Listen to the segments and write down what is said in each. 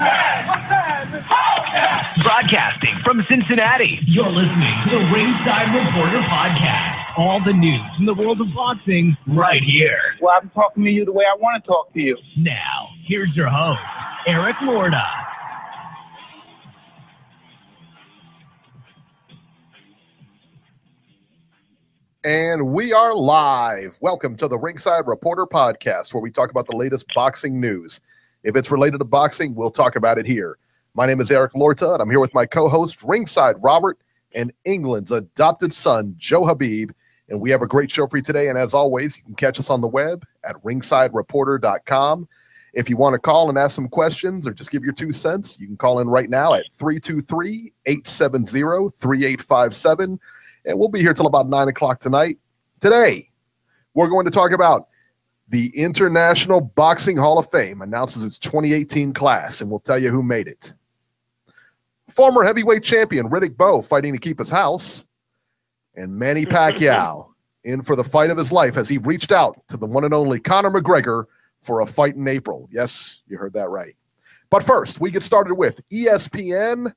Broadcasting from Cincinnati, you're listening to the Ringside Reporter podcast. All the news from the world of boxing right here. Well, I'm talking to you the way I want to talk to you. Now, here's your host, Eric Lorda. And we are live. Welcome to the Ringside Reporter podcast, where we talk about the latest boxing news. If it's related to boxing, we'll talk about it here. My name is Eric Lorda, and I'm here with my co-host, Ringside Robert, and England's adopted son, Joe Habib. And we have a great show for you today. And as always, you can catch us on the web at ringsidereporter.com. If you want to call and ask some questions or just give your 2 cents, you can call in right now at 323-870-3857. And we'll be here till about 9 o'clock tonight. Today, we're going to talk about the International Boxing Hall of Fame announces its 2018 class, and we'll tell you who made it. Former heavyweight champion Riddick Bowe fighting to keep his house, and Manny Pacquiao in for the fight of his life as he reached out to the one and only Conor McGregor for a fight in April. Yes, you heard that right. But first, we get started with ESPN,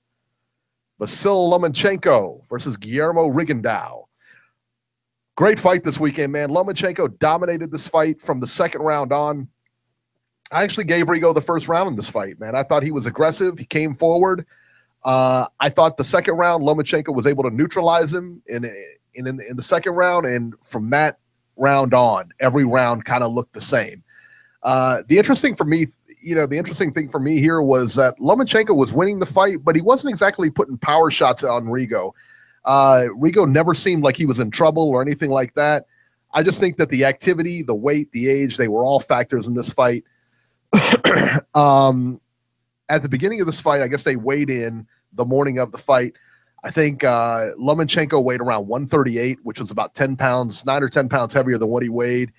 Vasyl Lomachenko versus Guillermo Rigondeaux. Great fight this weekend, man. Lomachenko dominated this fight from the second round on. I actually gave Rigo the first round in this fight, man. I thought he was aggressive. He came forward. I thought the second round, Lomachenko was able to neutralize him in the second round, and from that round on, every round kind of looked the same. The interesting thing for me here was that Lomachenko was winning the fight, but he wasn't exactly putting power shots on Rigo. Rigo never seemed like he was in trouble or anything like that. I just think that the activity, the weight, the age, they were all factors in this fight. At the beginning of this fight, I guess they weighed in the morning of the fight. I think Lomachenko weighed around 138, which was about 10 pounds, 9 or 10 pounds heavier than what he weighed.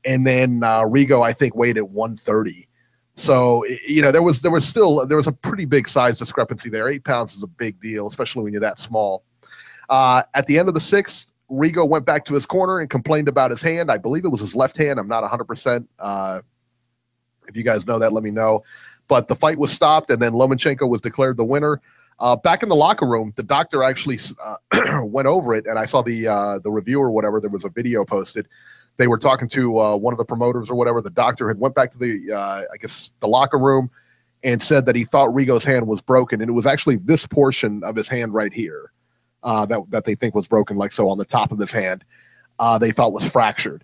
And then Rigo, I think, weighed at 130. So, there was a pretty big size discrepancy there. 8 pounds is a big deal, especially when you're that small. At the end of the sixth, Rigo went back to his corner and complained about his hand. I believe it was his left hand. I'm not 100%. If you guys know that, let me know. But the fight was stopped, and then Lomachenko was declared the winner. Back in the locker room, the doctor actually went over it, and I saw the review or whatever. There was a video posted. They were talking to one of the promoters or whatever. The doctor had went back to the locker room and said that he thought Rigo's hand was broken, and it was actually this portion of his hand right here that they think was broken, like so on the top of his hand. They thought was fractured.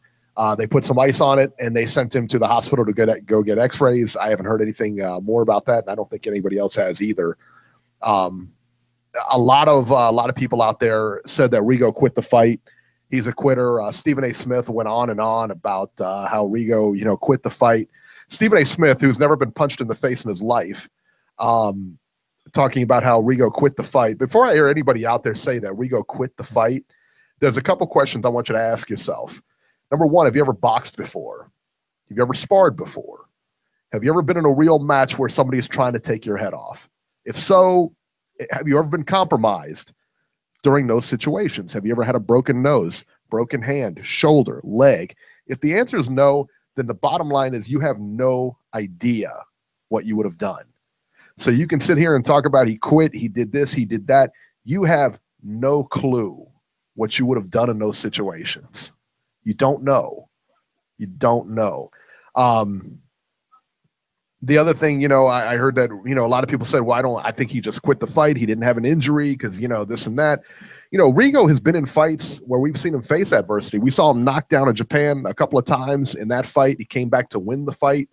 They put some ice on it, and they sent him to the hospital to go get x-rays. I haven't heard anything more about that, and I don't think anybody else has either. A lot of people out there said that Rigo quit the fight. He's a quitter. Stephen A. Smith went on and on about how Rigo, quit the fight. Stephen A. Smith, who's never been punched in the face in his life, talking about how Rigo quit the fight. Before I hear anybody out there say that Rigo quit the fight, there's a couple questions I want you to ask yourself. Number one, have you ever boxed before? Have you ever sparred before? Have you ever been in a real match where somebody is trying to take your head off? If so, have you ever been compromised during those situations? Have you ever had a broken nose, broken hand, shoulder, leg? If the answer is no, then the bottom line is you have no idea what you would have done. So you can sit here and talk about he quit, he did this, he did that. You have no clue what you would have done in those situations. You don't know. You don't know. The other thing, I heard that, a lot of people said, well, I think he just quit the fight. He didn't have an injury because, this and that. Rigo has been in fights where we've seen him face adversity. We saw him knocked down in Japan a couple of times in that fight. He came back to win the fight.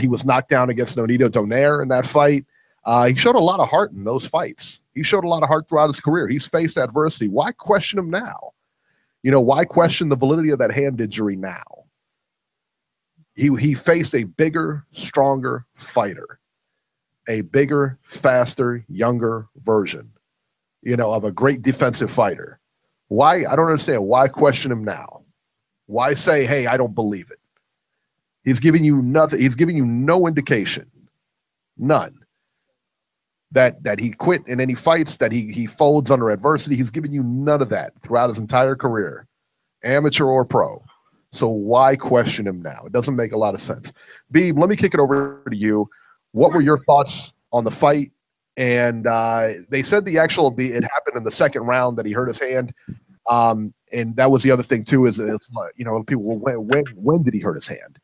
He was knocked down against Nonito Donaire in that fight. He showed a lot of heart in those fights. He showed a lot of heart throughout his career. He's faced adversity. Why question him now? Why question the validity of that hand injury now? He faced a bigger, stronger fighter, a bigger, faster, younger version, of a great defensive fighter. Why? I don't understand. Why question him now? Why say, hey, I don't believe it? He's giving you nothing. He's giving you no indication, none, that he quit in any fights, that he folds under adversity. He's given you none of that throughout his entire career, amateur or pro. So why question him now? It doesn't make a lot of sense. Beeb, let me kick it over to you. What were your thoughts on the fight? And they said it happened in the second round that he hurt his hand. And that was the other thing too, is people, when did he hurt his hand?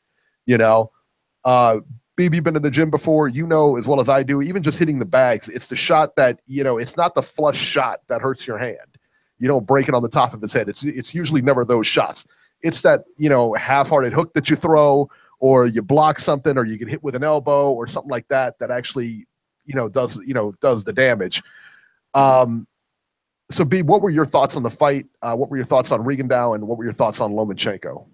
Beeb, you've been to the gym before, as well as I do, even just hitting the bags, it's the shot that, it's not the flush shot that hurts your hand. You don't break it on the top of his head. It's usually never those shots. It's that, half-hearted hook that you throw, or you block something, or you get hit with an elbow or something like that actually, does the damage. So, Beeb, what were your thoughts on the fight? What were your thoughts on Rigondeaux, and what were your thoughts on Lomachenko?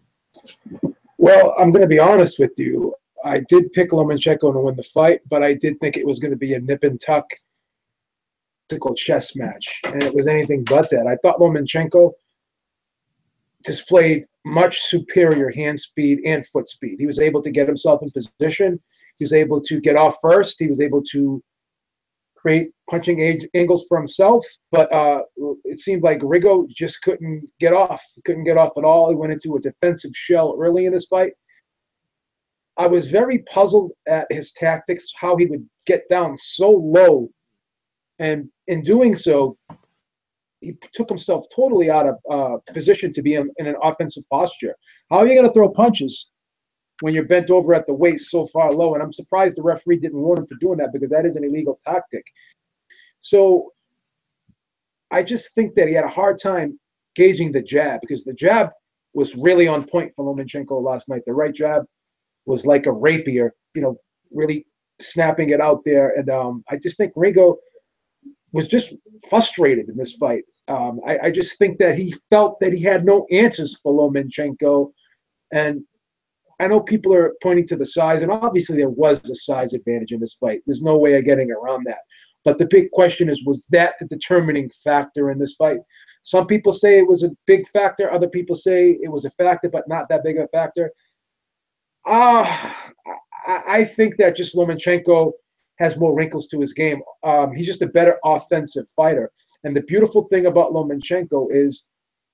Well, I'm going to be honest with you. I did pick Lomachenko to win the fight, but I did think it was going to be a nip and tuck chess match, and it was anything but that. I thought Lomachenko displayed much superior hand speed and foot speed. He was able to get himself in position. He was able to get off first. He was able to create punching angles for himself, but it seemed like Rigo just couldn't get off. He couldn't get off at all. He went into a defensive shell early in this fight. I was very puzzled at his tactics, how he would get down so low, and in doing so, he took himself totally out of position to be in an offensive posture. How are you going to throw punches when you're bent over at the waist so far low? And I'm surprised the referee didn't warn him for doing that, because that is an illegal tactic. So I just think that he had a hard time gauging the jab, because the jab was really on point for Lomachenko last night. The right jab was like a rapier, really snapping it out there. And I just think Rigo was just frustrated in this fight. I just think that he felt that he had no answers for Lomachenko. And I know people are pointing to the size, and obviously there was a size advantage in this fight. There's no way of getting around that. But the big question is, was that the determining factor in this fight? Some people say it was a big factor. Other people say it was a factor, but not that big a factor. I think that just Lomachenko has more wrinkles to his game. He's just a better offensive fighter. And the beautiful thing about Lomachenko is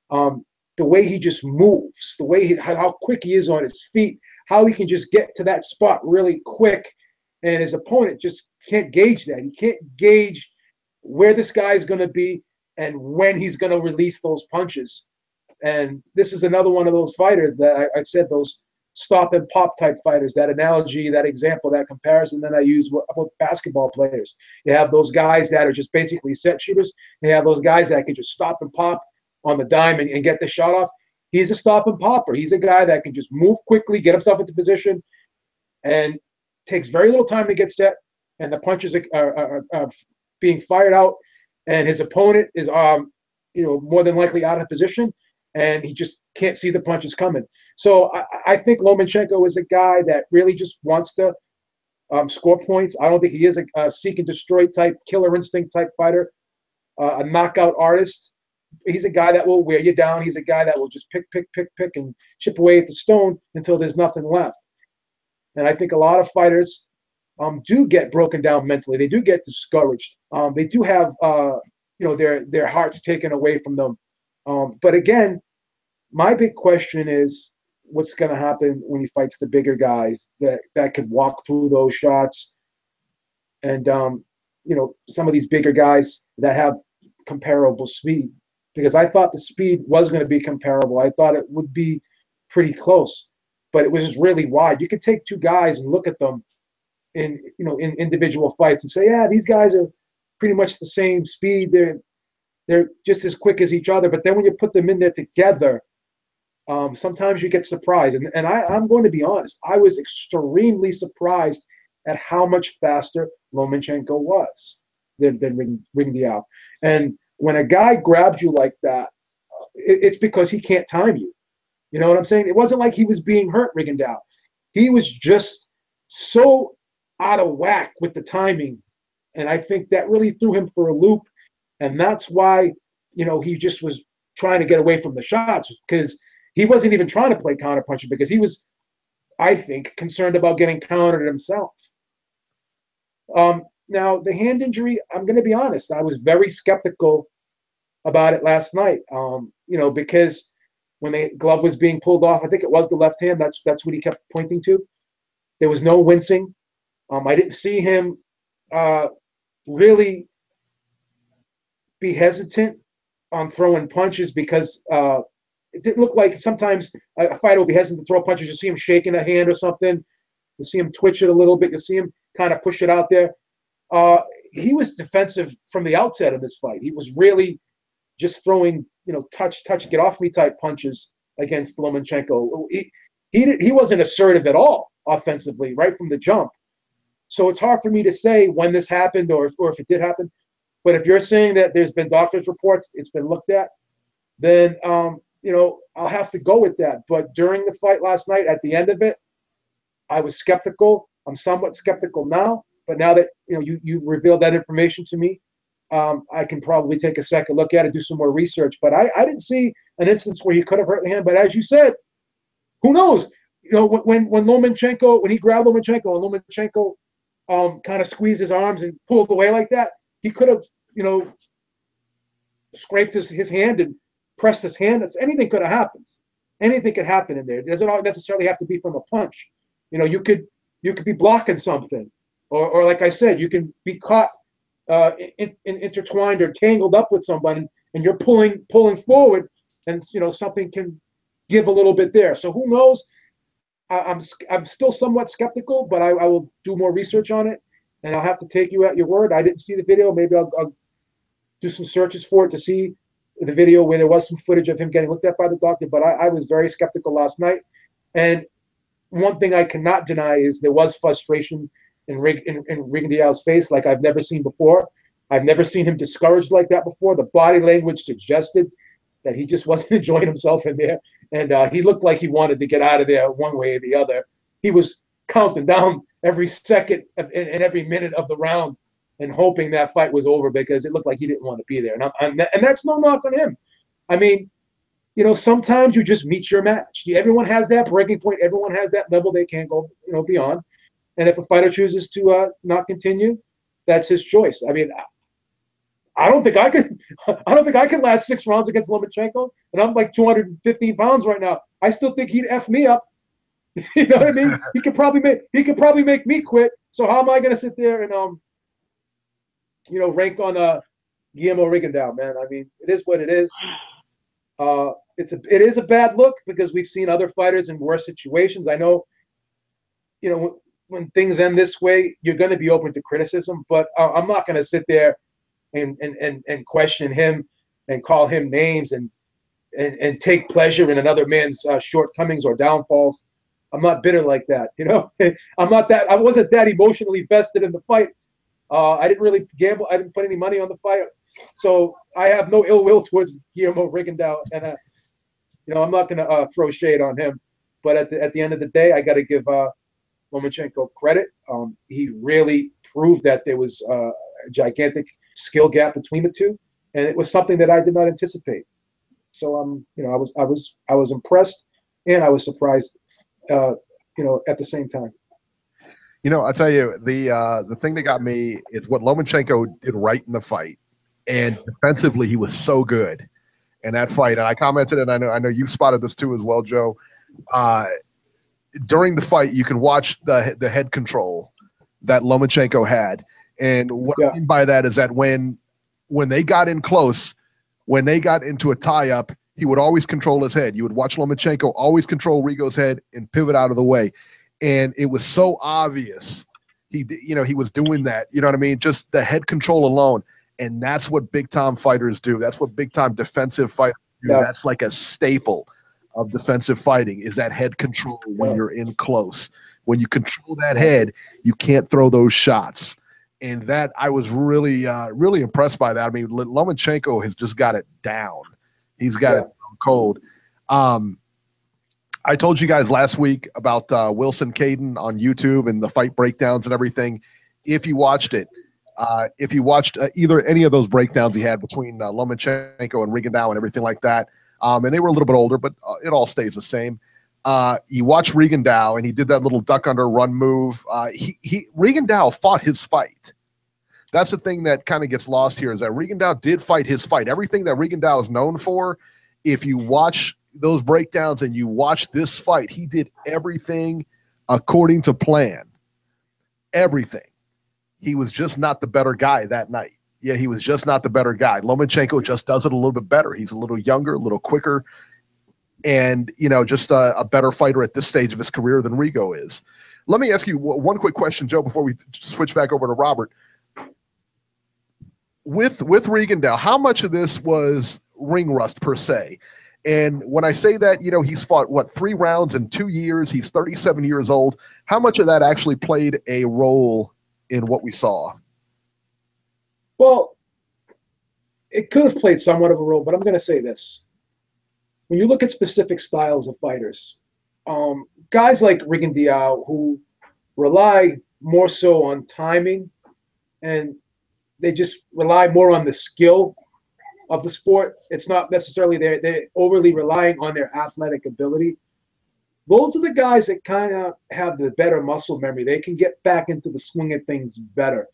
the way he just moves, the way how quick he is on his feet, how he can just get to that spot really quick. And his opponent just can't gauge that. He can't gauge where this guy is going to be and when he's going to release those punches. And this is another one of those fighters that I've said, those stop and pop type fighters, that analogy, that example, that comparison that I use with basketball players. You have those guys that are just basically set shooters. You have those guys that can just stop and pop on the dime and get the shot off. He's a stop and popper. He's a guy that can just move quickly, get himself into position, and takes very little time to get set, and the punches are being fired out, and his opponent is more than likely out of position, and he just can't see the punches coming. So I think Lomachenko is a guy that really just wants to score points. I don't think he is a seek and destroy type, killer instinct type fighter, a knockout artist. He's a guy that will wear you down. He's a guy that will just pick, and chip away at the stone until there's nothing left. And I think a lot of fighters do get broken down mentally. They do get discouraged. They do have their hearts taken away from them. But again, my big question is, what's going to happen when he fights the bigger guys that could walk through those shots? And some of these bigger guys that have comparable speed, because I thought the speed was going to be comparable. I thought it would be pretty close, but it was just really wide. You could take two guys and look at them in individual fights and say, yeah, these guys are pretty much the same speed. They're just as quick as each other. But then when you put them in there together, sometimes you get surprised. And I'm going to be honest, I was extremely surprised at how much faster Lomachenko was than Rigondeaux. And when a guy grabs you like that, it's because he can't time you. You know what I'm saying? It wasn't like he was being hurt, Rigondeaux. He was just so out of whack with the timing. And I think that really threw him for a loop. And that's why, he just was trying to get away from the shots, because he wasn't even trying to play counterpunching, because he was, I think, concerned about getting countered himself. Now, the hand injury, I'm going to be honest, I was very skeptical about it last night, because when the glove was being pulled off, I think it was the left hand, that's what he kept pointing to. There was no wincing. I didn't see him really be hesitant on throwing punches because it didn't look like sometimes a fighter will be hesitant to throw punches. You see him shaking a hand or something. You see him twitch it a little bit. You see him kind of push it out there. He was defensive from the outset of this fight. He was really just throwing, touch, get off me type punches against Lomachenko. He wasn't assertive at all offensively right from the jump. So it's hard for me to say when this happened or if it did happen. But if you're saying that there's been doctor's reports, it's been looked at, then I'll have to go with that. But during the fight last night, at the end of it, I was skeptical. I'm somewhat skeptical now. But now that you've revealed that information to me, I can probably take a second look at it, do some more research. But I didn't see an instance where he could have hurt the hand. But as you said, who knows? When Lomachenko, when he grabbed Lomachenko and Lomachenko kind of squeezed his arms and pulled away like that, he could have, scraped his hand and pressed his hand. Anything could have happened. Anything could happen in there. It doesn't necessarily have to be from a punch. You could be blocking something, or like I said, you can be caught intertwined or tangled up with someone, and you're pulling forward, and something can give a little bit there. So who knows? I'm still somewhat skeptical, but I will do more research on it, and I'll have to take you at your word. I didn't see the video. Maybe I'll do some searches for it to see the video where there was some footage of him getting looked at by the doctor. But I was very skeptical last night, and one thing I cannot deny is there was frustration in Rigondeaux's face like I've never seen before. I've never seen him discouraged like that before. The body language suggested that he just wasn't enjoying himself in there. And he looked like he wanted to get out of there one way or the other. He was counting down every second and every minute of the round and hoping that fight was over because it looked like he didn't want to be there. And that's no knock on him. I mean, sometimes you just meet your match. Everyone has that breaking point. Everyone has that level they can't go, beyond. And if a fighter chooses to not continue, that's his choice. I mean, I don't think I can last 6 rounds against Lomachenko, and I'm like 215 pounds right now. I still think he'd F me up. You know what I mean? He could probably make me quit. So how am I going to sit there and rank on Guillermo Rigondeaux, man? I mean, it is what it is. It is a bad look because we've seen other fighters in worse situations. I know, when things end this way, you're going to be open to criticism, but I'm not going to sit there and question him and call him names and take pleasure in another man's shortcomings or downfalls. I'm not bitter like that, I wasn't that emotionally vested in the fight. I didn't really gamble. I didn't put any money on the fight. So I have no ill will towards Guillermo Rigondeaux, and I'm not going to throw shade on him. But at the end of the day, I got to give Lomachenko credit. He really proved that there was a gigantic skill gap between the two, and it was something that I did not anticipate. So I was impressed, and I was surprised, at the same time. I'll tell you, the thing that got me is what Lomachenko did right in the fight. And defensively, he was so good in that fight. And I commented, and I know you've spotted this too as well, Joe. During the fight, you can watch the head control that Lomachenko had. And what I mean by that is that when they got in close, when they got into a tie-up, he would always control his head. You would watch Lomachenko always control Rigo's head and pivot out of the way. And it was so obvious he was doing that. You know what I mean? Just the head control alone. And that's what big-time fighters do. That's what big-time defensive fighters do. Yeah. That's like a staple of defensive fighting is that head control when you're in close. When you control that head, you can't throw those shots. And that I was really, really impressed by that. I mean, Lomachenko has just got it down. He's got it cold. I told you guys last week about Wilson Caden on YouTube and the fight breakdowns and everything. If you watched it, if you watched either any of those breakdowns he had between Lomachenko and Rigondeaux and everything like that, and they were a little bit older, but it all stays the same. You watch Rigondeaux, and he did that little duck under run move. Rigondeaux fought his fight. That's the thing that kind of gets lost here is that Rigondeaux did fight his fight. Everything that Rigondeaux is known for, if you watch those breakdowns and you watch this fight, he did everything according to plan. everything. He was just not the better guy that night. Yeah, he was just not the better guy. Lomachenko just does it a little bit better. He's a little younger, a little quicker, and, just a better fighter at this stage of his career than Rigo is. Let me ask you one quick question, Joe, before we switch back over to Robert. With Rigondeaux, how much of this was ring rust per se? And when I say that, he's fought, 3 rounds in 2 years. He's 37 years old. How much of that actually played a role in what we saw? Well, it could have played somewhat of a role, but I'm going to say this. When you look at specific styles of fighters, guys like Rigondeaux, who rely more so on timing, and they just rely more on the skill of the sport. It's not necessarily they're overly relying on their athletic ability. Those are the guys that kind of have the better muscle memory. They can get back into the swing of things better.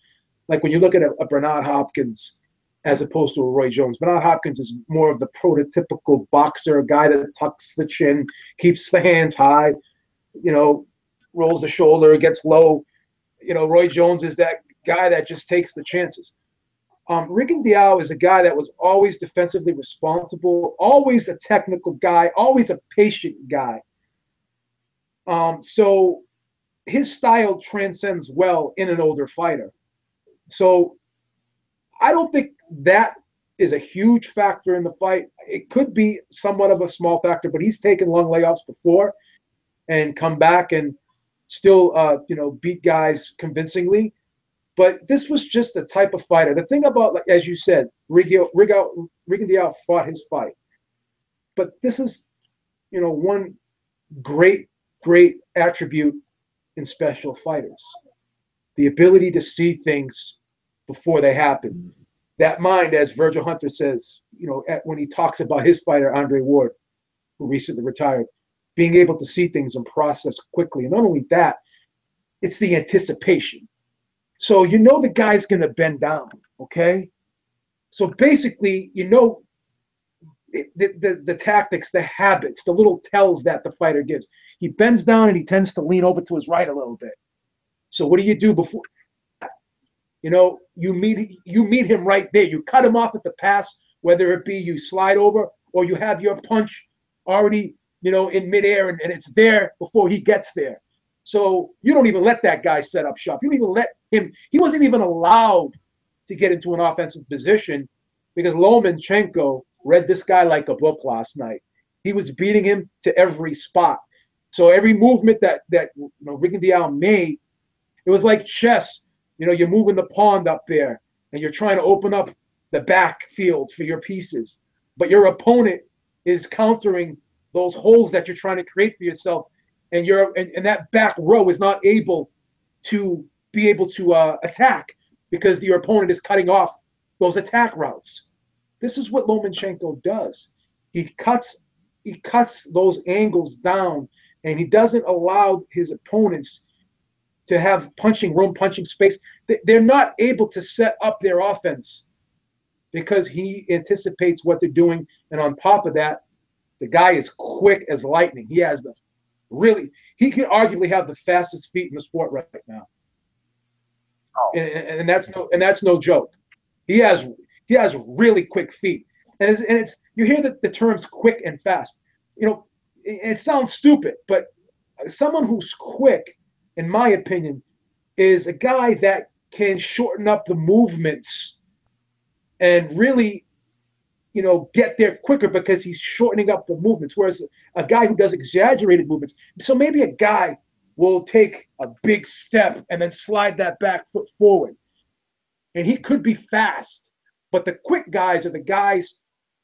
Like when you look at a Bernard Hopkins as opposed to a Roy Jones. Bernard Hopkins is more of the prototypical boxer, a guy that tucks the chin, keeps the hands high, rolls the shoulder, gets low. Roy Jones is that guy that just takes the chances. Rigondeaux is a guy that was always defensively responsible, always a technical guy, always a patient guy. So his style transcends well in an older fighter. So I don't think that is a huge factor in the fight. It could be somewhat of a small factor, but he's taken long layoffs before and come back and still, beat guys convincingly. But this was just the type of fighter. The thing about, like, as you said, Rigondeaux fought his fight. But this is, one great attribute in special fighters. The ability to see things before they happen. That mind, as Virgil Hunter says, when he talks about his fighter, Andre Ward, who recently retired, being able to see things and process quickly. And not only that, it's the anticipation. So the guy's going to bend down, okay? So basically, the tactics, the habits, the little tells that the fighter gives. He bends down and he tends to lean over to his right a little bit. So what do you do before? You meet him right there. You cut him off at the pass, whether it be you slide over or you have your punch already, in midair and it's there before he gets there. So you don't even let that guy set up shop. You don't even let him. He wasn't even allowed to get into an offensive position because Lomachenko read this guy like a book last night. He was beating him to every spot. So every movement that Rigondeaux made, it was like chess. You're moving the pawn up there and you're trying to open up the backfield for your pieces. But your opponent is countering those holes that you're trying to create for yourself. And that back row is not able to attack because your opponent is cutting off those attack routes. This is what Lomachenko does. He cuts those angles down, and he doesn't allow his opponents to have punching room, punching space. They're not able to set up their offense because he anticipates what they're doing. And on top of that, the guy is quick as lightning. He has he can arguably have the fastest feet in the sport right now. Oh. And that's no joke. He has really quick feet. And it's you hear the terms quick and fast. It sounds stupid, but someone who's quick, in my opinion, is a guy that can shorten up the movements and really, get there quicker because he's shortening up the movements. Whereas a guy who does exaggerated movements, so maybe a guy will take a big step and then slide that back foot forward. And he could be fast, but the quick guys are the guys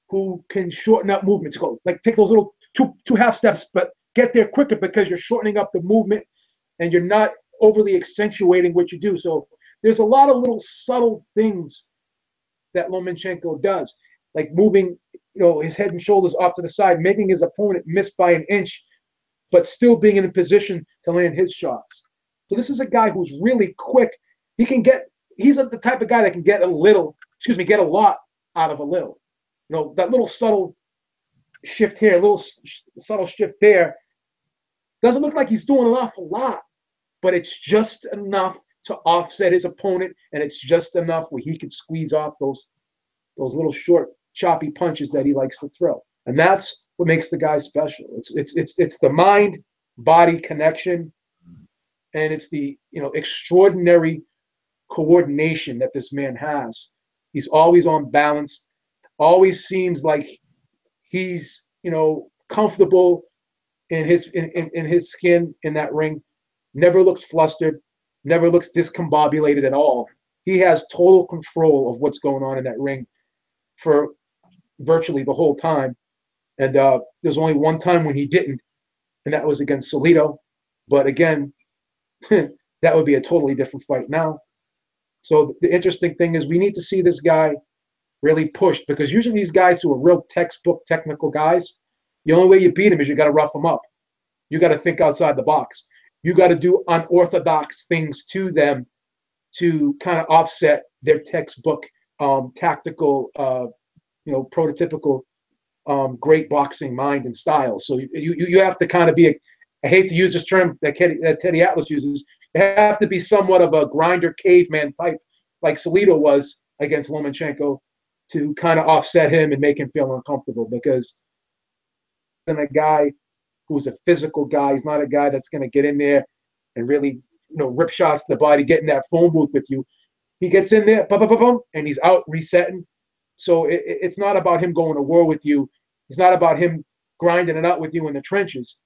who can shorten up movements. Go like take those little two half steps, but get there quicker because you're shortening up the movement and you're not overly accentuating what you do. So there's a lot of little subtle things that Lomachenko does, like moving, his head and shoulders off to the side, making his opponent miss by an inch, but still being in a position to land his shots. So this is a guy who's really quick. He's the type of guy that can get a lot out of a little. That little subtle shift here, a little subtle shift there, doesn't look like he's doing an awful lot, but it's just enough to offset his opponent, and it's just enough where he could squeeze off those little short, choppy punches that he likes to throw. And that's what makes the guy special. It's the mind-body connection, and it's the extraordinary coordination that this man has. He's always on balance, always seems like he's comfortable in his skin in that ring, never looks flustered, never looks discombobulated at all. He has total control of what's going on in that ring for virtually the whole time. And there's only one time when he didn't, and that was against Salido. But again, that would be a totally different fight now. So the interesting thing is we need to see this guy really pushed, because usually these guys who are real textbook technical guys, the only way you beat them is you got to rough them up. You got to think outside the box. You got to do unorthodox things to them to kind of offset their textbook tactical, prototypical great boxing mind and style. So you have to kind of be I hate to use this term that Teddy Atlas uses. You have to be somewhat of a grinder caveman type, like Salido was against Lomachenko, to kind of offset him and make him feel uncomfortable, because he's a guy who's a physical guy. He's not a guy that's going to get in there and really, rip shots to the body, get in that phone booth with you. He gets in there, and he's out resetting. So it's not about him going to war with you. It's not about him grinding it out with you in the trenches.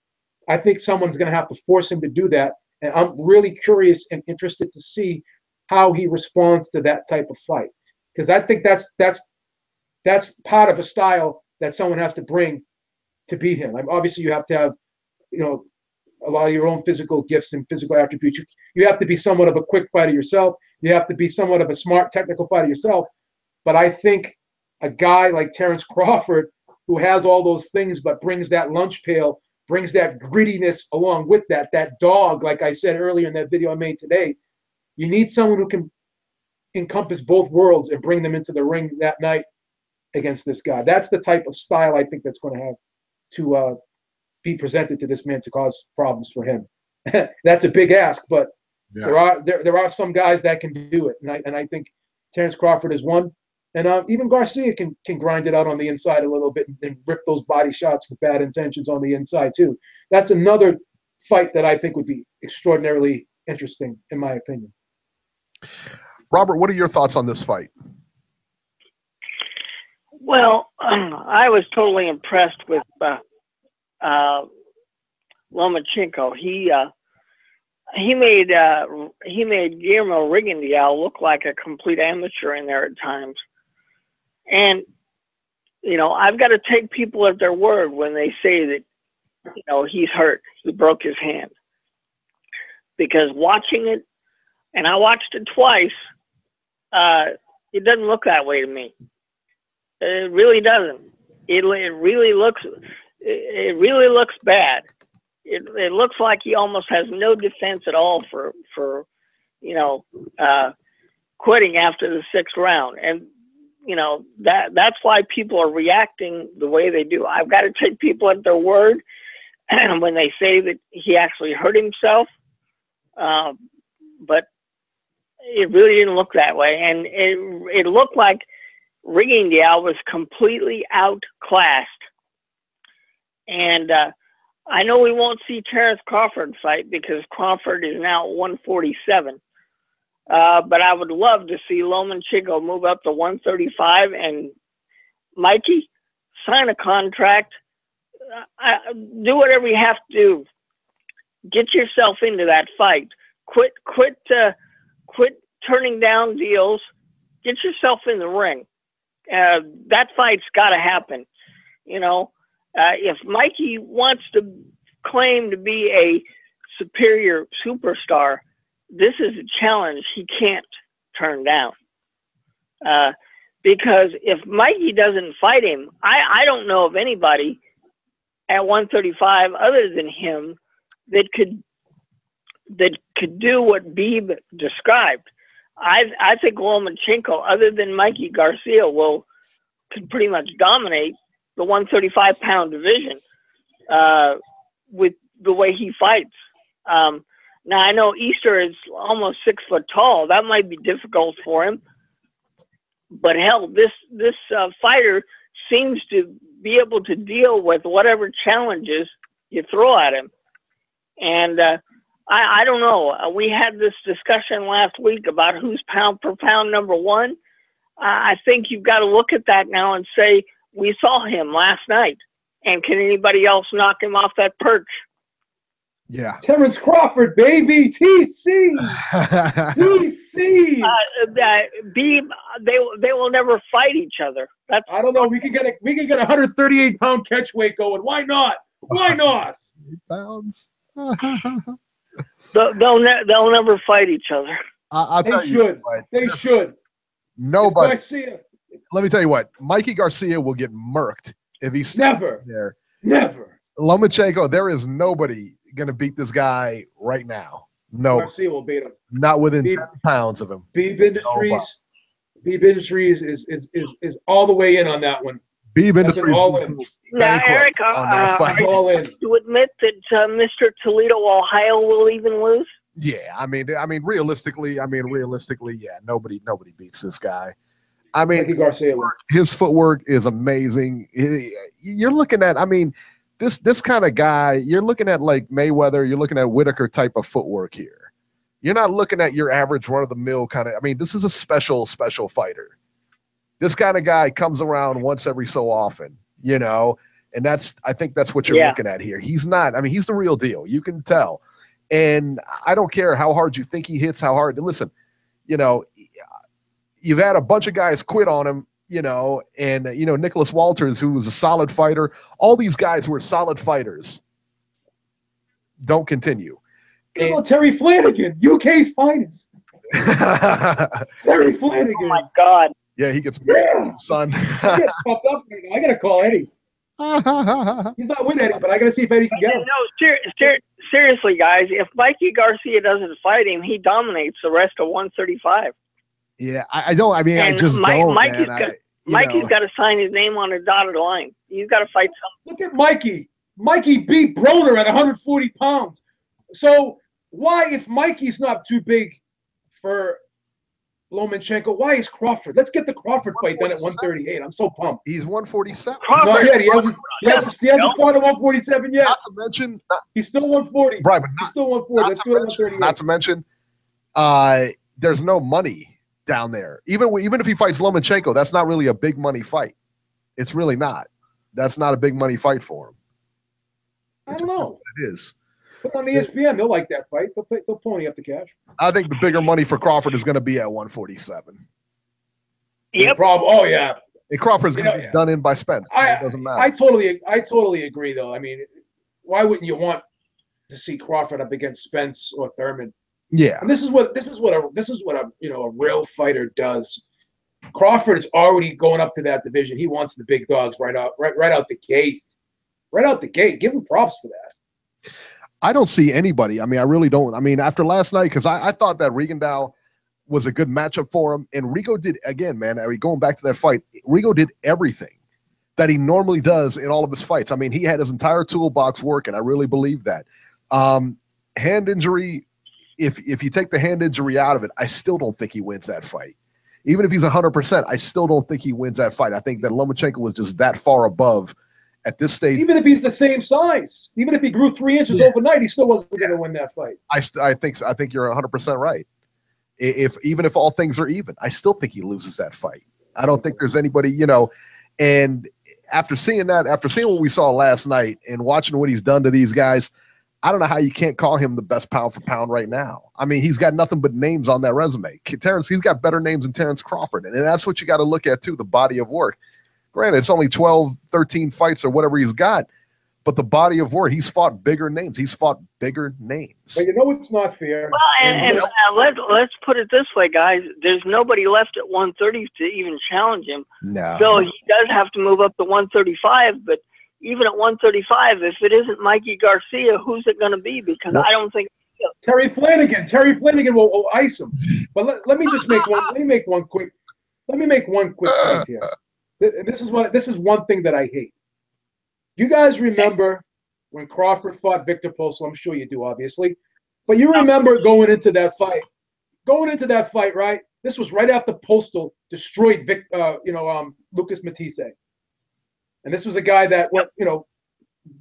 I think someone's going to have to force him to do that. And I'm really curious and interested to see how he responds to that type of fight, because I think that's part of a style that someone has to bring to beat him. Obviously, you have to have, a lot of your own physical gifts and physical attributes. You have to be somewhat of a quick fighter yourself. You have to be somewhat of a smart technical fighter yourself. But I think a guy like Terrence Crawford, who has all those things but brings that lunch pail, brings that grittiness along with that dog, like I said earlier in that video I made today, you need someone who can encompass both worlds and bring them into the ring that night against this guy. That's the type of style I think that's going to have to be presented to this man to cause problems for him. That's a big ask, but yeah. there are some guys that can do it, and I think Terrence Crawford is one. And even Garcia can grind it out on the inside a little bit and rip those body shots with bad intentions on the inside too. That's another fight that I think would be extraordinarily interesting, in my opinion. Robert, what are your thoughts on this fight? Well, I was totally impressed with Lomachenko. He made Guillermo Rigondeaux look like a complete amateur in there at times. And, I've got to take people at their word when they say that, he's hurt, he broke his hand. Because watching it, and I watched it twice, it doesn't look that way to me. It really doesn't. It really looks bad. It looks like he almost has no defense at all for quitting after the 6th round. And, that's why people are reacting the way they do. I've got to take people at their word when they say that he actually hurt himself. But it really didn't look that way. And it looked like Rigondeaux was completely outclassed. And I know we won't see Terrence Crawford fight because Crawford is now 147. But I would love to see Lomachenko move up to 135 and Mikey, sign a contract. Do whatever you have to do. Get yourself into that fight. Quit turning down deals. Get yourself in the ring. That fight's got to happen. If Mikey wants to claim to be a superior superstar, this is a challenge he can't turn down. Because if Mikey doesn't fight him, I don't know of anybody at 135 other than him that could do what Beeb described. I think Lomachenko, other than Mikey Garcia, could pretty much dominate the 135-pound division with the way he fights. Now, I know Easter is almost 6 foot tall. That might be difficult for him. But hell, this fighter seems to be able to deal with whatever challenges you throw at him. And I don't know. We had this discussion last week about who's pound for pound number one. I think you've got to look at that now and say, we saw him last night. And can anybody else knock him off that perch? Yeah. Terrence Crawford, baby, TC, TC. Beeb, they will never fight each other. I don't know. We can get a 138-pound catch weight going. Why not? Why not? Pounds. They'll never fight each other. I'll tell you what, they should. Nobody. Let me tell you what. Mikey Garcia will get murked if he's never there. Never. Lomachenko, there is nobody going to beat this guy right now. No. Garcia will beat him. Not within 10 pounds of him. Beeb Industries is all the way in on that one. Beeb Industries all in. Now, Eric, all in. To admit that Mr. Toledo, Ohio, will even lose? Yeah, I mean, realistically, yeah, nobody beats this guy. I mean, Mikey Garcia. His footwork is amazing. You're looking at, this kind of guy, you're looking at like Mayweather, you're looking at Whitaker type of footwork here. You're not looking at your average run-of-the-mill kind of, this is a special fighter. This kind of guy comes around once every so often, and I think that's what you're looking at here. He's not, he's the real deal. You can tell. And I don't care how hard you think he hits, how hard. Listen, you've had a bunch of guys quit on him, and Nicholas Walters, who was a solid fighter. All these guys who are solid fighters don't continue. Terry Flanagan, UK's finest. Terry Flanagan. Oh my God. Yeah, he gets married, son. I get fucked up right now. I gotta call Eddie. He's not with Eddie, but I gotta see if Eddie can get him. No, seriously, guys. If Mikey Garcia doesn't fight him, he dominates the rest of 135. Yeah, I don't. I just don't. Mikey's got to sign his name on a dotted line. He's got to fight someone. Look at Mikey. Mikey beat Broner at 140 pounds. So why, if Mikey's not too big for Lomachenko, why is Crawford? Let's get the Crawford fight done at 138. I'm so pumped. He's 147. Not yet. He hasn't fought at 147 yet. Not to mention, he's still 140. Right, but he's still 140. Let's do it at 138. Not to mention, there's no money down there. Even if he fights Lomachenko, that's not really a big money fight. It's really not. That's not a big money fight for him. I don't know. It is. Put on ESPN. They'll like that fight. They'll pony up the cash. I think the bigger money for Crawford is going to be at 147. Yep. Oh yeah. And Crawford's going to be done in by Spence. It doesn't matter. I totally agree though. Why wouldn't you want to see Crawford up against Spence or Thurman? Yeah. And this is what a real fighter does. Crawford is already going up to that division. He wants the big dogs right out the gate. Right out the gate. Give him props for that. I don't see anybody. I really don't. After last night, because I thought that Rigondeaux was a good matchup for him. And Rigo did, again, man, going back to that fight, Rigo did everything that he normally does in all of his fights. He had his entire toolbox working. I really believe that. Hand injury, if you take the hand injury out of it, I still don't think he wins that fight. Even if he's 100%, I still don't think he wins that fight. I think that Lomachenko was just that far above at this stage. Even if he's the same size, even if he grew 3 inches overnight, he still wasn't going to win that fight. I think you're 100% right. Even if all things are even, I still think he loses that fight. I don't think there's anybody, and after seeing what we saw last night and watching what he's done to these guys, I don't know how you can't call him the best pound for pound right now. He's got nothing but names on that resume. Terrence, he's got better names than Terrence Crawford. And that's what you got to look at too, the body of work. Granted, it's only 12, 13 fights or whatever he's got, but the body of work, he's fought bigger names. He's fought bigger names. But it's not fair. Well, and let's put it this way, guys. There's nobody left at 130 to even challenge him. No. So he does have to move up to 135, but even at 135, if it isn't Mikey Garcia, who's it going to be? Because I don't think Terry Flanagan will ice him. But let me just make one. Let me make one quick point here. This is one thing that I hate. Do you guys remember when Crawford fought Victor Postol? I'm sure you do, obviously. But you remember going into that fight. Right? This was right after Postal destroyed Lucas Matisse. And this was a guy that went,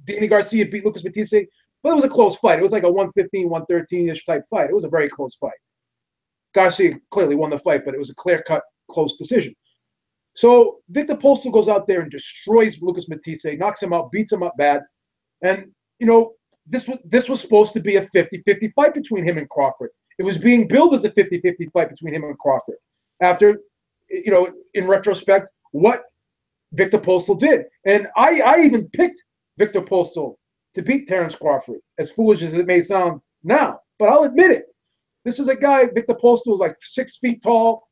Danny Garcia beat Lucas Matisse, but it was a close fight. It was like a 115, 113-ish type fight. It was a very close fight. Garcia clearly won the fight, but it was a clear-cut, close decision. So Victor Postal goes out there and destroys Lucas Matisse, knocks him out, beats him up bad. And, this was supposed to be a 50-50 fight between him and Crawford. It was being billed as a 50-50 fight between him and Crawford. After, in retrospect, what Victor Postal did. And I even picked Victor Postal to beat Terence Crawford, as foolish as it may sound now. But I'll admit it. This is a guy, Victor Postal, is like 6 feet tall,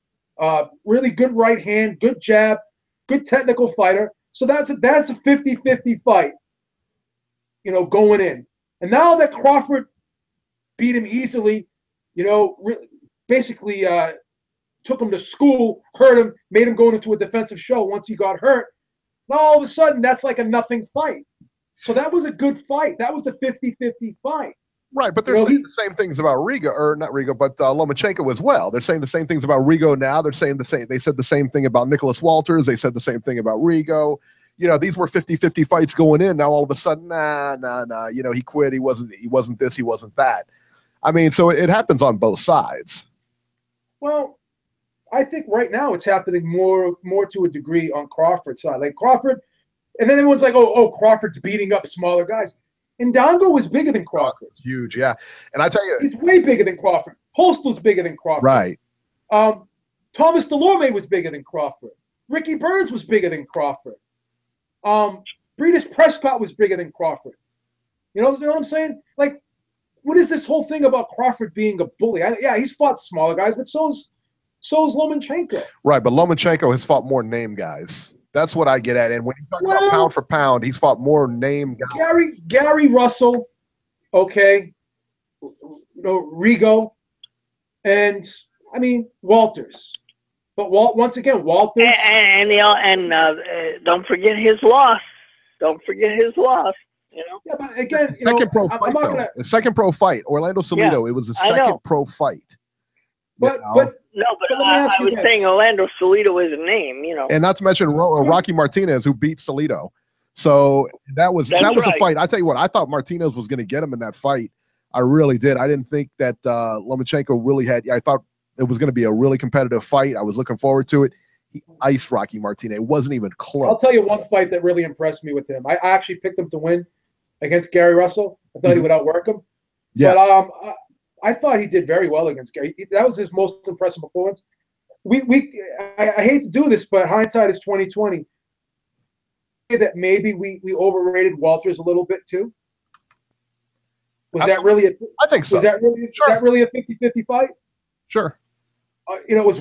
really good right hand, good jab, good technical fighter. So that's a 50-50 fight, going in. And now that Crawford beat him easily, basically took him to school, hurt him, made him go into a defensive show once he got hurt. Now all of a sudden, that's like a nothing fight. So that was a good fight. That was a 50-50 fight. Right, but they're saying the same things about Rigo, or not Rigo, but Lomachenko as well. They're saying the same things about Rigo now. They're saying they said the same thing about Nicholas Walters. They said the same thing about Rigo. These were 50-50 fights going in. Now all of a sudden, nah. He quit. He wasn't this. He wasn't that. I mean, so it happens on both sides. Well, I think right now it's happening more to a degree on Crawford's side. Like Crawford, and then everyone's like, oh, Crawford's beating up smaller guys. Ndongo was bigger than Crawford. It's huge, yeah. And I tell you, he's way bigger than Crawford. Postal's bigger than Crawford. Right. Thomas Delorme was bigger than Crawford. Ricky Burns was bigger than Crawford. Breedis Prescott was bigger than Crawford. You know what I'm saying? Like, what is this whole thing about Crawford being a bully? He's fought smaller guys, but so's Lomachenko. Right, but Lomachenko has fought more name guys. That's what I get at. And when you talk about pound for pound, he's fought more name guys. Gary Russell, okay, Rigo, and I mean Walters. But once again, Walters and don't forget his loss. Yeah, but again, second pro fight. Orlando Salido. It was a second pro fight. But I was saying Orlando Salido is a name, and not to mention Rocky Martinez, who beat Salido. So that was a fight. I tell you what, I thought Martinez was going to get him in that fight. I really did. I didn't think that Lomachenko really had. I thought it was going to be a really competitive fight. I was looking forward to it. He iced Rocky Martinez. It wasn't even close. I'll tell you one fight that really impressed me with him. I actually picked him to win against Gary Russell. I thought he would outwork him. Yeah. But I thought he did very well against Gary. That was his most impressive performance. I hate to do this, but hindsight is 20/20. That maybe we overrated Walters a little bit too. I think so. Was that really a 50-50 fight? Sure. Is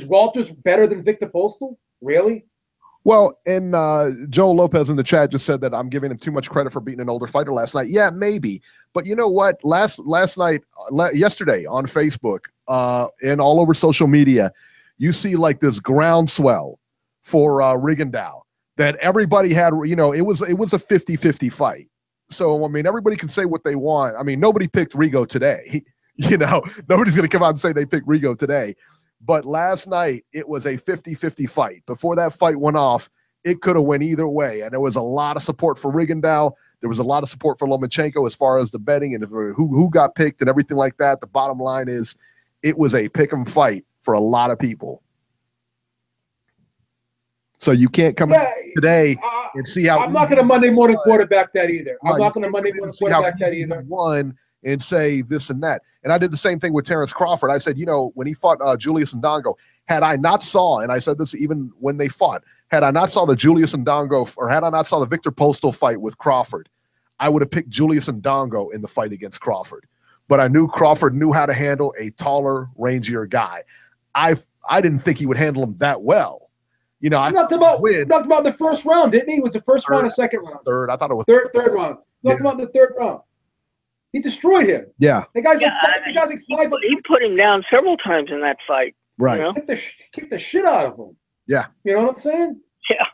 Walters better than Victor Postal? Really? Well, and Joel Lopez in the chat just said that I'm giving him too much credit for beating an older fighter last night. Yeah, maybe. But you know what? Yesterday on Facebook and all over social media, you see like this groundswell for Rigondeaux that everybody had. It was a 50-50 fight. So I mean, everybody can say what they want. I mean, nobody picked Rigo today. Nobody's going to come out and say they picked Rigo today. But last night, it was a 50-50 fight. Before that fight went off, it could have went either way. And there was a lot of support for Rigondeaux. There was a lot of support for Lomachenko as far as the betting and who got picked and everything like that. The bottom line is it was a pick 'em fight for a lot of people. So you can't come today and see how. I'm not going to Monday morning quarterback that either. I'm not going to Monday morning quarterback that either. Won and say this and that. And I did the same thing with Terence Crawford. I said, when he fought Julius Ndongo, had I not saw, and I said this even when they fought, had I not saw the Julius Ndongo, or had I not saw the Victor Postal fight with Crawford, I would have picked Julius Ndongo in the fight against Crawford. But I knew Crawford knew how to handle a taller, rangier guy. I didn't think he would handle him that well. Nothing about the first round, didn't he? Was the first round or second round? Third. I thought it was third round. Nothing about the third round. He destroyed him. Yeah. The guy's like 5. He put him down several times in that fight. Right. Kick the shit out of him. Yeah. You know what I'm saying? Yeah.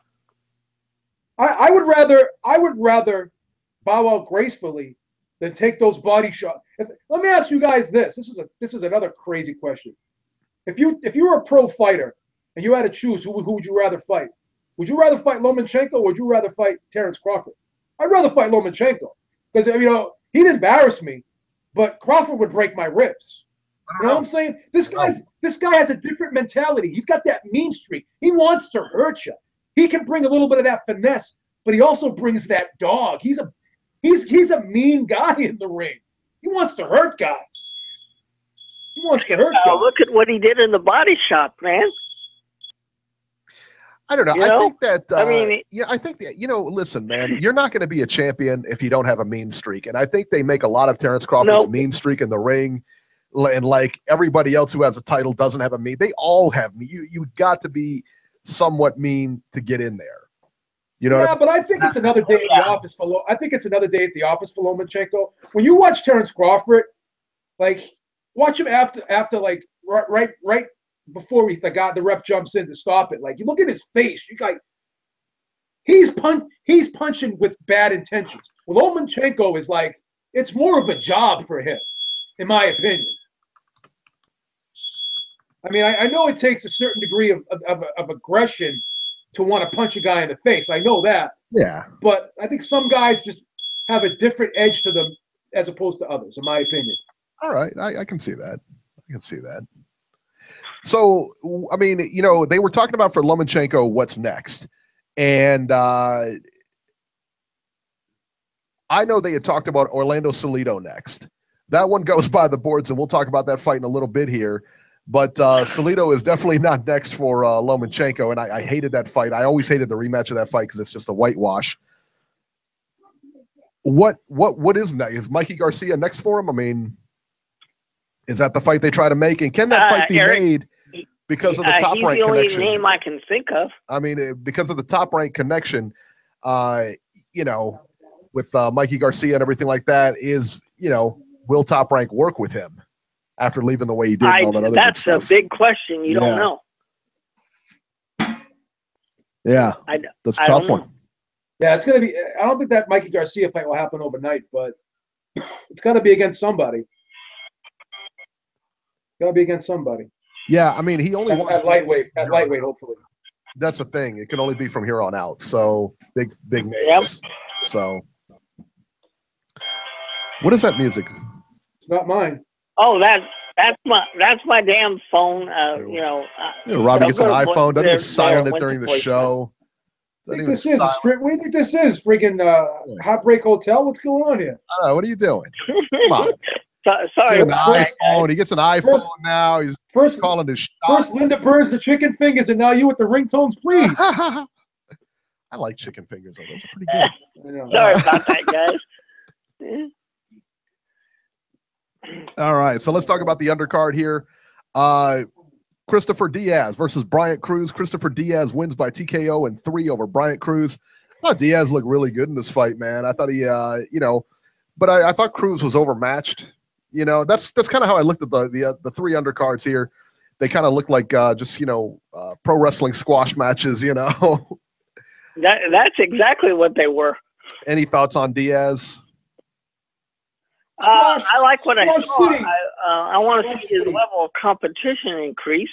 I would rather bow out gracefully than take those body shots. Let me ask you guys this. This is another crazy question. If you were a pro fighter and you had to choose, who would you rather fight? Would you rather fight Lomachenko or would you rather fight Terrence Crawford? I'd rather fight Lomachenko because he'd embarrass me, but Crawford would break my ribs. You know what I'm saying? This guy has a different mentality. He's got that mean streak. He wants to hurt you. He can bring a little bit of that finesse, but he also brings that dog. He's a mean guy in the ring. He wants to hurt guys. He wants to hurt guys. Look at what he did in the body shop, man. I don't know. I think that. I think that. Listen, man, you're not going to be a champion if you don't have a mean streak, and I think they make a lot of Terrence Crawford's mean streak in the ring, and like everybody else who has a title doesn't have a mean. They all have mean. You got to be somewhat mean to get in there. Yeah, but I think it's another day at the office for. I think it's another day at the office for Lomachenko. When you watch Terrence Crawford, like watch him after like right before the ref jumps in to stop it. Like you look at his face, you like he's punching with bad intentions. Well, Lomachenko is like it's more of a job for him, in my opinion. I mean, I know it takes a certain degree of aggression to want to punch a guy in the face. I know that. Yeah. But I think some guys just have a different edge to them as opposed to others, in my opinion. All right. I can see that. So, I mean, they were talking about for Lomachenko what's next. And I know they had talked about Orlando Salido next. That one goes by the boards, and we'll talk about that fight in a little bit here. But Salido is definitely not next for Lomachenko, and I hated that fight. I always hated the rematch of that fight because it's just a whitewash. What is next? Is Mikey Garcia next for him? I mean, is that the fight they try to make? And can that fight be made because of the top rank connection? He's the only name I can think of. I mean, because of the top rank connection, with Mikey Garcia and everything like that, will Top Rank work with him after leaving the way he did and all that other That's stuff? a big question. You don't know. Yeah, that's a tough one. Yeah, it's going to be – I don't think that Mikey Garcia fight will happen overnight, but it's got to be against somebody. Got to be against somebody. Yeah, I mean, he only at lightweight, hopefully. That's the thing. It can only be from here on out. So big names. Yep. So what is that music? It's not mine. Oh, that's my damn phone. Robbie gets an iPhone. Doesn't even silent it during the show. What do you think this is? What do you think this is? Friggin' Heartbreak Hotel? What's going on here? I don't know. What are you doing? Come on. Sorry. An iPhone. He gets an iPhone now. He's calling his shot. First Linda burns the chicken fingers, and now you with the ringtones, please. I like chicken fingers. Those are pretty good. Sorry about that, guys. All right, so let's talk about the undercard here. Christopher Diaz versus Bryant Cruz. Christopher Diaz wins by TKO in 3 over Bryant Cruz. I thought Diaz looked really good in this fight, man. I thought he, but I thought Cruz was overmatched. That's kind of how I looked at the 3 undercards here. They kind of look like just pro wrestling squash matches. That's exactly what they were. Any thoughts on Diaz? I like what I saw. I want to see his level of competition increase.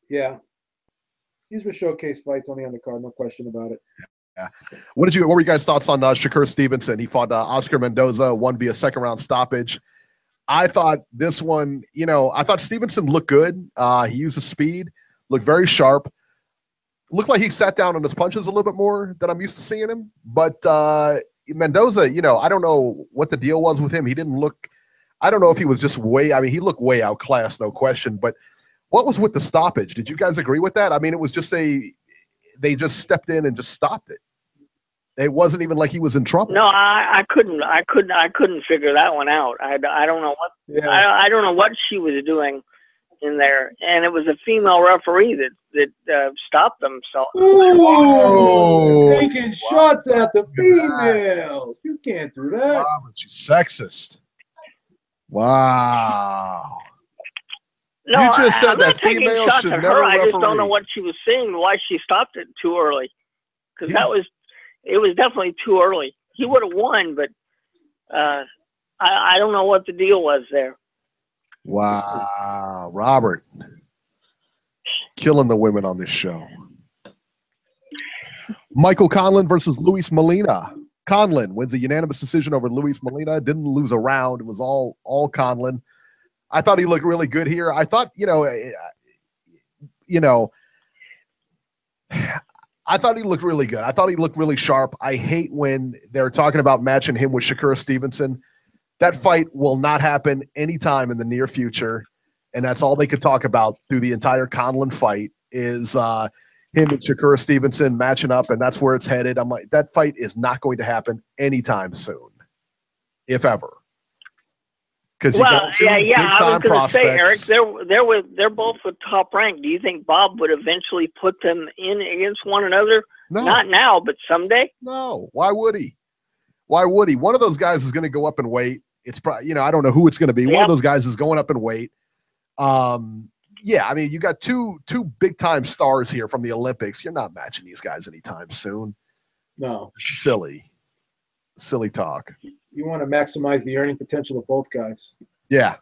Yeah. These were showcase fights on the undercard, no question about it. Yeah. What were you guys' thoughts on Shakur Stevenson? He fought Oscar Mendoza, won via second-round stoppage. I thought this one, I thought Stevenson looked good. He used his speed, looked very sharp. Looked like he sat down on his punches a little bit more than I'm used to seeing him. But Mendoza, I don't know what the deal was with him. He didn't look – I don't know if he was just he looked way outclassed, no question. But what was with the stoppage? Did you guys agree with that? I mean, it was just they just stepped in and just stopped it. It wasn't even like he was in trouble. No, I couldn't figure that one out. I don't know what I don't know what she was doing in there, and it was a female referee that stopped them. So taking shots at the females. You can't do that. Wow, but she's sexist. Wow. No, you just said I'm that females should never referee. I just don't know what she was saying, why she stopped it too early, because it was definitely too early. He would have won, but I don't know what the deal was there. Wow, Robert, killing the women on this show. Michael Conlon versus Luis Molina. Conlon wins a unanimous decision over Luis Molina. Didn't lose a round. It was all Conlon. I thought he looked really good here. I thought, I thought he looked really good. I thought he looked really sharp. I hate when they're talking about matching him with Shakur Stevenson. That fight will not happen anytime in the near future, and that's all they could talk about through the entire Conlon fight is him and Shakur Stevenson matching up, and that's where it's headed. I'm like, that fight is not going to happen anytime soon, if ever. Because I was going to say, Eric, they're both with Top Rank. Do you think Bob would eventually put them in against one another? No. Not now, but someday. No. Why would he? Why would he? One of those guys is going to go up in weight. It's probably, I don't know who it's going to be. One of those guys is going up in weight. You got two big time stars here from the Olympics. You're not matching these guys anytime soon. No. Silly talk. You want to maximize the earning potential of both guys. Yeah.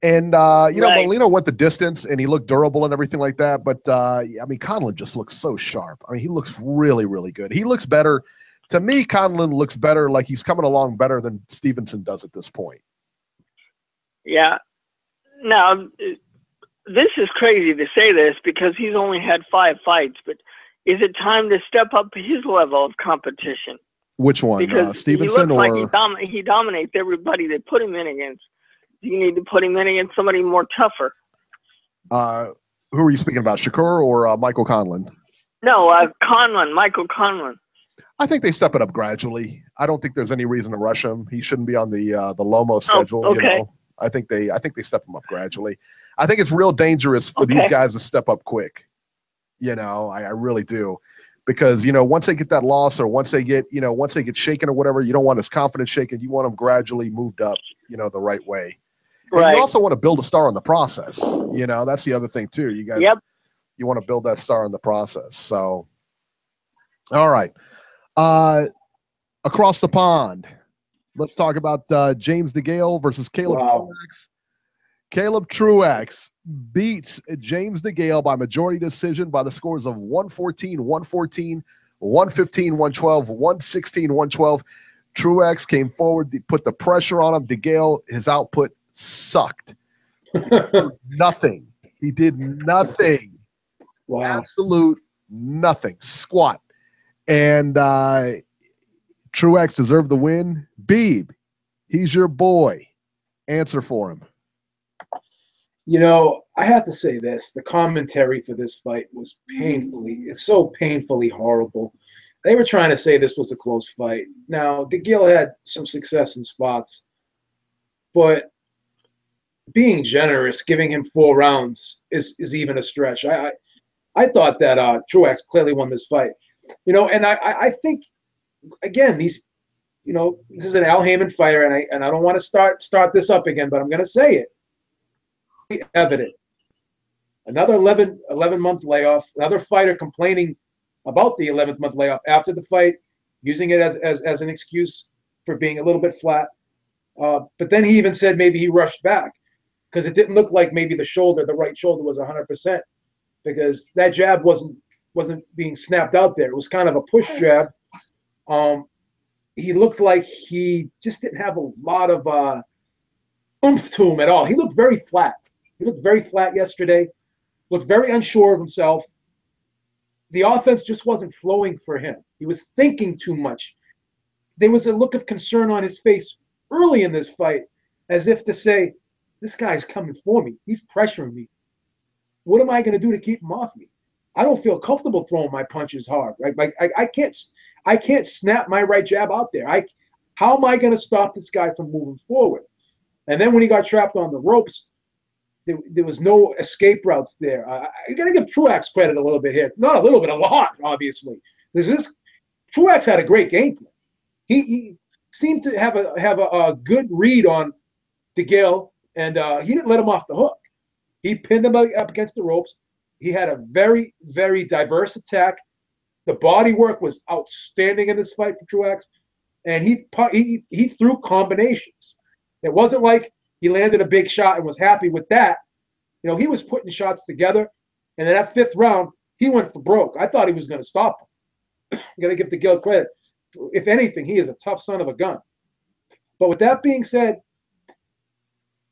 And, Molina went the distance and he looked durable and everything like that. But, Conlon just looks so sharp. I mean, he looks really, really good. He looks better. To me, Conlon looks better, like he's coming along better than Stevenson does at this point. Yeah. Now, this is crazy to say this because he's only had 5 fights, but is it time to step up his level of competition? Which one? Because Stevenson he looks or like he dominates everybody they put him in against. You need to put him in against somebody more tougher. Who are you speaking about, Shakur or Michael Conlon? No, Michael Conlon. I think they step it up gradually. I don't think there's any reason to rush him. He shouldn't be on the Lomo schedule. Oh, okay. I think they step him up gradually. I think it's real dangerous for these guys to step up quick. I really do. Because, once they get that loss or once they get shaken or whatever, you don't want his confidence shaken. You want them gradually moved up, the right way. And right. You also want to build a star in the process. That's the other thing too. You guys, you want to build that star in the process. So, all right. Across the pond, let's talk about James DeGale versus Caleb Truax. Caleb Truax beats James DeGale by majority decision by the scores of 114, 114, 115, 112, 116, 112. Truax came forward, put the pressure on him. DeGale, his output sucked. Nothing. He did nothing. Wow. Absolute nothing. Squat. And Truax deserved the win. Beeb, he's your boy. Answer for him. I have to say this. The commentary for this fight was it's so painfully horrible. They were trying to say this was a close fight. Now, DeGale had some success in spots, but being generous, giving him 4 rounds is even a stretch. I thought that Truax clearly won this fight. And I think, again, this is an Al Heyman fighter, and I don't want to start this up again, but I'm going to say it. Evident. Another 11-month layoff, another fighter complaining about the 11th month layoff after the fight, using it as an excuse for being a little bit flat. But then he even said maybe he rushed back because it didn't look like maybe the right shoulder was 100%, because that jab wasn't being snapped out there. It was kind of a push jab. He looked like he just didn't have a lot of oomph to him at all. He looked very flat. He looked very flat yesterday, looked very unsure of himself. The offense just wasn't flowing for him. He was thinking too much. There was a look of concern on his face early in this fight, as if to say, this guy's coming for me. He's pressuring me. What am I going to do to keep him off me? I don't feel comfortable throwing my punches hard. Right? Like I can't snap my right jab out there. How am I going to stop this guy from moving forward? And then when he got trapped on the ropes, there was no escape routes there. You got to give Truax credit a little bit here. Not a little bit, a lot, obviously. Truax had a great game plan. He seemed to have a good read on DeGale, and he didn't let him off the hook. He pinned him up against the ropes. He had a very, very diverse attack. The body work was outstanding in this fight for Truax. and he threw combinations. It wasn't like he landed a big shot and was happy with that. You know, he was putting shots together, and in that 5th round, he went for broke. I thought he was going to stop him. You got to give the Gil credit. If anything, he is a tough son of a gun. But with that being said,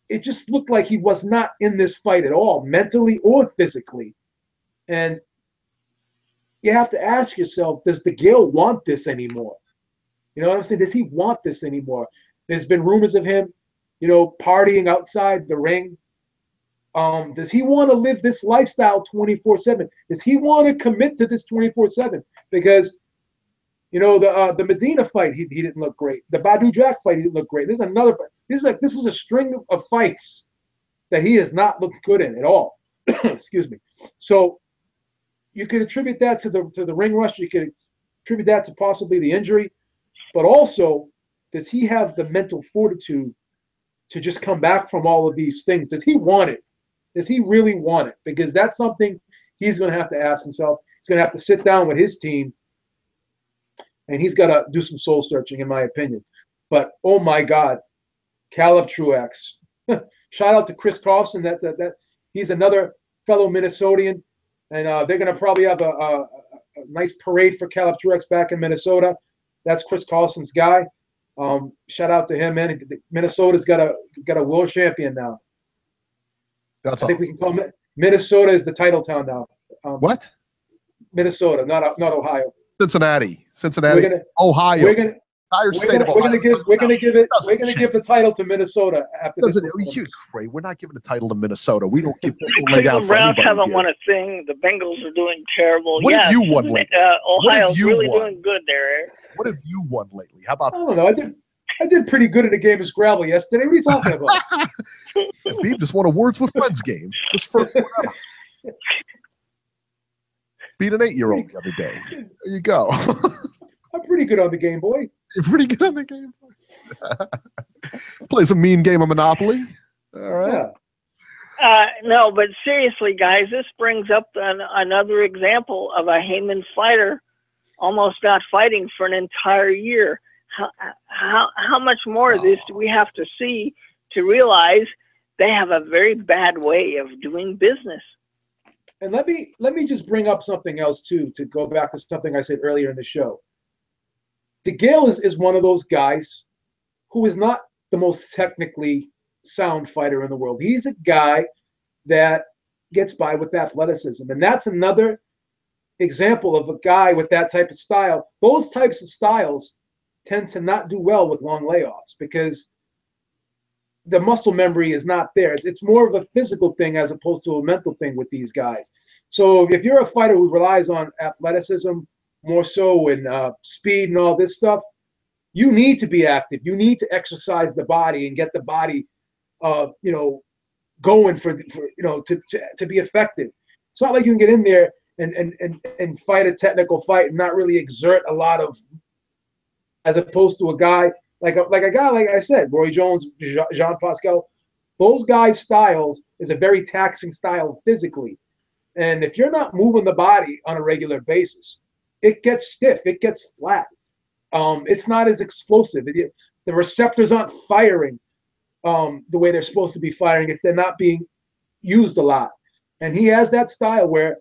it just looked like he was not in this fight at all, mentally or physically. And you have to ask yourself, does the Gil want this anymore? You know what I'm saying? Does he want this anymore? There's been rumors of him, you know, partying outside the ring. Does he want to live this lifestyle 24/7? Does he want to commit to this 24/7? Because, you know, the Medina fight, he didn't look great. The Badu Jack fight, he didn't look great. This is another fight. This is a string of fights that he has not looked good in at all. Excuse me. So you could attribute that to the ring rust. You could attribute that to possibly the injury, but also, does he have the mental fortitude to just come back from all of these things? Does he want it? Does he really want it? Because that's something he's going to have to ask himself. He's going to have to sit down with his team, and he's got to do some soul searching, in my opinion. But oh my God, Caleb Truax! Shout out to Chris Carlson. That he's another fellow Minnesotan, and they're going to probably have a nice parade for Caleb Truax back in Minnesota. That's Chris Carlson's guy. Shout out to him, man. Minnesota's got a world champion now. That's I think we can call it Minnesota is the title town now. What? Minnesota, not Ohio. Cincinnati, Ohio. We're gonna give the title to Minnesota after this. We're not giving the title to Minnesota. We don't give lay down The for Browns anybody haven't here. won a thing. The Bengals are doing terrible. What have you won lately? Ohio's really doing good there. What have you won lately? How about? I don't know. I did pretty good in a game of Scrabble yesterday. What are you talking about? Beeb just won a Words with Friends game. Just first one ever. Beat an 8-year-old the other day. There you go. I'm pretty good on the Game Boy. You're pretty good on the Game Boy. Play some mean game of Monopoly. All right. Yeah. No, but seriously, guys, this brings up another example of a Heyman fighter almost not fighting for an entire year. How much more of this do we have to see to realize they have a very bad way of doing business? And let me just bring up something else too, to go back to something I said earlier in the show. DeGale is one of those guys who is not the most technically sound fighter in the world. He's a guy that gets by with athleticism, and that's another example of a guy with that type of style. Those types of styles tend to not do well with long layoffs because the muscle memory is not there. It's more of a physical thing as opposed to a mental thing with these guys. So if you're a fighter who relies on athleticism more so and speed and all this stuff, you need to be active. You need to exercise the body and get the body, going for to be effective. It's not like you can get in there and fight a technical fight and not really exert a lot of, as opposed to a guy like I said, Roy Jones, Jean Pascal. Those guys' styles is a very taxing style physically, and if you're not moving the body on a regular basis, it gets stiff, it gets flat. It's not as explosive. The receptors aren't firing the way they're supposed to be firing if they're not being used a lot. And he has that style where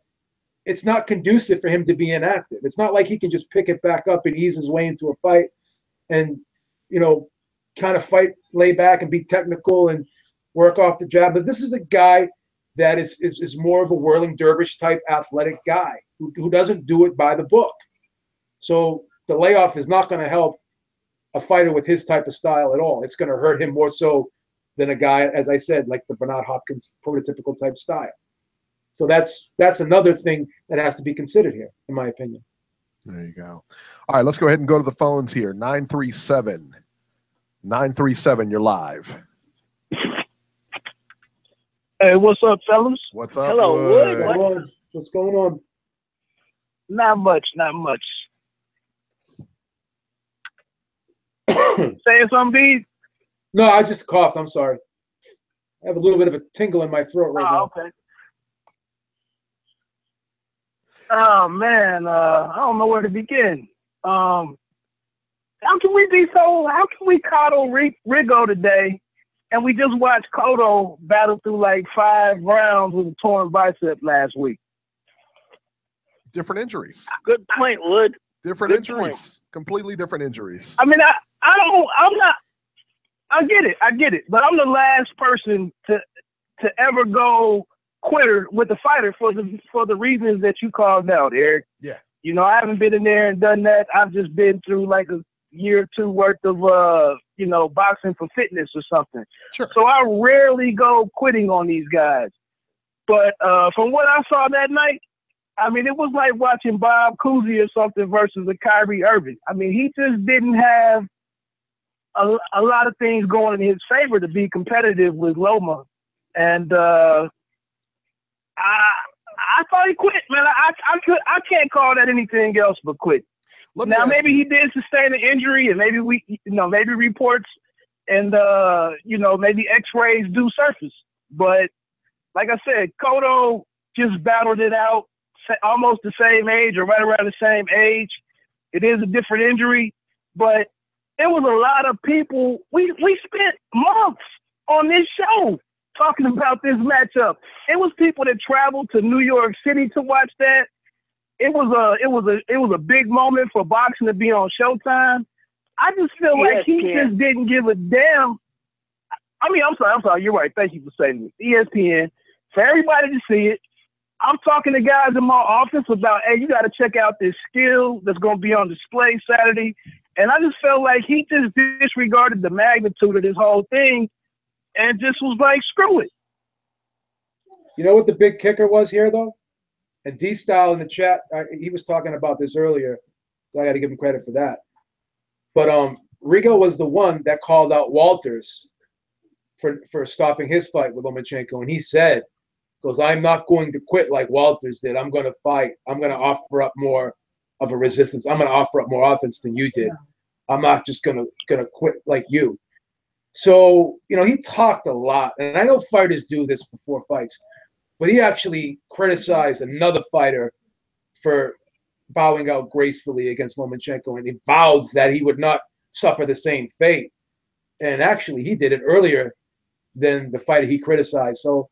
it's not conducive for him to be inactive. It's not like he can just pick it back up and ease his way into a fight and, kind of fight, lay back and be technical and work off the jab. But this is a guy that is more of a whirling dervish type athletic guy who doesn't do it by the book. So the layoff is not going to help a fighter with his type of style at all. It's going to hurt him more so than a guy, as I said, like the Bernard Hopkins prototypical type style. So that's another thing that has to be considered here, in my opinion. There you go. All right, let's go ahead and go to the phones here. 937, you're live. Hey, what's up, fellas? What's up? Hello, Wood? What's going on? Not much. Saying something, B? No, I just coughed. I'm sorry. I have a little bit of a tingle in my throat right now. Okay. Oh man, I don't know where to begin. How can we coddle Rigo today, and we just watched Cotto battle through like 5 rounds with a torn bicep last week? Different injuries. Good point, Wood. Different injuries. Completely different injuries. I mean, I get it, but I'm the last person to ever go quitter with the fighter for the reasons that you called out, Eric. Yeah. You know, I haven't been in there and done that. I've just been through like a year or two worth of boxing for fitness or something. Sure. So I rarely go quitting on these guys. But from what I saw that night, I mean, it was like watching Bob Cousy or something versus a Kyrie Irving. I mean, he just didn't have a lot of things going in his favor to be competitive with Loma. And I thought he quit, man. I can't call that anything else but quit. Now maybe he did sustain an injury, and maybe maybe reports and maybe X-rays do surface. But like I said, Cotto just battled it out, almost the same age or right around the same age. It is a different injury, but it was a lot of people. We spent months on this show talking about this matchup. It was people that traveled to New York City to watch that. It was a big moment for boxing to be on Showtime. I just feel like he just didn't give a damn. I mean, I'm sorry. You're right. Thank you for saying it. ESPN, for everybody to see it. I'm talking to guys in my office about, hey, you got to check out this skill that's going to be on display Saturday. And I just felt like he just disregarded the magnitude of this whole thing and just was like, screw it. You know what the big kicker was here, though? And D-Style in the chat, he was talking about this earlier, so I got to give him credit for that. But Rigo was the one that called out Walters for stopping his fight with Lomachenko, and he said, goes, I'm not going to quit like Walters did. I'm going to fight. I'm going to offer up more of a resistance. I'm going to offer up more offense than you did. I'm not just going to quit like you. So, he talked a lot. And I know fighters do this before fights, but he actually criticized another fighter for bowing out gracefully against Lomachenko, and he vowed that he would not suffer the same fate. And actually, he did it earlier than the fighter he criticized. So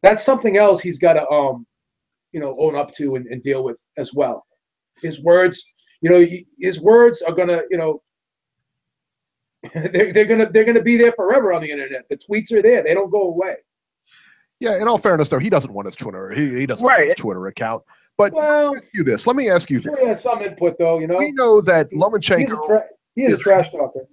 that's something else he's got to, own up to and deal with as well. His words, his words are gonna, they're gonna be there forever on the internet. The tweets are there; they don't go away. Yeah, in all fairness, though, he doesn't want his Twitter. He doesn't want his Twitter account. But let me ask you this. Let me ask you. Sure, he has some input, though. We know that Lomachenko. He is a trash talker.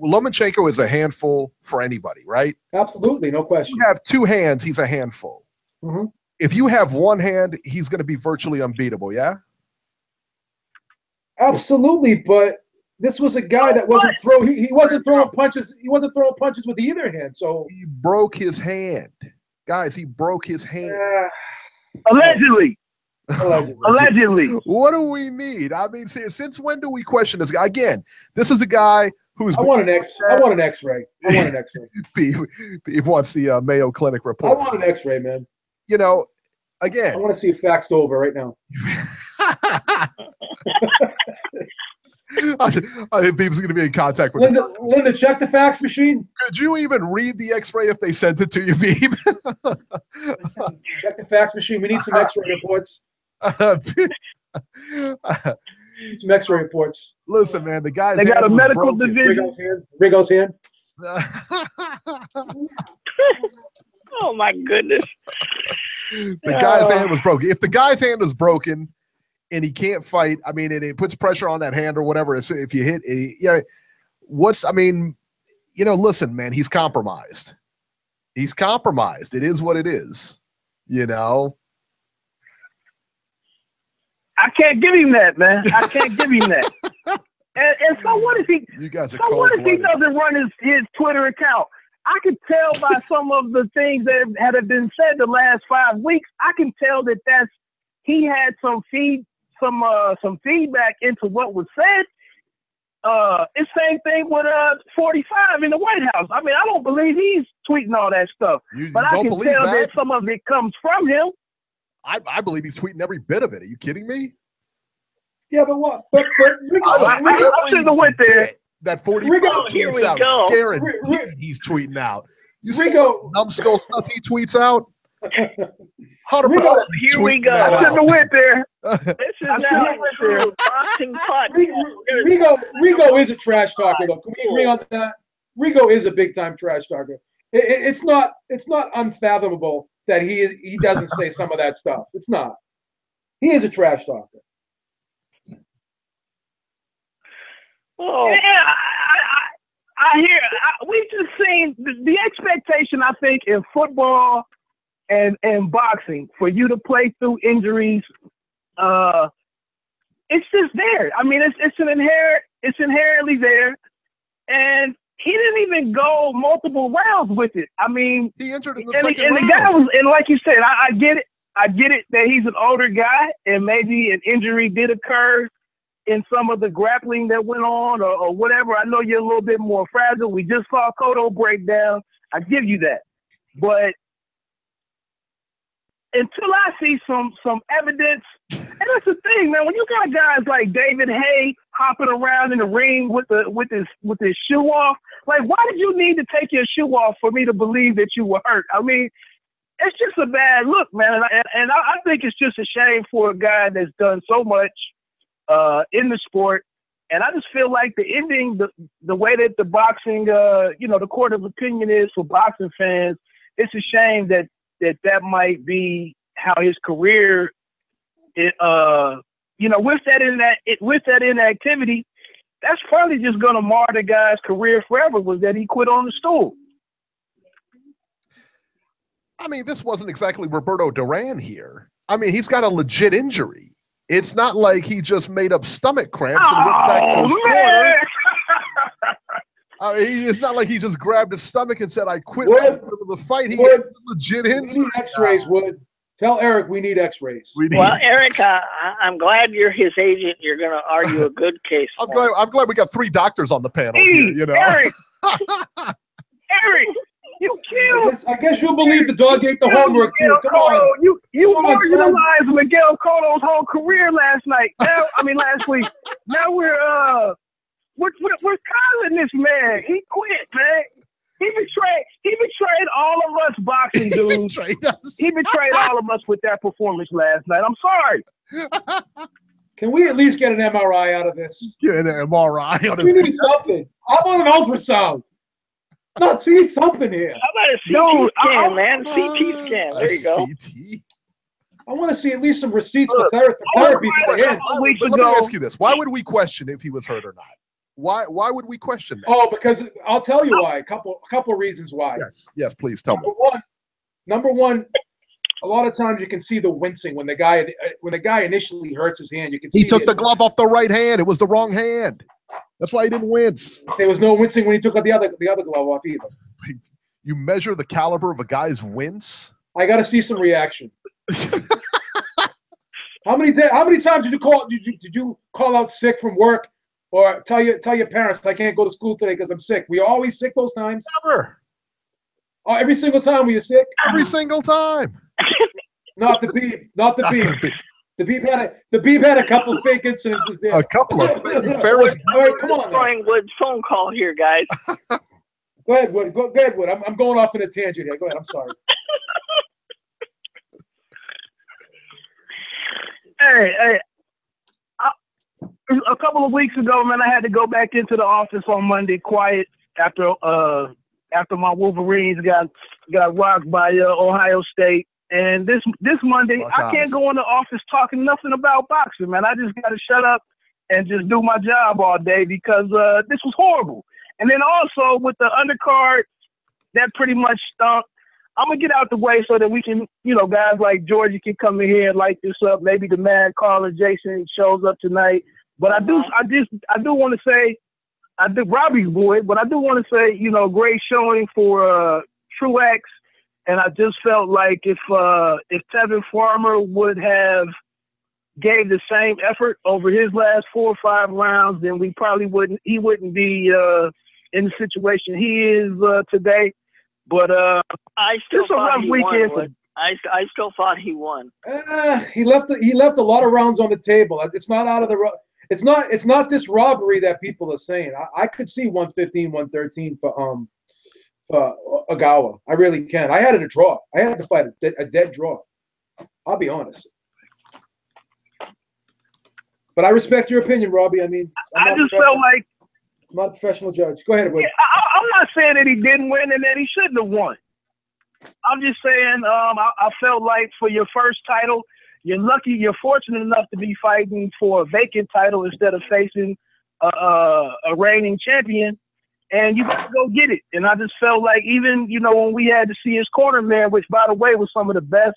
Lomachenko is a handful for anybody, right? Absolutely, no question. You have 2 hands, he's a handful. Mm-hmm. If you have 1 hand, he's going to be virtually unbeatable, yeah? Absolutely, but this was a guy that wasn't he wasn't throwing punches. He wasn't throwing punches with either hand. So he broke his hand, guys. He broke his hand. Allegedly. Allegedly. What do we need? I mean, since when do we question this guy? Again, this is a guy who's. I want an X-ray. I want an X-ray. He wants the Mayo Clinic report. I want an X-ray, man. Again. I want to see it faxed over right now. I think Beeb's going to be in contact with Linda, check the fax machine. Could you even read the X-ray if they sent it to you, Beeb? Check the fax machine. We need some X-ray reports. Some X-ray reports. Listen, man, the guys. They got a medical division. Rigo's hand. Oh my goodness. The guy's hand was broken. If the guy's hand is broken and he can't fight, I mean, it puts pressure on that hand or whatever. So if you hit, listen, man, he's compromised. He's compromised. It is what it is, I can't give him that, man. I can't give him that. And so what if he? You guys are so what if he doesn't run his Twitter account? I could tell by some of the things that have been said the last 5 weeks. I can tell that he had some feedback into what was said. It's same thing with 45 in the White House. I mean, I don't believe he's tweeting all that stuff, but I can tell that some of it comes from him. I believe he's tweeting every bit of it. Are you kidding me? Yeah, but what? But I shouldn't have went there. That 40 here we out. go. He's tweeting out. You see Rigo, numbskull stuff he tweets out? Here we go. I shouldn't have went there. This is now a true boxing podcast. Rigo is a trash talker, though. Can we agree on that? Rigo is a big time trash talker. It's not unfathomable that he doesn't say some of that stuff. It's not. He is a trash talker. Oh. Yeah, I hear. We've just seen the expectation. I think in football and boxing for you to play through injuries, it's just there. I mean, it's inherently there, and he didn't even go multiple rounds with it. I mean, he injured in the second round. The guy was, and like you said, I get it. I get it that he's an older guy, and maybe an injury did occur in some of the grappling that went on or whatever. I know you're a little bit more fragile. We just saw Cotto break down. I give you that. But until I see some evidence, and that's the thing, man, when you got guys like David Hay hopping around in the ring with his shoe off, like, why did you need to take your shoe off for me to believe that you were hurt? I mean, it's just a bad look, man. And I think it's just a shame for a guy that's done so much in the sport. And I just feel like the ending, the way that the boxing, the court of opinion is for boxing fans, it's a shame that might be how his career, with that inactivity, that's probably just going to mar the guy's career forever, was that he quit on the stool. I mean, this wasn't exactly Roberto Duran here. I mean, he's got a legit injury. It's not like he just made up stomach cramps and went back to his corner. I mean, it's not like he just grabbed his stomach and said, I quit the fight. He had a legit injury. We need x-rays, Wood. Tell Eric we need x-rays. Well, Eric, I'm glad you're his agent. You're going to argue a good case. I'm glad we got 3 doctors on the panel here, you know. Eric, you killed. I guess you believe the dog ate the homework too. Come on. You marginalized Miguel Cotto's whole career last week. Now we're calling this man. He quit, man. He betrayed all of us boxing dudes. He betrayed all of us with that performance last night. I'm sorry. Can we at least get an MRI out of this? Get an MRI out of this. We need something. I want an ultrasound. No, we need something here. How about a CT scan, man? CT scan. There you go. CT? I want to see at least some receipts for therapy for him. Let me ask you this. Why would we question if he was hurt or not? Why would we question that? Oh, because I'll tell you why. A couple reasons why. Yes, please tell me. Number one, a lot of times you can see the wincing when the guy initially hurts his hand. You can see he took the glove off the right hand. It was the wrong hand. That's why he didn't wince. There was no wincing when he took the other glove off either. You measure the caliber of a guy's wince? I got to see some reaction. How many times did you call out sick from work or tell your parents I can't go to school today because I'm sick? Were you always sick those times? Never. Oh, every single time were you sick? Every single time. Not the Beeb. Not the Beeb. The Beeb had a couple of fake incidences there. A couple of Ferris. All right, come on. Throwing Wood's phone call here, guys. Go ahead, Wood. Go ahead, Wood. I'm going off in a tangent here. Go ahead. I'm sorry. Hey. A couple of weeks ago, man, I had to go back into the office on Monday, quiet after my Wolverines got rocked by Ohio State. And this Monday, I can't go in the office talking nothing about boxing, man. I just got to shut up and just do my job all day because this was horrible. And then also with the undercard, that pretty much stunk. I'm going to get out the way so that we can, guys like Georgia can come in here and light this up. Maybe the man, Carl and Jason shows up tonight. But I do want to say, I did Robbie's boy, but I do want to say, great showing for Truex. And I just felt like if Tevin Farmer would have gave the same effort over his last 4 or 5 rounds, then he wouldn't be in the situation he is today. But I still it's a rough weekend. I still thought he won. He left a lot of rounds on the table. It's not out of the. It's not this robbery that people are saying. I could see 115, 113 for Ogawa. I really can. I had it a draw. I had to fight a dead draw. I'll be honest. But I respect your opinion, Robbie. I mean, I just felt like I'm not a professional judge. Go ahead, Wood. Yeah, I'm not saying that he didn't win and that he shouldn't have won. I'm just saying I felt like for your first title, you're fortunate enough to be fighting for a vacant title instead of facing a reigning champion, and you got to go get it. And I just felt like even, when we had to see his corner man, which, by the way, was one of the best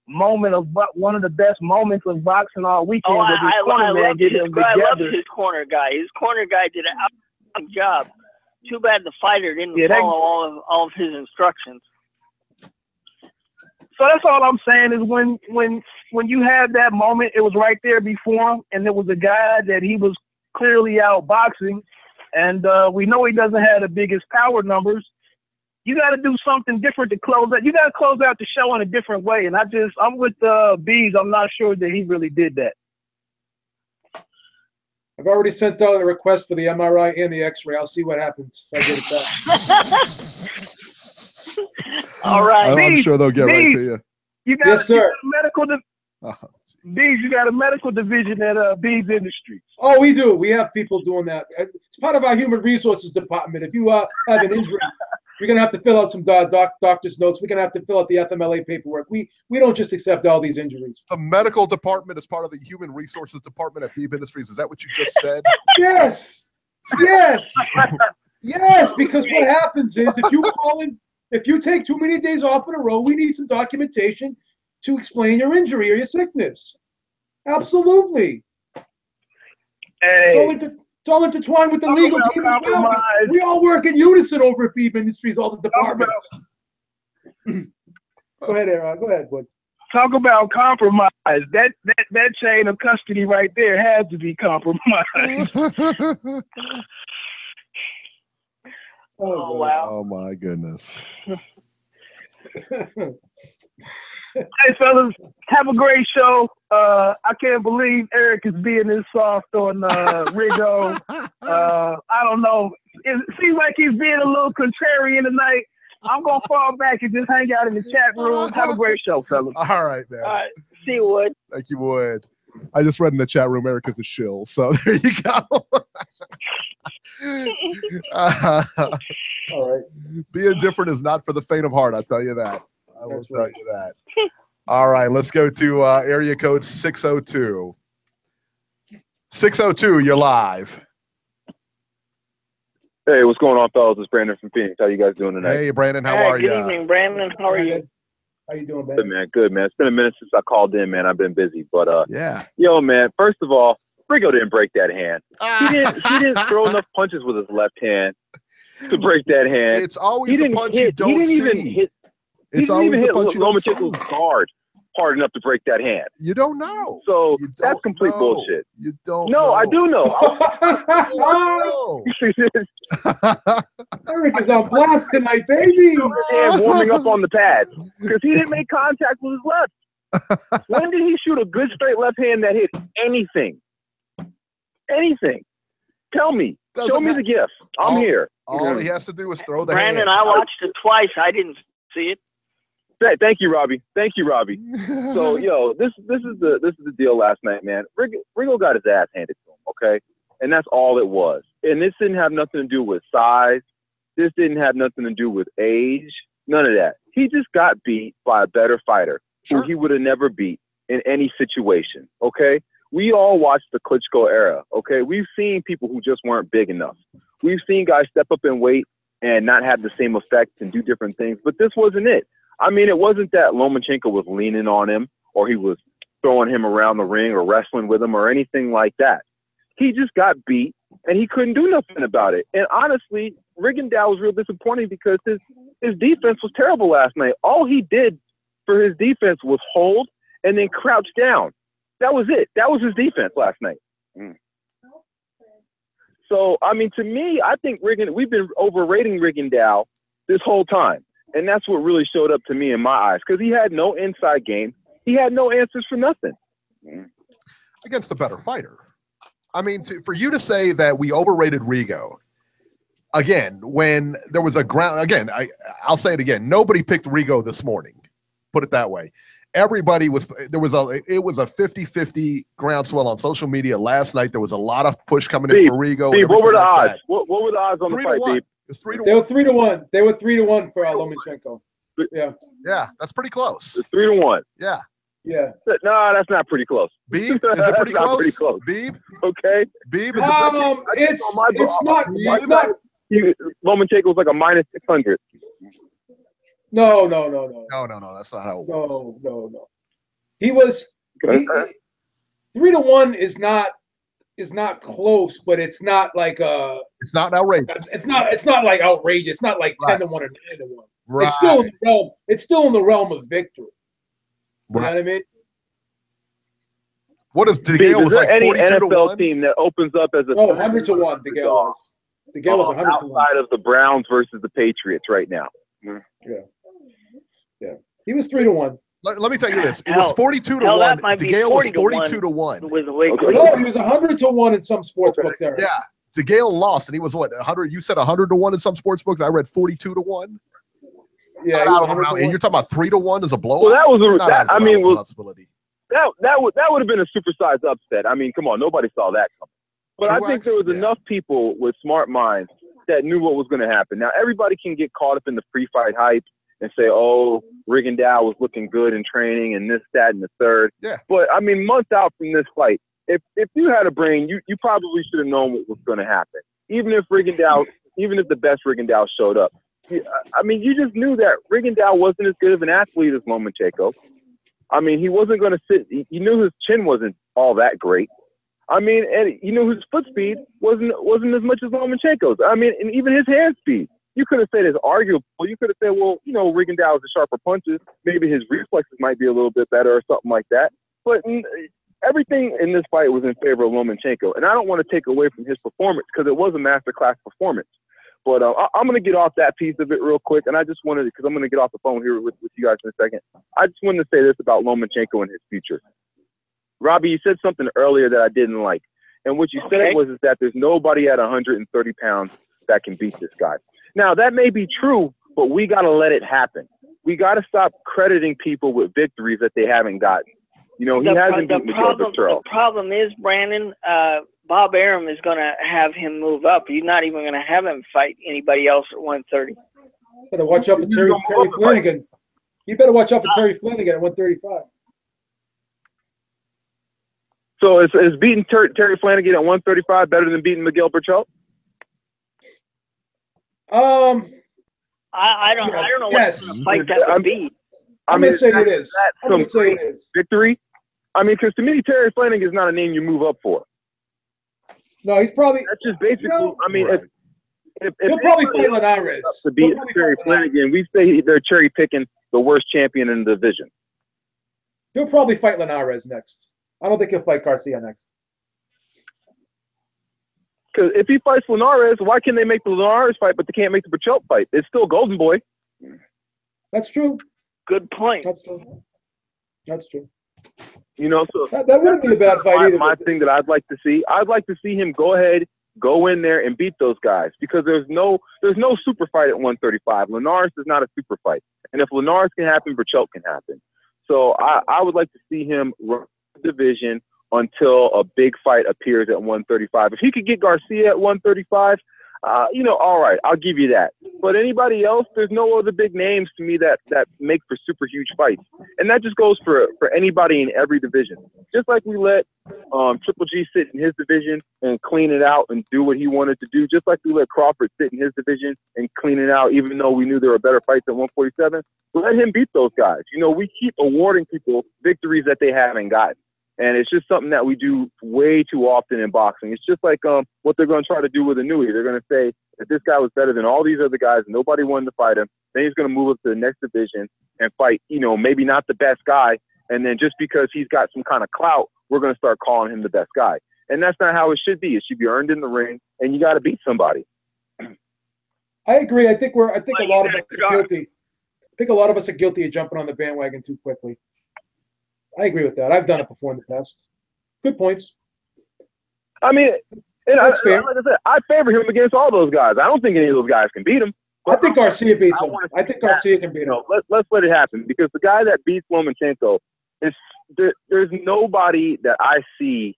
moments of boxing all weekend. I loved his corner guy. His corner guy did an awesome job. Too bad the fighter didn't follow all of his instructions. So that's all I'm saying is when you had that moment, it was right there before him, and there was a guy that he was clearly outboxing, and we know he doesn't have the biggest power numbers. You got to do something different to close out. You got to close out the show in a different way, and I'm with Bees. I'm not sure that he really did that. I've already sent out a request for the MRI and the X-ray. I'll see what happens. I get it back. All right. I'm sure they'll get right to you. Yes, sir. You got a medical division at Beeb's Industries. Oh, we do. We have people doing that. It's part of our human resources department. If you have an injury, we're going to have to fill out some doctor's notes. We're going to have to fill out the FMLA paperwork. We don't just accept all these injuries. The medical department is part of the human resources department at Beeb Industries. Is that what you just said? Yes. Yes. Yes, because what happens is if you take too many days off in a row, we need some documentation to explain your injury or your sickness. Absolutely. Hey, it's all intertwined with the legal team as well. We all work in unison over at Beeb Industries, all the departments. Go ahead, Aaron. Go ahead, Wood. Talk about compromise. That chain of custody right there has to be compromised. Oh, wow. Oh, my goodness. Hey, fellas, have a great show. I can't believe Eric is being this soft on Rigo. I don't know. It seems like he's being a little contrarian tonight. I'm going to fall back and just hang out in the chat room. Have a great show, fellas. All right, man. All right. See you, Wood. Thank you, Wood. I just read in the chat room, Eric is a shill. So there you go. All right. Being different is not for the faint of heart. I'll tell you that. I will tell you that. All right, let's go to area code 602. 602, you're live. Hey, what's going on, fellas? It's Brandon from Phoenix. How you guys doing tonight? Hey, Brandon, how are you? Good evening, Brandon. How are you? How you doing, man? Good, man. Good, man. It's been a minute since I called in, man. I've been busy, but yeah. Yo, man. First of all, Rigo didn't break that hand. He didn't throw enough punches with his left hand to break that hand. It's always the punch you don't see. It's always the punch you don't see. Lomachenko's guard hard enough to break that hand. You don't know. So that's complete bullshit. You don't know. No, I do know. Eric is on blast tonight, baby. And warming up on the pad because he didn't make contact with his left. When did he shoot a good straight left hand that hit anything? Anything? Tell me. Show me the gift. I'm here. All he has to do is throw the Brandon, hand. I watched it twice. I didn't see it. Thank you, Robbie. Thank you, Robbie. So, yo, this is the deal last night, man. Rigo got his ass handed to him, okay? And that's all it was. And this didn't have nothing to do with size. This didn't have nothing to do with age. None of that. He just got beat by a better fighter who he would have never beat in any situation, okay? We all watched the Klitschko era, okay? We've seen people who just weren't big enough. We've seen guys step up in weight and not have the same effect and do different things, but this wasn't it. I mean, it wasn't that Lomachenko was leaning on him or he was throwing him around the ring or wrestling with him or anything like that. He just got beat and he couldn't do nothing about it. And honestly, Rigondeaux was real disappointing because his defense was terrible last night. All he did for his defense was hold and then crouch down. That was it. That was his defense last night. So, I mean, to me, I think we've been overrating Rigondeaux this whole time. And that's what really showed up to me in my eyes, because he had no inside game. He had no answers for nothing. Against a better fighter. I mean, for you to say that we overrated Rigo, again, when there was a ground, again, I'll say it again. Nobody picked Rigo this morning. Put it that way. Everybody was, it was a 50-50 groundswell on social media last night. There was a lot of push coming in for Rigo. Beeb, what were the odds? What were the odds on the fight, Beeb? It was 3-1. They were 3-1. They were 3-1 for Lomachenko. Yeah. Yeah, that's pretty close. It's 3-1. Yeah. Yeah. No, that's not pretty close. Beeb, is it pretty close? Pretty close. Beeb, okay. Beeb, it's not. Lomachenko's like a minus 600. No. That's not how it works. No. He was 3-1 is not close, but it's not like it's not outrageous. It's not like outrageous. It's not like 10-1 or 9-1. Right. It's still in the realm. It's still in the realm of victory. You know what I mean? What if DeGale was like 42 any to NFL 1? team that opens up as a 100 to 1? DeGale was. DeGale was 100 to 1. Outside of the Browns versus the Patriots right now. Yeah. He was 3-1. Let me tell you this: it was 42 to 1. DeGale was 42 to 1. No, he was 100 to 1 in some sports books. There. Yeah, DeGale lost, and he was what 100. You said 100 to 1 in some sports books. I read 42 to 1. Yeah, and you're talking about 3 to 1 as a blowout. Well, that was I mean, possibility. That would have been a supersized upset. I mean, come on, nobody saw that coming. But I think there was enough people with smart minds that knew what was going to happen. Now, everybody can get caught up in the pre-fight hype and say, "Oh, Rigondeaux was looking good in training, and this, that, and the third." Yeah. But I mean, months out from this fight, if you had a brain, you probably should have known what was going to happen. Even if the best Rigondeaux showed up. I mean, you just knew that Rigondeaux wasn't as good of an athlete as Lomachenko. I mean, he wasn't going to sit. You knew his chin wasn't all that great. I mean, and you knew his foot speed wasn't as much as Lomachenko's. I mean, and even his hand speed. You could have said it's arguable. You could have said, well, Rigondeaux is a sharper punches. Maybe his reflexes might be a little bit better or something like that. But everything in this fight was in favor of Lomachenko. And I don't want to take away from his performance because it was a masterclass performance. But I'm going to get off that piece of it real quick. And I just wanted to, because I'm going to get off the phone here with you guys in a second. I just wanted to say this about Lomachenko and his future. Robbie, you said something earlier that I didn't like. And what you said was that there's nobody at 130 pounds that can beat this guy. Now, that may be true, but we got to let it happen. We got to stop crediting people with victories that they haven't gotten. He hasn't beaten Miguel Bertrell. The problem is, Brandon, Bob Arum is going to have him move up. He's not even going to have him fight anybody else at 130. Better watch out for Terry Flanagan. You better watch out for Terry Flanagan at 135. So is beating Terry Flanagan at 135 better than beating Miguel Bertrell? I don't know what kind of fight that would be. I'm going to say it is. I'm going to say it is. Victory? I mean, because to me, Terry Flanagan is not a name you move up for. No, he's probably. That's just basically. I mean, right. if he'll probably play Linares to beat Terry Flanagan, we say they're cherry picking the worst champion in the division. He'll probably fight Linares next. I don't think he'll fight Garcia next. Because if he fights Linares, why can't they make the Linares fight, but they can't make the Berchelt fight? It's still Golden Boy. That's true. Good point. That's true. So that wouldn't be a bad fight either. My thing that I'd like to see him go in there and beat those guys, because there's no super fight at 135. Linares is not a super fight, and if Linares can happen, Berchelt can happen. So I would like to see him run the division until a big fight appears at 135. If he could get Garcia at 135, all right, I'll give you that. But anybody else, there's no other big names to me that make for super huge fights. And that just goes for anybody in every division. Just like we let Triple G sit in his division and clean it out and do what he wanted to do, just like we let Crawford sit in his division and clean it out, even though we knew there were better fights at 147, let him beat those guys. We keep awarding people victories that they haven't gotten. And it's just something that we do way too often in boxing. It's just like what they're going to try to do with Inouye. They're going to say that this guy was better than all these other guys. Nobody wanted to fight him. Then he's going to move up to the next division and fight, maybe not the best guy. And then just because he's got some kind of clout, we're going to start calling him the best guy. And that's not how it should be. It should be earned in the ring, and you got to beat somebody. I agree. I think a lot of us are guilty. think a lot of us are guilty of jumping on the bandwagon too quickly. I agree with that. I've done it before in the past. Good points. I mean, That's fair. Like I said, I favor him against all those guys. I don't think any of those guys can beat him. I think Garcia beats him. I think Garcia can beat him. Let's let it happen, because the guy that beats Lomachenko is there's nobody that I see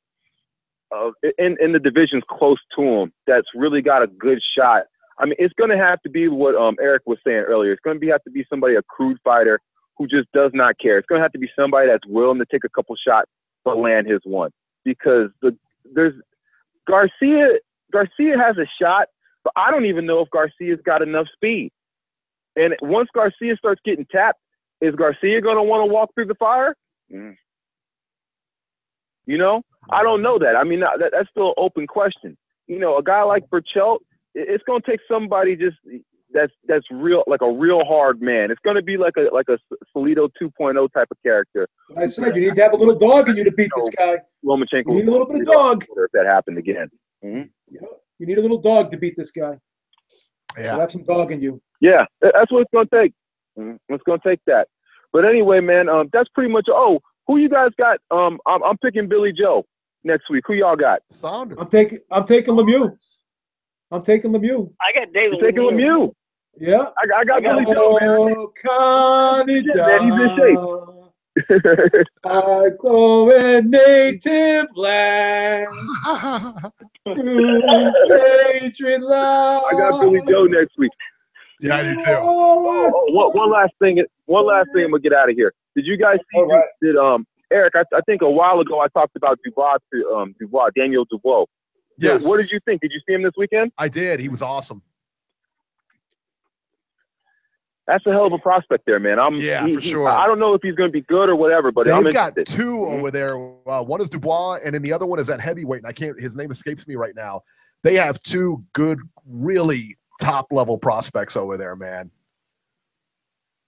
in the divisions close to him that's really got a good shot. I mean, it's going to have to be what Eric was saying earlier. It's going to have to be somebody, a crude fighter who just does not care. It's going to have to be somebody that's willing to take a couple shots but land his one, because Garcia has a shot, but I don't even know if Garcia's got enough speed. And once Garcia starts getting tapped, is Garcia going to want to walk through the fire? You know, I don't know that. I mean, that's still an open question. You know, a guy like Burchelt, it's going to take somebody just that's real, like a real hard man. It's going to be like a Salido 2.0 type of character. I said you need to have a little dog in you to beat this guy. Lomachenko. You need a little bit of dog. If that happened again. Yeah, you need a little dog to beat this guy. Yeah, you have some dog in you. Yeah, that's what it's going to take. It's going to take that. But anyway, man, that's pretty much. Oh, who you guys got? I'm picking Billy Joe next week. Who y'all got? Saunders. I'm taking Lemieux. I'm taking Lemieux. I got David. You're taking Lemieux. Yeah, I got Billy Joe. Canada. He's in shape. I go in native land. Patriot love. I got Billy Joe next week. Yeah, I do too. One last thing. I'm gonna get out of here. Did you guys see? Right. Did Eric? I think a while ago I talked about Daniel Dubois. Yes. What did you think? Did you see him this weekend? I did. He was awesome. That's a hell of a prospect there, man. For sure. I don't know if he's going to be good or whatever, but they've I'm got interested. two over there. One is Dubois, and then the other one is at heavyweight. And his name escapes me right now. They have two good, really top level prospects over there, man.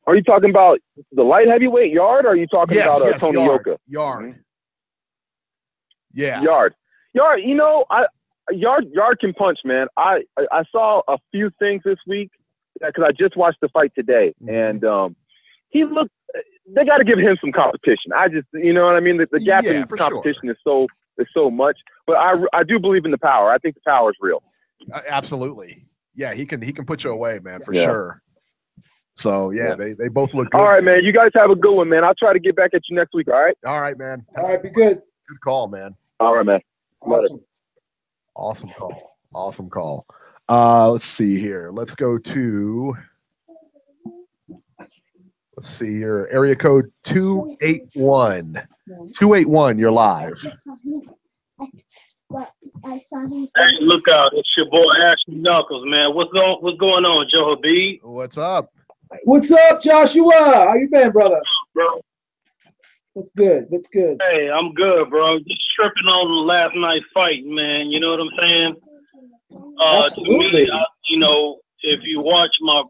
Are you talking about the light heavyweight Yard, or are you talking about Tony Yoka? Yard. Mm-hmm. Yeah. Yard. You know, Yard can punch, man. I saw a few things this week because I just watched the fight today, and he looked. They got to give him some competition. You know what I mean? The gap in competition is so much, but I do believe in the power. I think the power is real. Absolutely. Yeah, he can put you away, man, for sure. So they both look good. All right, man. You guys have a good one, man. I'll try to get back at you next week. All right. All right, man. All right, be good. Good call, man. All right, man. Awesome call. Let's see here. Let's go to. Let's see here. Area code 281. 281. You're live. Hey, look out! It's your boy Ashley Knuckles, man. What's going on, Joe Beeb? What's up? What's up, Joshua? How you been, brother? Bro. What's good? Hey, I'm good, bro. Just tripping on last night's fight, man. You know what I'm saying? Absolutely. To me, you know, if you watch my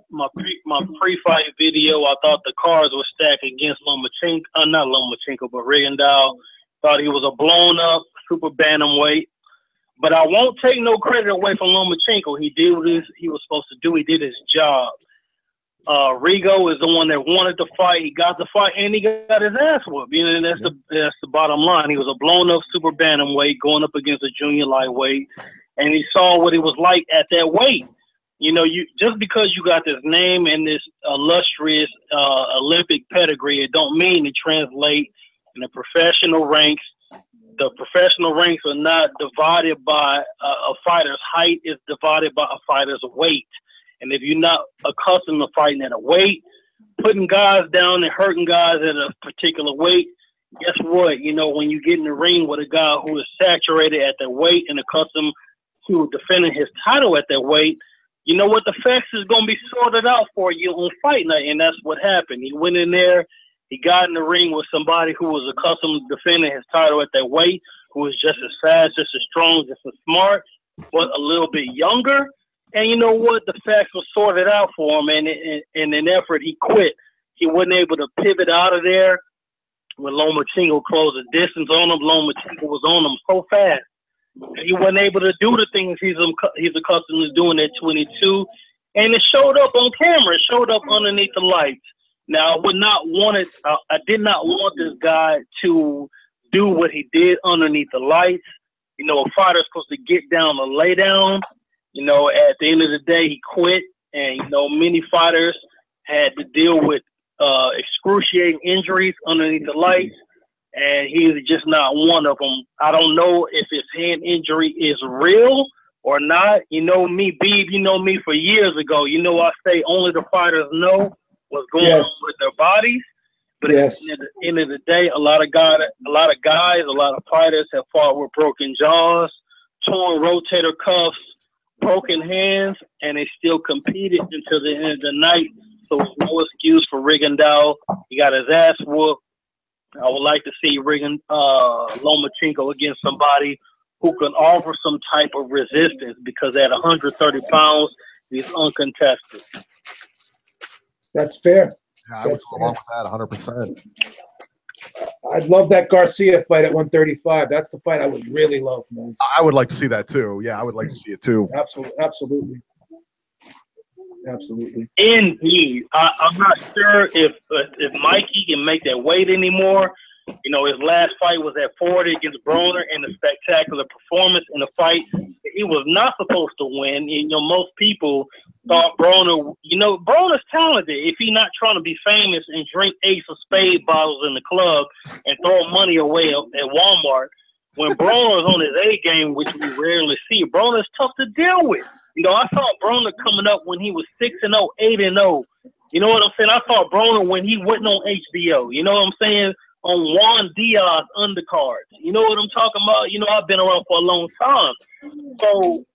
pre-fight video, I thought the cards were stacked against Lomachenko. Not Lomachenko, but Rigondeaux. Thought he was a blown-up super bantamweight. But I won't take no credit away from Lomachenko. He did what he was supposed to do. He did his job. Rigo is the one that wanted to fight. He got the fight, and he got his ass whooped. You know, that's the bottom line. He was a blown-up super bantamweight going up against a junior lightweight, and he saw what it was like at that weight. You know, just because you got this name and this illustrious Olympic pedigree, it don't mean to translate in the professional ranks. The professional ranks are not divided by a fighter's height; it's divided by a fighter's weight. And if you're not accustomed to fighting at a weight, putting guys down and hurting guys at a particular weight, guess what? You know, when you get in the ring with a guy who is saturated at that weight and accustomed to defending his title at that weight, you know what? The facts is going to be sorted out for you on fight night, and that's what happened. He went in there, he got in the ring with somebody who was accustomed to defending his title at that weight, who was just as fast, just as strong, just as smart, but a little bit younger. And you know what? The facts were sorted out for him, and in an effort, he quit. He wasn't able to pivot out of there when Lomachenko closed the distance on him. Lomachenko was on him so fast. He wasn't able to do the things he's accustomed to doing at 22. And it showed up on camera. It showed up underneath the lights. Now, I did not want this guy to do what he did underneath the lights. You know, a fighter's supposed to get down and lay down. You know, at the end of the day, he quit. And, you know, many fighters had to deal with excruciating injuries underneath the lights. And he's just not one of them. I don't know if his hand injury is real or not. You know me, Beeb, you know me for years ago. You know I say only the fighters know what's going on with their bodies. But at the end of the day, a lot of guys, a lot of fighters have fought with broken jaws, torn rotator cuffs, broken hands, and they still competed until the end of the night. So it's no excuse for Rigondeaux. He got his ass whooped. I would like to see Lomachenko against somebody who can offer some type of resistance, because at 130 pounds, he's uncontested. That's fair. Yeah, I would go along with that 100%. I'd love that Garcia fight at 135. That's the fight I would really love, man. I would like to see that too. Yeah, I would like to see it too. Absolutely. Indeed. I'm not sure if Mikey can make that weight anymore. You know, his last fight was at 40 against Broner in a spectacular performance in a fight he was not supposed to win. You know, most people thought Broner, Broner's talented. If he's not trying to be famous and drink Ace of Spade bottles in the club and throw money away at Walmart, when Broner's on his A game, which we rarely see, Broner's tough to deal with. You know, I saw Broner coming up when he was 6-0, 8-0. You know what I'm saying? I saw Broner when he wasn't on HBO. You know what I'm saying? On Juan Diaz undercards. You know what I'm talking about? You know, I've been around for a long time. So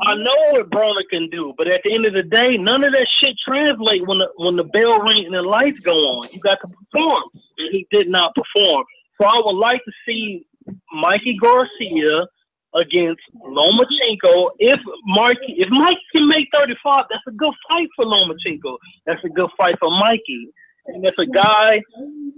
I know what Broner can do, but at the end of the day, none of that shit translates when the bell rings and the lights go on. You got to perform. And he did not perform. So I would like to see Mikey Garcia against Lomachenko. If Mike can make 35, that's a good fight for Lomachenko. That's a good fight for Mikey. And it's a guy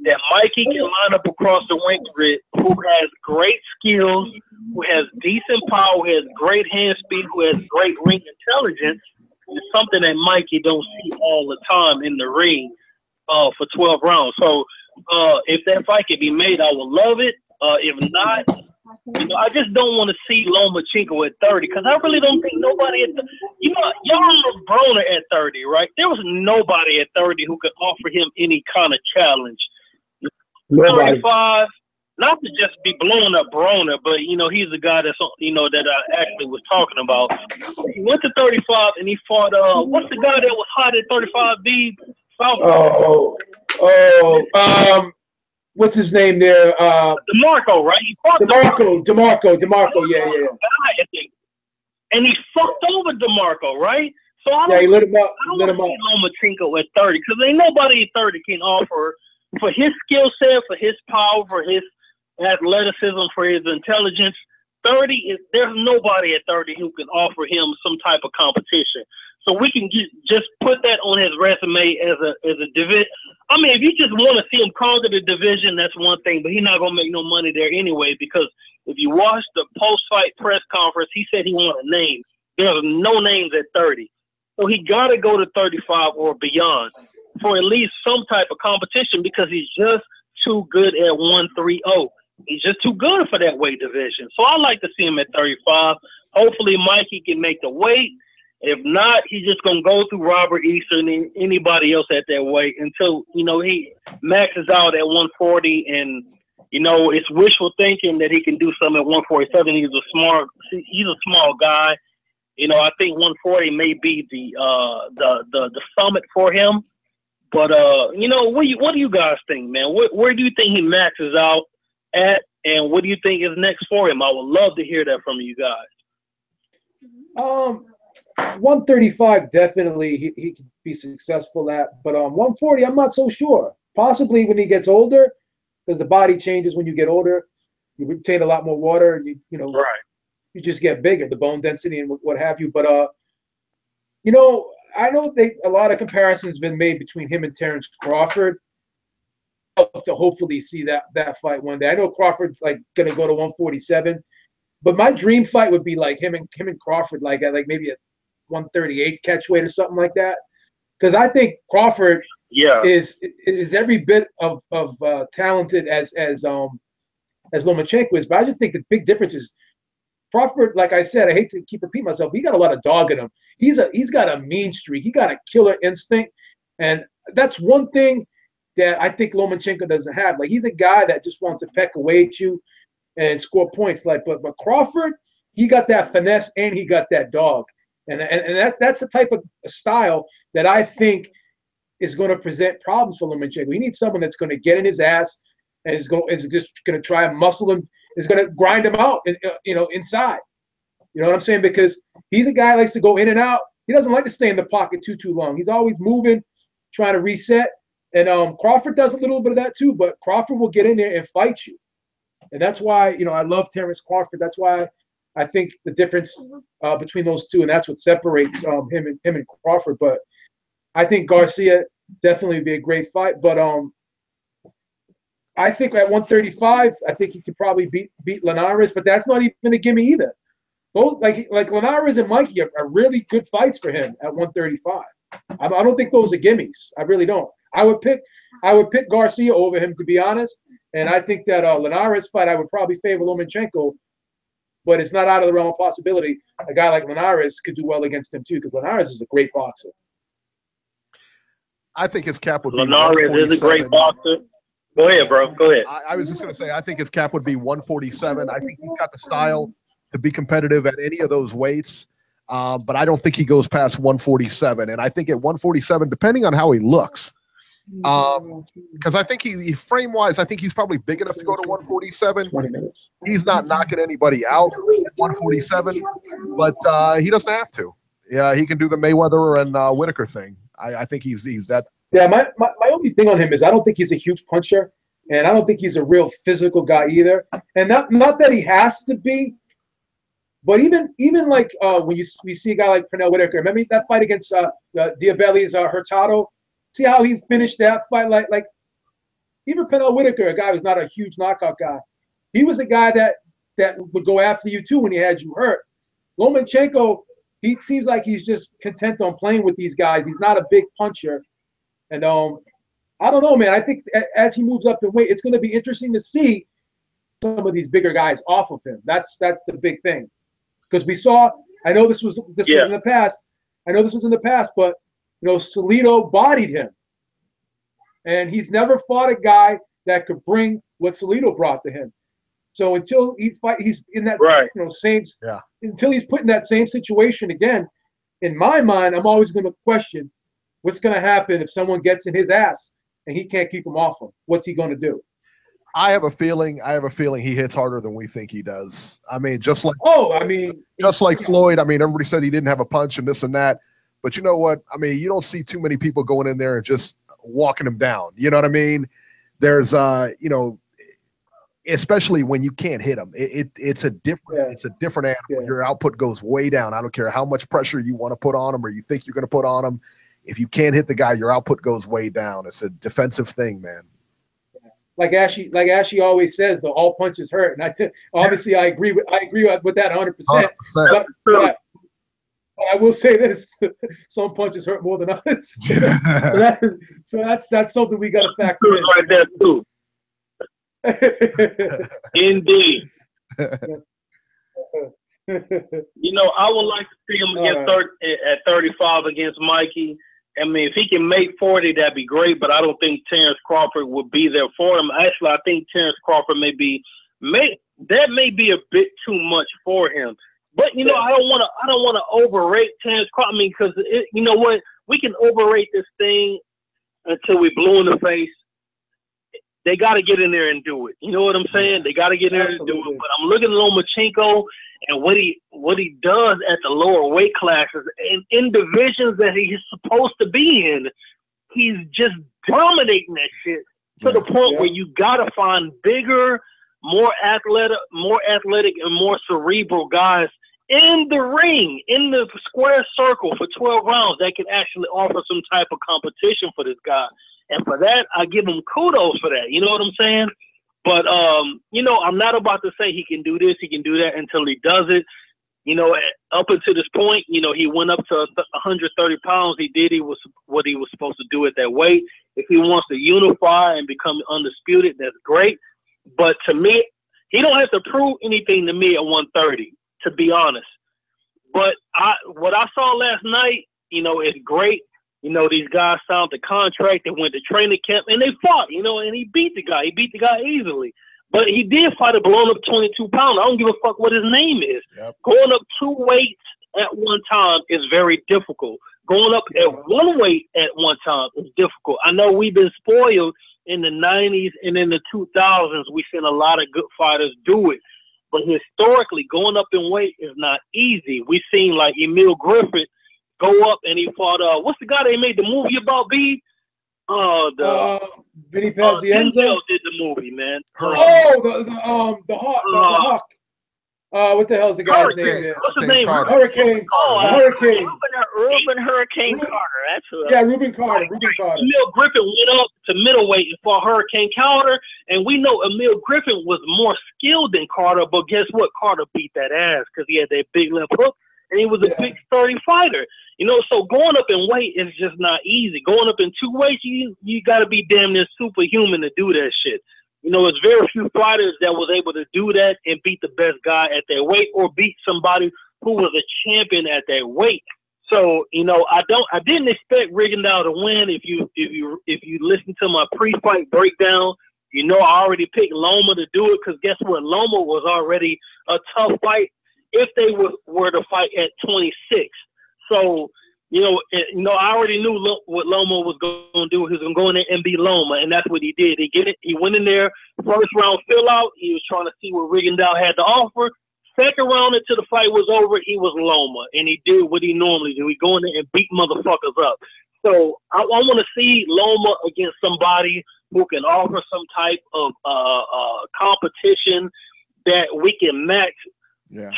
that Mikey can line up across the ring with, who has great skills, who has decent power, who has great hand speed, who has great ring intelligence. It's something that Mikey don't see all the time in the ring for 12 rounds. So if that fight can be made, I would love it. If not, I just don't want to see Lomachenko at 30, because I really don't think nobody at y'all remember Broner at 30, right? There was nobody at 30 who could offer him any kind of challenge. 35, not to just be blowing up Broner, but he's the guy that's that I actually was talking about. He went to 35 and he fought what's the guy that was hot at 35? Beeb? What's his name there? DeMarco, right? He fought DeMarco. Yeah. And he fucked over DeMarco, right? So he lit him up. I don't want Lomachenko at 30, because ain't nobody at 30 can offer, for his skill set, for his power, for his athleticism, for his intelligence. There's nobody at 30 who can offer him some type of competition. So we can just put that on his resume as a division. I mean, if you just want to see him conquer the division, that's one thing, but he's not going to make no money there anyway, because if you watch the post-fight press conference, he said he wanted a name. There's no names at 30. So he got to go to 35 or beyond for at least some type of competition, because he's just too good at 130. He's just too good for that weight division. So I like to see him at 35. Hopefully Mikey can make the weight. If not, he's just going to go through Robert Eastern and anybody else at that weight until, he maxes out at 140. And, it's wishful thinking that he can do something at 147. He's a small guy. I think 140 may be the summit for him. But, what do you guys think, man? Where do you think he maxes out at, and what do you think is next for him? I would love to hear that from you guys. 135, definitely he could be successful at, but 140, I'm not so sure. Possibly when he gets older, because the body changes when you get older. You retain a lot more water, and right. You just get bigger, the bone density and what have you. But I know a lot of comparisons been made between him and Terrence Crawford. To hopefully see that fight one day. I know Crawford's like gonna go to 147, but my dream fight would be like him and Crawford, like at maybe a 138 catch weight or something like that. Because I think Crawford is every bit of talented as Lomachenko is. But I just think the big difference is Crawford. Like I said, I hate to keep repeating myself. He got a lot of dog in him. He's got a mean streak. He got a killer instinct, and that's one thing that I think Lomachenko doesn't have. Like, he's a guy that just wants to peck away at you and score points. Like, but Crawford, he got that finesse and he got that dog, and that's the type of style that I think is going to present problems for Lomachenko. He needs someone that's going to get in his ass and is just going to try and muscle him, is going to grind him out, inside. You know what I'm saying? Because he's a guy who likes to go in and out. He doesn't like to stay in the pocket too long. He's always moving, trying to reset. And Crawford does a little bit of that too, but Crawford will get in there and fight you. And that's why, I love Terrence Crawford. That's why I think the difference between those two, and that's what separates him and Crawford. But I think Garcia definitely would be a great fight. But I think at 135, I think he could probably beat Linares, but that's not even a gimme either. Both like Linares and Mikey are really good fights for him at 135. I don't think those are gimmies. I really don't. I would pick Garcia over him, to be honest. And I think that Linares fight, I would probably favor Lomachenko, but it's not out of the realm of possibility. A guy like Linares could do well against him too, because Linares is a great boxer. I think his cap would be Linares is a great boxer. Go ahead, bro. Go ahead. I was just going to say, I think his cap would be 147. I think he's got the style to be competitive at any of those weights, but I don't think he goes past 147. And I think at 147, depending on how he looks, because I think he frame-wise, I think he's probably big enough to go to 147. 20 minutes. He's not knocking anybody out at 147, but he doesn't have to. Yeah, he can do the Mayweather and Whitaker thing. I think he's that. Yeah, my only thing on him is I don't think he's a huge puncher, and I don't think he's a real physical guy either. And not that he has to be, but even like when we see a guy like Pernell Whitaker, remember that fight against Diabetes Hurtado? See how he finished that fight? Like even Pernell Whitaker, a guy who's not a huge knockout guy, he was a guy that would go after you too when he had you hurt. Lomachenko, he seems like he's just content on playing with these guys. He's not a big puncher. And I don't know, man. I think as he moves up in weight, it's going to be interesting to see some of these bigger guys off of him. That's the big thing, because we saw. I know this was in the past. But Salido bodied him, and he's never fought a guy that could bring what Salido brought to him. So until he's in that until he's put in that same situation again. In my mind, I'm always going to question what's going to happen if someone gets in his ass and he can't keep him off him. What's he going to do? I have a feeling he hits harder than we think he does. I mean, just like Floyd. I mean, everybody said he didn't have a punch and this and that. But you know what? I mean, you don't see too many people going in there and just walking him down. You know what I mean? There's, especially when you can't hit him. It's a different animal. Yeah. Your output goes way down. I don't care how much pressure you want to put on him or you think you're going to put on him. If you can't hit the guy, your output goes way down. It's a defensive thing, man. Like Ashley always says, though, all punches hurt, and I agree with that 100%. But I will say this: some punches hurt more than others. Yeah. so that's something we got to factor in. Right there too. Indeed. I would like to see him at 35 against Mikey. I mean, if he can make 40, that'd be great. But I don't think Terrence Crawford would be there for him. Actually, I think Terrence Crawford may be a bit too much for him. But I don't want to overrate Terrence Crawford. I mean, because you know what, we can overrate this thing until we blue in the face. They got to get in there and do it. You know what I'm saying? They got to get in there and do it. But I'm looking at Lomachenko and what he does at the lower weight classes and in divisions that he's supposed to be in. He's just dominating that shit to the point where you got to find bigger, more athletic, and more cerebral guys in the ring, in the square circle for 12 rounds that can actually offer some type of competition for this guy. And for that, I give him kudos for that. You know what I'm saying? But, I'm not about to say he can do this, he can do that until he does it. You know, up until this point, you know, he went up to 130 pounds. He was what he was supposed to do at that weight. If he wants to unify and become undisputed, that's great. But to me, he don't have to prove anything to me at 130, to be honest. But what I saw last night, you know, is great. You know, these guys signed the contract. They went to training camp, and they fought, you know, and he beat the guy. He beat the guy easily. But he did fight a blown up 22 pound. I don't give a fuck what his name is. Yep. Going up 2 weights at one time is very difficult. Going up at 1 weight at one time is difficult. I know we've been spoiled in the 90s and in the 2000s. We've seen a lot of good fighters do it. But historically, going up in weight is not easy. We've seen like Emil Griffith go up and he fought, what's the guy they made the movie about, Beeb? Vinny Pazienza did the movie, man. The Hawk. What the hell's the guy's name? What's his name? Hurricane. Hurricane. Ruben Hurricane Carter. That's who. Yeah, Ruben Carter. Emil Griffin went up to middleweight and fought Hurricane Carter, and we know Emil Griffin was more skilled than Carter. But guess what? Carter beat that ass because he had that big left hook, and he was a big, sturdy fighter. You know, so going up in weight is just not easy. Going up in 2 weights, you got to be damn near superhuman to do that shit. You know, it's very few fighters that was able to do that and beat the best guy at their weight or beat somebody who was a champion at their weight. So, you know, I didn't expect Rigondeaux to win. If you listen to my pre-fight breakdown, you know I already picked Loma to do it because guess what? Loma was already a tough fight if they were to fight at 26. So, you know, I already knew what Loma was going to do. He was going to go in there and beat Loma, and that's what he did. He went in there, first round fill out. He was trying to see what Rigondeaux had to offer. Second round until the fight was over, he was Loma, and he did what he normally do. He go in there and beat motherfuckers up. So I want to see Loma against somebody who can offer some type of competition that we can match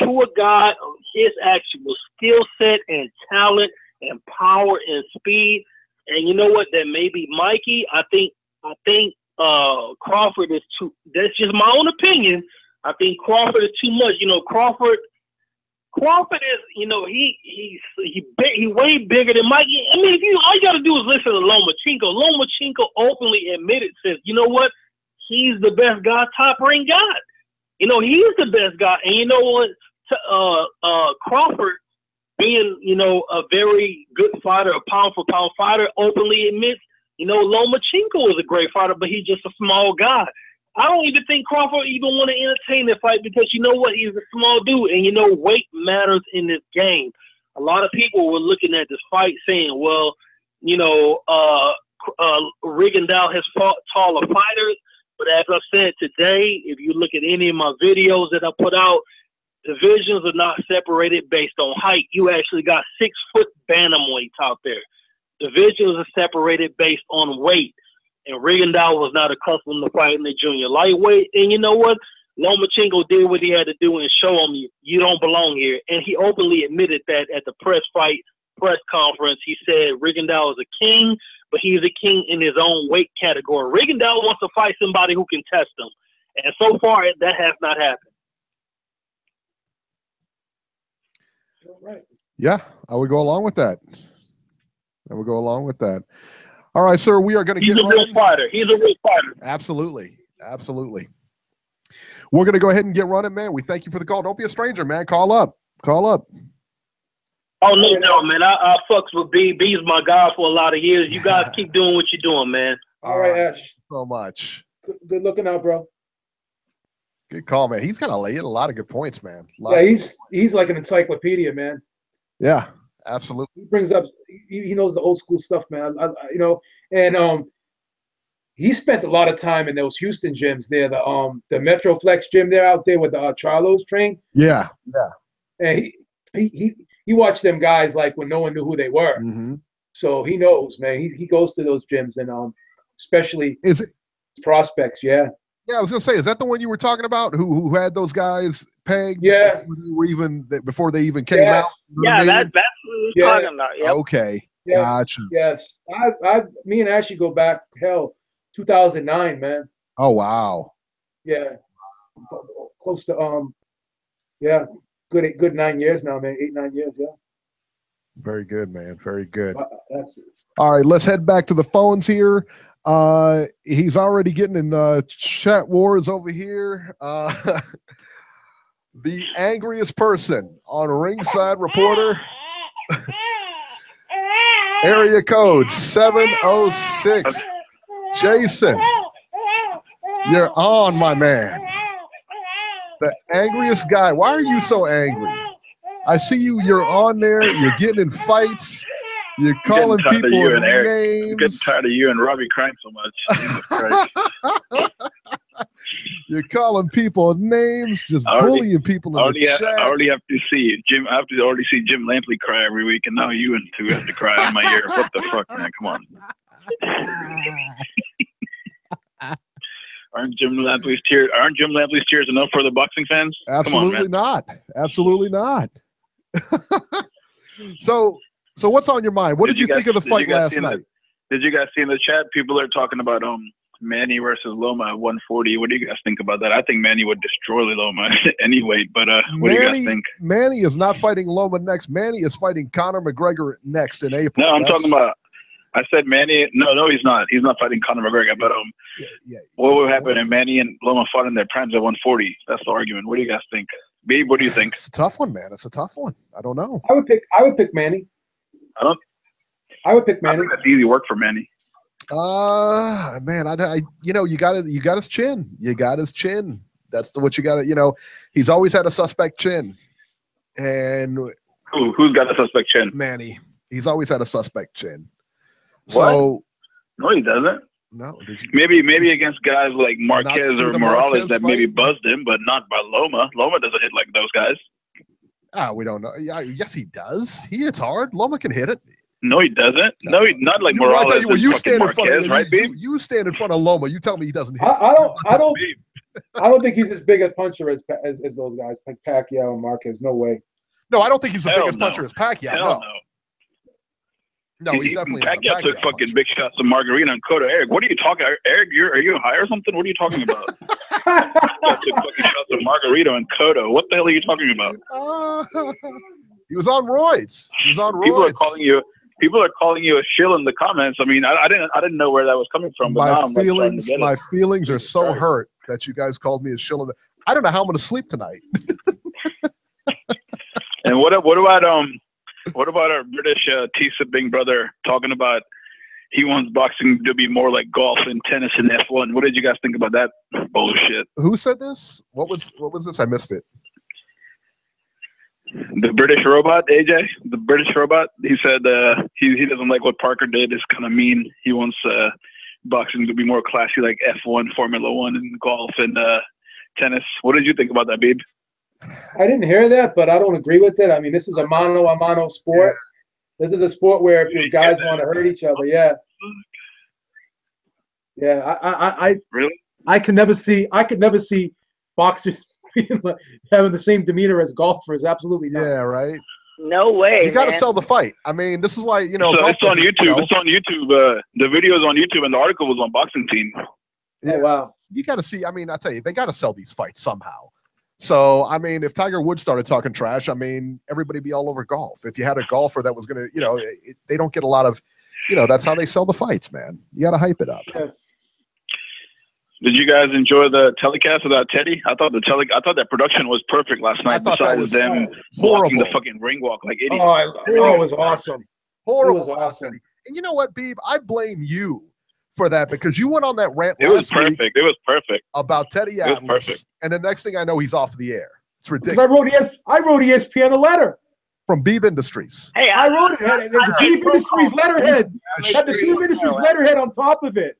to a guy of his actual skill set and talent and power and speed. And you know what? That may be Mikey. I think Crawford is too. That's just my own opinion. I think Crawford is too much. You know, Crawford is, you know, he way bigger than Mikey. I mean, all you got to do is listen to Lomachenko. Lomachenko openly admitted, says, you know what? He's the best guy Top Ring got. You know, he's the best guy. And you know what? Crawford, being, you know, a very good fighter, a pound-for-pound fighter, openly admits, you know, Lomachenko is a great fighter, but he's just a small guy. I don't even think Crawford even want to entertain that fight because you know what? He's a small dude, and you know weight matters in this game. A lot of people were looking at this fight saying, well, you know, Rigondeaux has fought taller fighters, but as I said today, if you look at any of my videos that I put out, divisions are not separated based on height. You actually got 6-foot bantamweights out there. Divisions are separated based on weight. And Rigondeaux was not accustomed to fighting the junior lightweight. And you know what? Lomachenko did what he had to do and show him you don't belong here. And he openly admitted that at the press conference. He said Rigondeaux is a king, but he's a king in his own weight category. Rigondeaux wants to fight somebody who can test him. And so far, that has not happened. Right. Yeah, I would go along with that. All right, sir, we are going to get real fighter. He's a real fighter. Absolutely. We're going to go ahead and get running, man. We thank you for the call. Don't be a stranger, man. Call up. Oh, no, man. I fucks with Beeb. Beeb's my guy for a lot of years. You guys keep doing what you're doing, man. All right, Ash. So much. Good looking out, bro. Good call, man. He's got a lot of good points, man. Yeah, he's like an encyclopedia, man. Yeah, absolutely. He brings up, he knows the old school stuff, man. You know, and he spent a lot of time in those Houston gyms there, the Metroflex gym there out there with the Charlos train. Yeah. And he watched them guys like when no one knew who they were. Mm-hmm. So he knows, man. He goes to those gyms and especially prospects. Yeah. Yeah, I was gonna say, is that the one you were talking about? Who had those guys pegged? Yeah, before they even came out. Yeah, that's what we were talking about. Yep. Okay, yeah. Gotcha. Yes, me and Ashley go back 2009, man. Oh wow. Yeah, close to yeah. good 9 years now, man. 8-9 years, yeah. Very good, man. Very good. Absolutely. All right, let's head back to the phones here. He's already getting in chat wars over here. The angriest person on Ringside Reporter. Area code 706. Jason, you're on, my man. The angriest guy. Why are you so angry? I see you. You're on there. You're getting in fights. You're calling people names. I'm getting tired of you and Robbie crying so much. Jesus Christ. You're calling people names, just bullying people in the chat. I already have to see Jim. I have to already see Jim Lampley cry every week, and now you and two have to cry in my ear. What the fuck, man? Come on. Aren't Jim Lampley's tears enough for the boxing fans? Absolutely not. Absolutely not. So what's on your mind? What did you think of the fight last night? Did you guys see in the chat? People are talking about Manny versus Loma at 140. What do you guys think about that? I think Manny would destroy Loma at any weight, but what do you guys think? Manny is not fighting Loma next. Manny is fighting Conor McGregor next in April. No, I'm talking about. I said Manny. No, he's not. He's not fighting Conor McGregor. But what would happen if Manny and Loma fought in their primes at 140? That's the argument. What do you guys think? Beeb, what do you think? It's a tough one, man. It's a tough one. I don't know. I would pick Manny. I would pick Manny. I think that's easy work for Manny. Man, you got his chin. You got his chin. That's what you got to, he's always had a suspect chin. And who's got a suspect chin? Manny. He's always had a suspect chin. What? So no, he doesn't. No. Maybe against guys like Marquez or Morales that maybe buzzed him, but not by Loma. Loma doesn't hit like those guys. We don't know. Yeah, yes, he does. He hits hard. Loma can hit it. No, he doesn't. No, not like Morales. You stand in front of right, Beeb? You stand in front of Loma. You tell me he doesn't hit. I don't think he's as big a puncher as those guys like Pacquiao and Marquez. No way. No, I don't think he's the biggest puncher as Pacquiao. No, he's definitely not. Pacquiao took fucking big shots to Margarita and Cotto. Eric, what are you talking? Eric, are you high or something? What are you talking about? Pacquiao took fucking shots to Margarita and Cotto. What the hell are you talking about? He was on roids. People are calling you a shill in the comments. I mean, I didn't know where that was coming from. But my feelings are so hurt that you guys called me a shill. I don't know how I'm going to sleep tonight. And what about our British tea-sipping brother talking about he wants boxing to be more like golf and tennis and F1? What did you guys think about that bullshit? Who said this? What was this? I missed it. The British robot, AJ, the British robot. He said he doesn't like what Parker did. It's kind of mean. He wants boxing to be more classy, like F1, Formula 1, and golf and tennis. What did you think about that, Beeb? I didn't hear that, but I don't agree with it. I mean, this is a mano-a-mano sport. This is a sport where guys want to hurt each other. Yeah. Yeah. I really. I could never see boxers having the same demeanor as golfers. Absolutely not. Yeah, right. No way. You got to sell the fight. I mean, this is why So it's on YouTube. It's on YouTube. The video is on YouTube, and the article was on Boxing Team. Yeah. Oh, wow. You got to see. I mean, I tell you, they got to sell these fights somehow. So, I mean, if Tiger Woods started talking trash, I mean, everybody be all over golf. If you had a golfer that was going to, they don't get a lot of, that's how they sell the fights, man. You got to hype it up. Yeah. Did you guys enjoy the telecast without Teddy? I thought that production was perfect last night. Besides them walking the fucking ring walk like idiots. Oh, it was awesome. Horrible. It was awesome. And you know what, Beeb? I blame you for that because you went on that rant It was perfect about Teddy Atlas, and the next thing I know, he's off the air. It's ridiculous. I wrote ESPN a letter from Beeb Industries. Hey, I wrote it. The Beeb Industries letterhead had the Beeb Industries letterhead on top of it.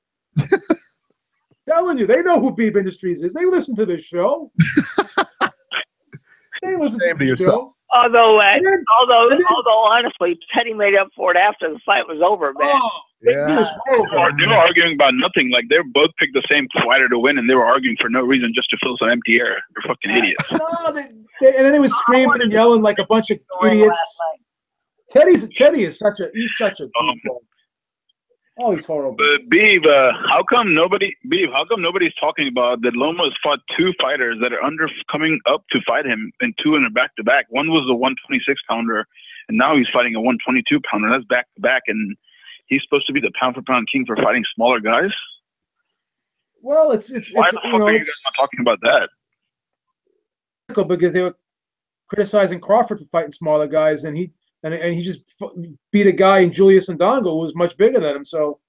Telling you, they know who Beeb Industries is. They listen to this show. They listen to the show. Although honestly, Teddy made up for it after the fight was over, man. Oh, yeah. They were arguing about nothing. Like, they both picked the same fighter to win, and they were arguing for no reason just to fill some empty air. They're fucking idiots. No, and then they was screaming and yelling like a bunch of idiots. Teddy is such a goofball. Oh, he's horrible. But Beeb, how come nobody's talking about that Loma's fought 2 fighters that are coming up to fight him, and 2 in a back-to-back. One was the 126-pounder, and now he's fighting a 122-pounder. That's back-to-back, and he's supposed to be the pound-for-pound king for fighting smaller guys? Well, it's why the fuck are you guys not talking about that? Because they were criticizing Crawford for fighting smaller guys, and he just beat a guy in Julius Ndongo who was much bigger than him. So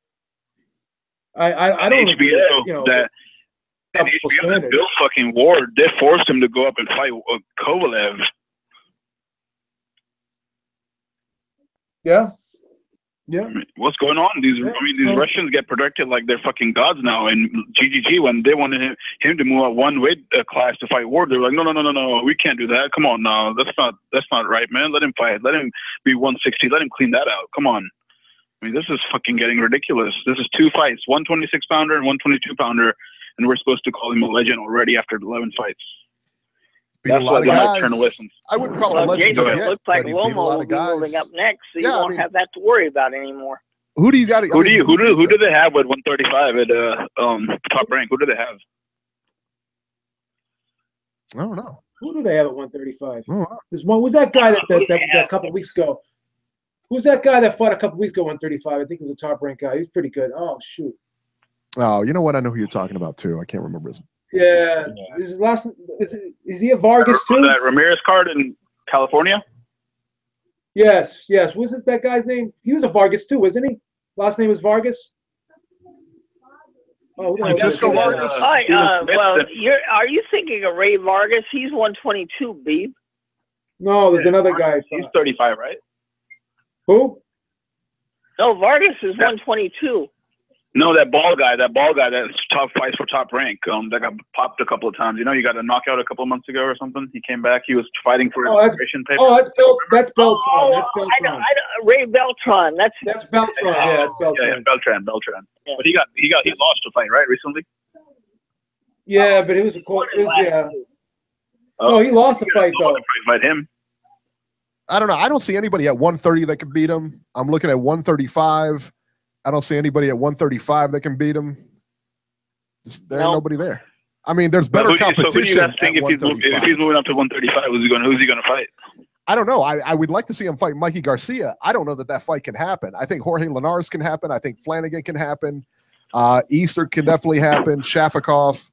I don't HBO, you know that Bill fucking Ward, they forced him to go up and fight Kovalev. Yeah. Yeah. I mean, what's going on? These Russians get protected like they're fucking gods now. And GGG, when they wanted him to move up one weight class to fight Ward, they're like, no, we can't do that. Come on, now, that's not right, man. Let him fight. Let him be 160. Let him clean that out. Come on. I mean, this is fucking getting ridiculous. This is 2 fights, 126-pounder and 122-pounder, and we're supposed to call him a legend already after 11 fights. That's what I turn to listen. I wouldn't call him a legend Jason, yet. It looks like Lomo will be moving up next, so you won't have that to worry about anymore. Who do you got? Who do they have at 135 at Top Rank? Who do they have? I don't know. Who do they have at 135? There's one. Who's that guy that a couple of weeks ago? Who's that guy that fought a couple of weeks ago 135? I think he was a Top Rank guy. He's pretty good. Oh shoot. Oh, you know what? I know who you're talking about too. I can't remember his name. Yeah. Is he a Vargas too? That Ramirez card in California? Yes. What's that guy's name? He was a Vargas too, wasn't he? Last name was Vargas. Oh, Francisco Vargas. Are you thinking of Ray Vargas? He's 122, Beeb. No, there's another guy. He's 35, right? Who? No, Vargas is 122. No, that ball guy that's top fights for Top Rank. That got popped a couple of times. You know, he got a knockout a couple of months ago or something. He came back. He was fighting for his immigration paper. Oh, that's Beltran. Ray Beltran. That's Beltran. Yeah, that's Beltran. Yeah, Beltran. Yeah. But he lost a fight, right, recently? Yeah, but it was Oh, he lost the fight though. Fight him. I don't know. I don't see anybody at 130 that can beat him. I'm looking at 135. I don't see anybody at 135 that can beat him. There ain't nobody there. I mean, there's better competition. So who do you guys think if he's moving up to 135, who's he going to fight? I don't know. I would like to see him fight Mikey Garcia. I don't know that fight can happen. I think Jorge Linares can happen. I think Flanagan can happen. Easter can definitely happen. Shafikov,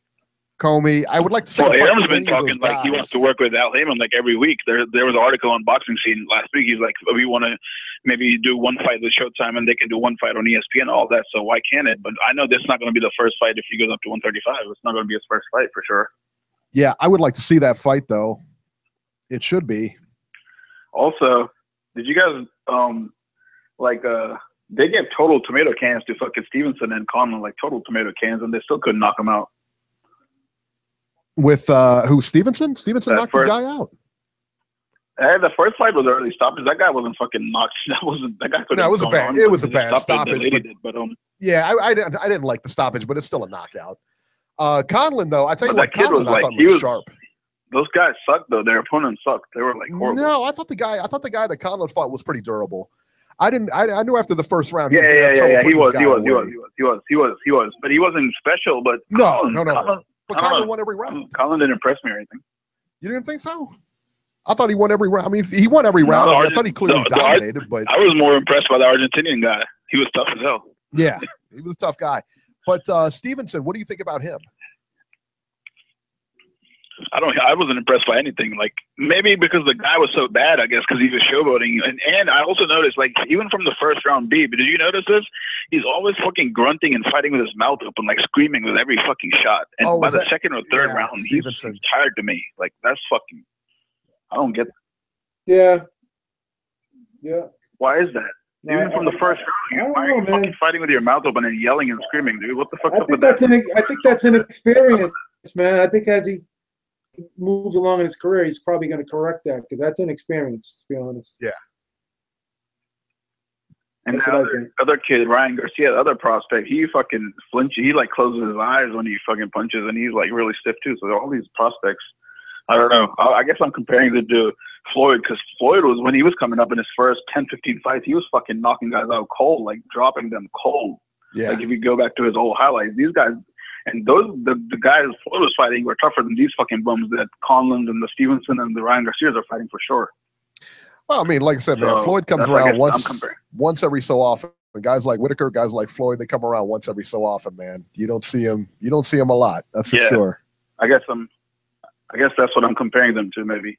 Comey. I would like to see. Well, Aram's been talking like he wants to work with Al Heyman like every week. There was an article on Boxing Scene last week. He's like, we want to maybe do one fight with Showtime, and they can do one fight on ESPN and all that. So why can't it? But I know this is not going to be the first fight if he goes up to 135. It's not going to be his first fight for sure. Yeah, I would like to see that fight though. It should be. Also, did you guys they gave total tomato cans to fucking Stevenson and Conlon, like total tomato cans, and they still couldn't knock him out. With who? Stevenson? Stevenson knocked this guy out. Hey, the first fight was early stoppage. That guy wasn't fucking knocked. That guy couldn't. No, it was a bad stoppage. Yeah, I didn't like the stoppage, but it's still a knockout. Conlon though, I tell you what, that kid Conlon, was I thought was sharp. Those guys sucked though. Their opponents sucked. They were like horrible. No, I thought the guy that Conlon fought was pretty durable. I knew after the first round. He was. But he wasn't special. But no. But Conlon won every round. Conlon didn't impress me or anything. You didn't think so? I thought he won every round. I mean, he won every round. I thought he clearly dominated. But I was more impressed by the Argentinian guy. He was tough as hell. Yeah, he was a tough guy. But Stevenson, what do you think about him? I wasn't impressed by anything. Like maybe because the guy was so bad, I guess, because he was showboating. And I also noticed, like, even from the first round, Beeb, did you notice this? He's always fucking grunting and fighting with his mouth open, like screaming with every fucking shot. And by the second or third round, he's tired to me. Like that's fucking. I don't get that. Yeah. Why is that? No, even from the first round, you're fucking fighting with your mouth open and yelling and screaming, dude. What the fuck? I think that's an experience, man. I think as he moves along in his career, he's probably going to correct that because that's an experience, to be honest. Yeah. And the other kid, Ryan Garcia, the other prospect, he fucking flinches. He like closes his eyes when he fucking punches, and he's like really stiff too. So all these prospects, I don't know. I guess I'm comparing it to Floyd because Floyd was, when he was coming up in his first 10, 15 fights, he was fucking knocking guys out cold, like dropping them cold. Yeah. Like if you go back to his old highlights, these guys and the guys Floyd was fighting were tougher than these fucking bums that Conlon and the Stevenson and the Ryan Garcias are fighting for sure. Well, I mean, like I said, man, Floyd comes around once every so often. Guys like Whitaker, guys like Floyd, they come around once every so often, man. You don't see them a lot. That's for sure. I guess that's what I'm comparing them to, maybe.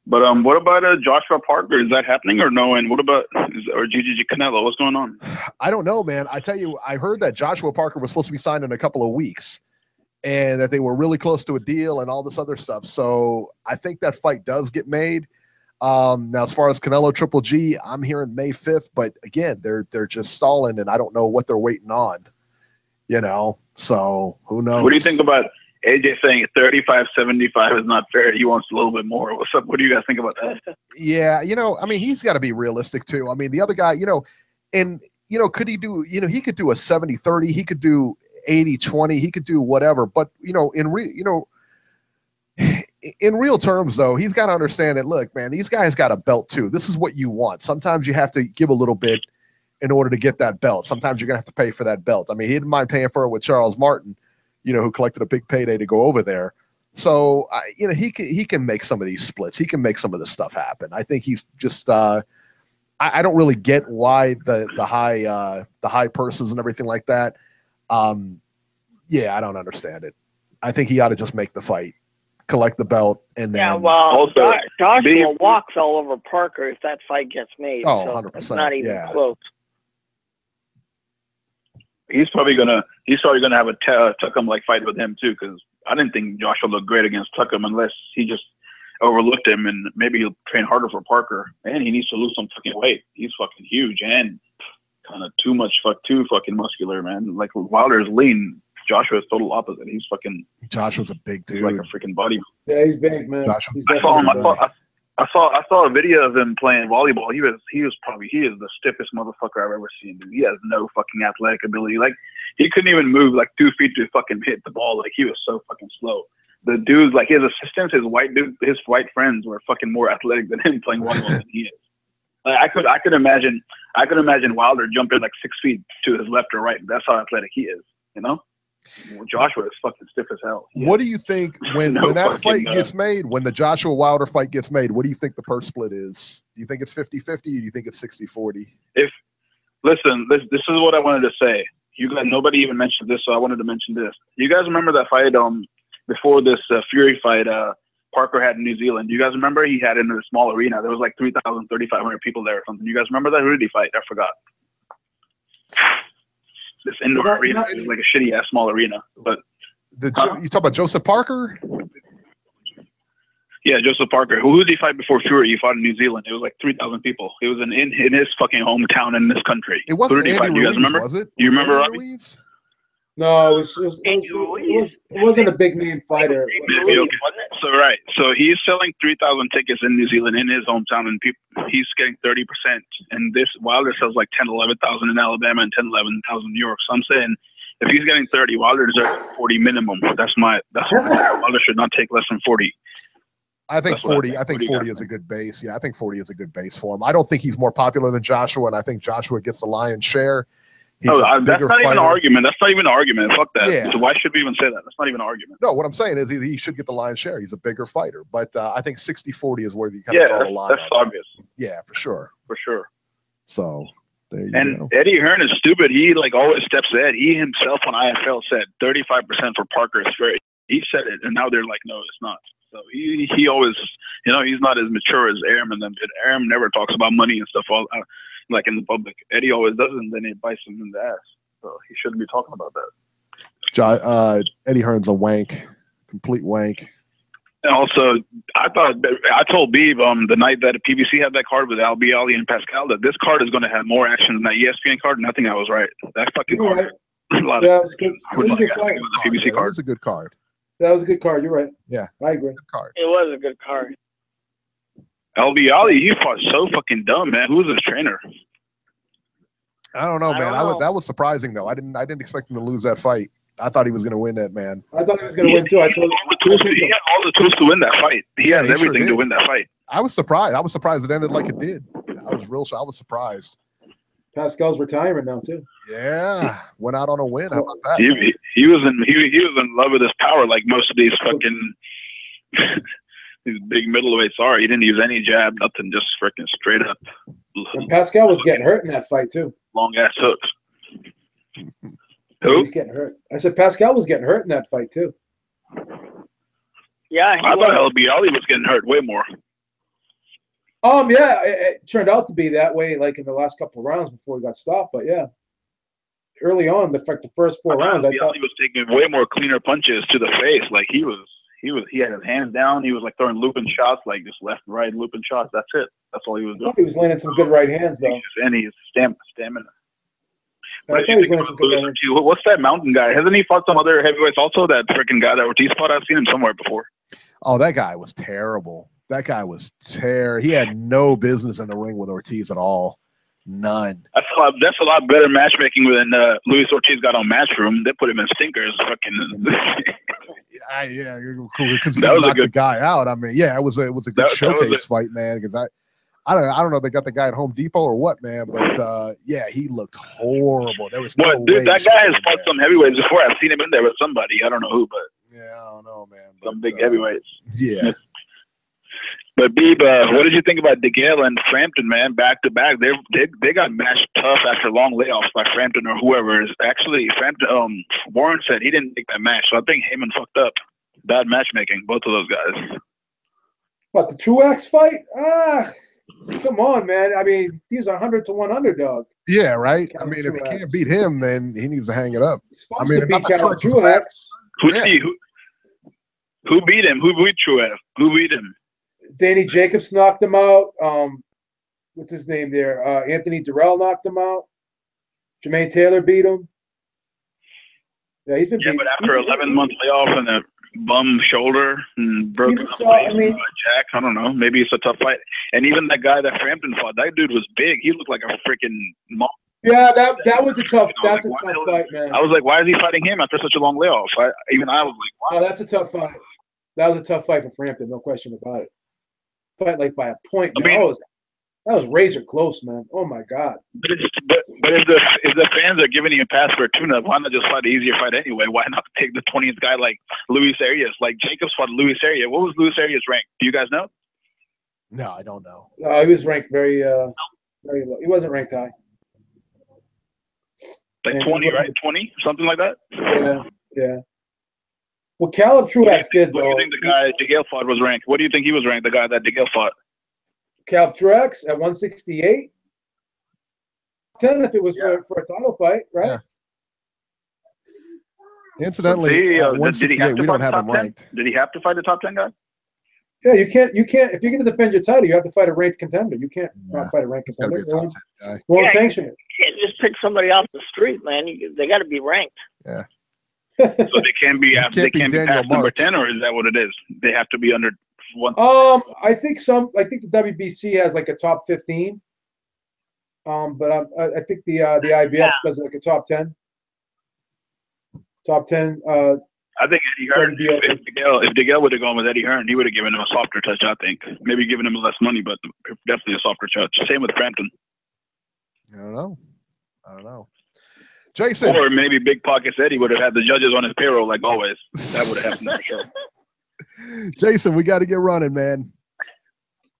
But what about Joshua Parker? Is that happening or no? And what about or Gigi Canelo? What's going on? I don't know, man. I tell you, I heard that Joshua Parker was supposed to be signed in a couple of weeks, and that they were really close to a deal and all this other stuff. So I think that fight does get made. Now, as far as Canelo Triple G, I'm hearing May 5th, but again, they're just stalling, and I don't know what they're waiting on. So who knows? What do you think about AJ saying 35-75 is not fair? He wants a little bit more. What's up? What do you guys think about that? Yeah, I mean, he's got to be realistic too. I mean, the other guy, could he do? He could do a 70-30. He could do 80-20. He could do whatever. But in real terms, though, he's got to understand that, look, man, these guys got a belt too. This is what you want. Sometimes you have to give a little bit in order to get that belt. Sometimes you're going to have to pay for that belt. I mean, he didn't mind paying for it with Charles Martin, who collected a big payday to go over there. So, he can make some of these splits. He can make some of this stuff happen. I think he's just I don't really get why the high purses and everything like that. Yeah, I don't understand it. I think he ought to just make the fight, collect the belt, and then. Yeah, well, Joshua walks all over Parker if that fight gets made. Oh, so 100%. It's not even close. He's probably gonna have a Tuckham like fight with him too, because I didn't think Joshua looked great against Tuckham unless he just overlooked him, and maybe he'll train harder for Parker. And he needs to lose some fucking weight. He's fucking huge and kind of too fucking muscular, man. Like Wilder is lean. Joshua is total opposite. He's fucking. Joshua's a big dude. He's like a freaking body. Yeah, he's big, man. I saw a video of him playing volleyball. He is the stiffest motherfucker I've ever seen. Dude. He has no fucking athletic ability. Like he couldn't even move like 2 feet to fucking hit the ball. Like he was so fucking slow. The dudes, like his assistants, his white friends were fucking more athletic than him playing volleyball than he is. Like I could imagine Wilder jumping like 6 feet to his left or right. That's how athletic he is. Joshua is fucking stiff as hell. What do you think when that fight gets made, when the Joshua Wilder fight gets made, what do you think the purse split is? Do you think it's 50-50 or do you think it's 60-40? Listen, this is what I wanted to say. You guys, nobody even mentioned this, so I wanted to mention this. You guys remember that fight before this Fury fight Parker had in New Zealand? Do you guys remember he had it in a small arena? There was like 3,000, 3,500 people there or something. You guys remember that? Who did he fight? I forgot. This indoor arena is like a shitty ass small arena. But you talk about Joseph Parker? Yeah, Joseph Parker. Who did he fight before Fury? He fought in New Zealand. It was like 3,000 people. It was in his fucking hometown in this country. It wasn't Andy Ruiz, you guys remember? Was it? You remember, Robbie? No, it wasn't a big name fighter. So he's selling 3,000 tickets in New Zealand in his hometown, and he's getting 30%. And this Wilder sells like 10, 11,000 in Alabama and 10, 11,000 in New York. So I'm saying if he's getting 30, Wilder deserves 40 minimum. That's Wilder should not take less than 40. I think 40. I think 40 is a good base. Yeah, I think 40 is a good base for him. I don't think he's more popular than Joshua, and I think Joshua gets the lion's share. That's not even an argument. That's not even an argument. Fuck that. Yeah. So why should we even say that? That's not even an argument. No, what I'm saying is he should get the lion's share. He's a bigger fighter. But I think 60-40 is where you kind of draw the line. That's obvious. Yeah, for sure. For sure. So there you go. Eddie Hearn is stupid. He like always steps ahead. He himself on IFL said 35% for Parker is fair. He said it, and now they're like, no, it's not. So he always, he's not as mature as Arum and them did. Arum never talks about money and stuff like in the public. Eddie always does, and then it bites him in the ass. So he shouldn't be talking about that. Eddie Hearn's a wank, complete wank. And also, I told Beeb the night that PBC had that card with Albi Ali and Pascal that this card is going to have more action than that ESPN card, and I think I was right. That fucking card. Right. Yeah, it was good. PBC card. It was a good card. That was a good card. You're right. Yeah, I agree. Good card. It was a good card. Albi Ali, he fought so fucking dumb, man. Who's his trainer? I don't know, man. That was surprising though. I didn't expect him to lose that fight. I thought he was going to win that, man. I thought he was going to win too. He had all the tools to win that fight. He has everything to win that fight. I was surprised. I was surprised it ended like it did. I was surprised. Pascal's retiring now too. Yeah, went out on a win. How about that? He was in love with his power, like most of these fucking these big middleweights are. He didn't use any jab, nothing, just freaking straight up. And Pascal was getting hurt in that fight too. Long ass hooks. Who? Who? He's getting hurt. I said Pascal was getting hurt in that fight too. Yeah, I thought Ali was getting hurt way more. Yeah, it turned out to be that way, like in the last couple of rounds before he got stopped. But yeah, early on, the first 4 rounds, I thought he was taking way more cleaner punches to the face. Like he had his hands down. He was like throwing looping shots, like just left and right looping shots. That's it. That's all he was doing. He was landing some good right hands though. And he's stamina. I thought he was landing some good right hands. What's that mountain guy? Hasn't he fought some other heavyweights also? That freaking guy that Ortiz fought? I've seen him somewhere before. Oh, that guy was terrible. That guy was He had no business in the ring with Ortiz at all. None. That's a lot better matchmaking than Luis Ortiz got on Matchroom. They put him in stinkers. Fucking. Yeah, because he knocked the guy out. I mean, yeah, it was a good showcase fight, man. Because I don't know if they got the guy at Home Depot or what, man. But yeah, he looked horrible. There was no way. That guy has fought some heavyweights before. I've seen him in there with somebody. I don't know who, but yeah, I don't know, man. Some big heavyweights. Yeah. But Beeb, what did you think about DeGale and Frampton, man? Back to back, they got matched tough after long layoffs by Frampton or whoever. Actually, Frampton, Warren said he didn't make that match, so I think Heyman fucked up. Bad matchmaking, both of those guys. What, the Truax fight? Come on, man. I mean, he's 100-1 underdog. Yeah, right. I mean, if he can't beat him, then he needs to hang it up. I mean, Truax. Who beat him? Who beat Truax? Who beat him? Danny Jacobs knocked him out. What's his name there? Anthony Durrell knocked him out. Jermaine Taylor beat him. Yeah, he's been beat. But after 11-month layoff and a bum shoulder and broken up Jack, I don't know. Maybe it's a tough fight. And even that guy that Frampton fought, that dude was big. He looked like a freaking monster. Yeah, that was a tough. That's a tough fight, man. I was like, why is he fighting him after such a long layoff? I was like, wow. Oh, that's a tough fight. That was a tough fight for Frampton, no question about it. Fight like by a point. I mean, that was razor close, man. Oh my God. But if the fans are giving you a pass for a tune-up, why not just fight an easier fight anyway? Why not take the 20th guy like Luis Arias? Like Jacobs fought Luis Arias. What was Luis Arias' rank? Do you guys know? No, I don't know. He was ranked very low. He wasn't ranked high. Like 20, right? 20, something like that. Yeah. Well, Caleb Truax did, though. What do you think the guy DeGale fought was ranked? What do you think he was ranked, the guy that DeGale fought? Caleb Truax at 168. 10 if it was for a title fight, right? Yeah. Incidentally, at 168, we don't have him ranked. Did he have to fight the top 10 guy? Yeah, you can't. If you're going to defend your title, you have to fight a ranked contender. You can't not fight a ranked contender. Won't sanction it. You can't just pick somebody off the street, man. They got to be ranked. Yeah. So they can't be past number 10, or is that what it is? They have to be under one. I think the WBC has like a top 15. But I think the IBF does like a top 10. Top 10. I think Eddie Hearn. If DeGale would have gone with Eddie Hearn, he would have given him a softer touch. I think maybe given him less money, but definitely a softer touch. Same with Frampton. I don't know. Jason. Or maybe Big Pockets Eddie would have had the judges on his payroll like always. That would have happened for sure. Jason, we got to get running, man.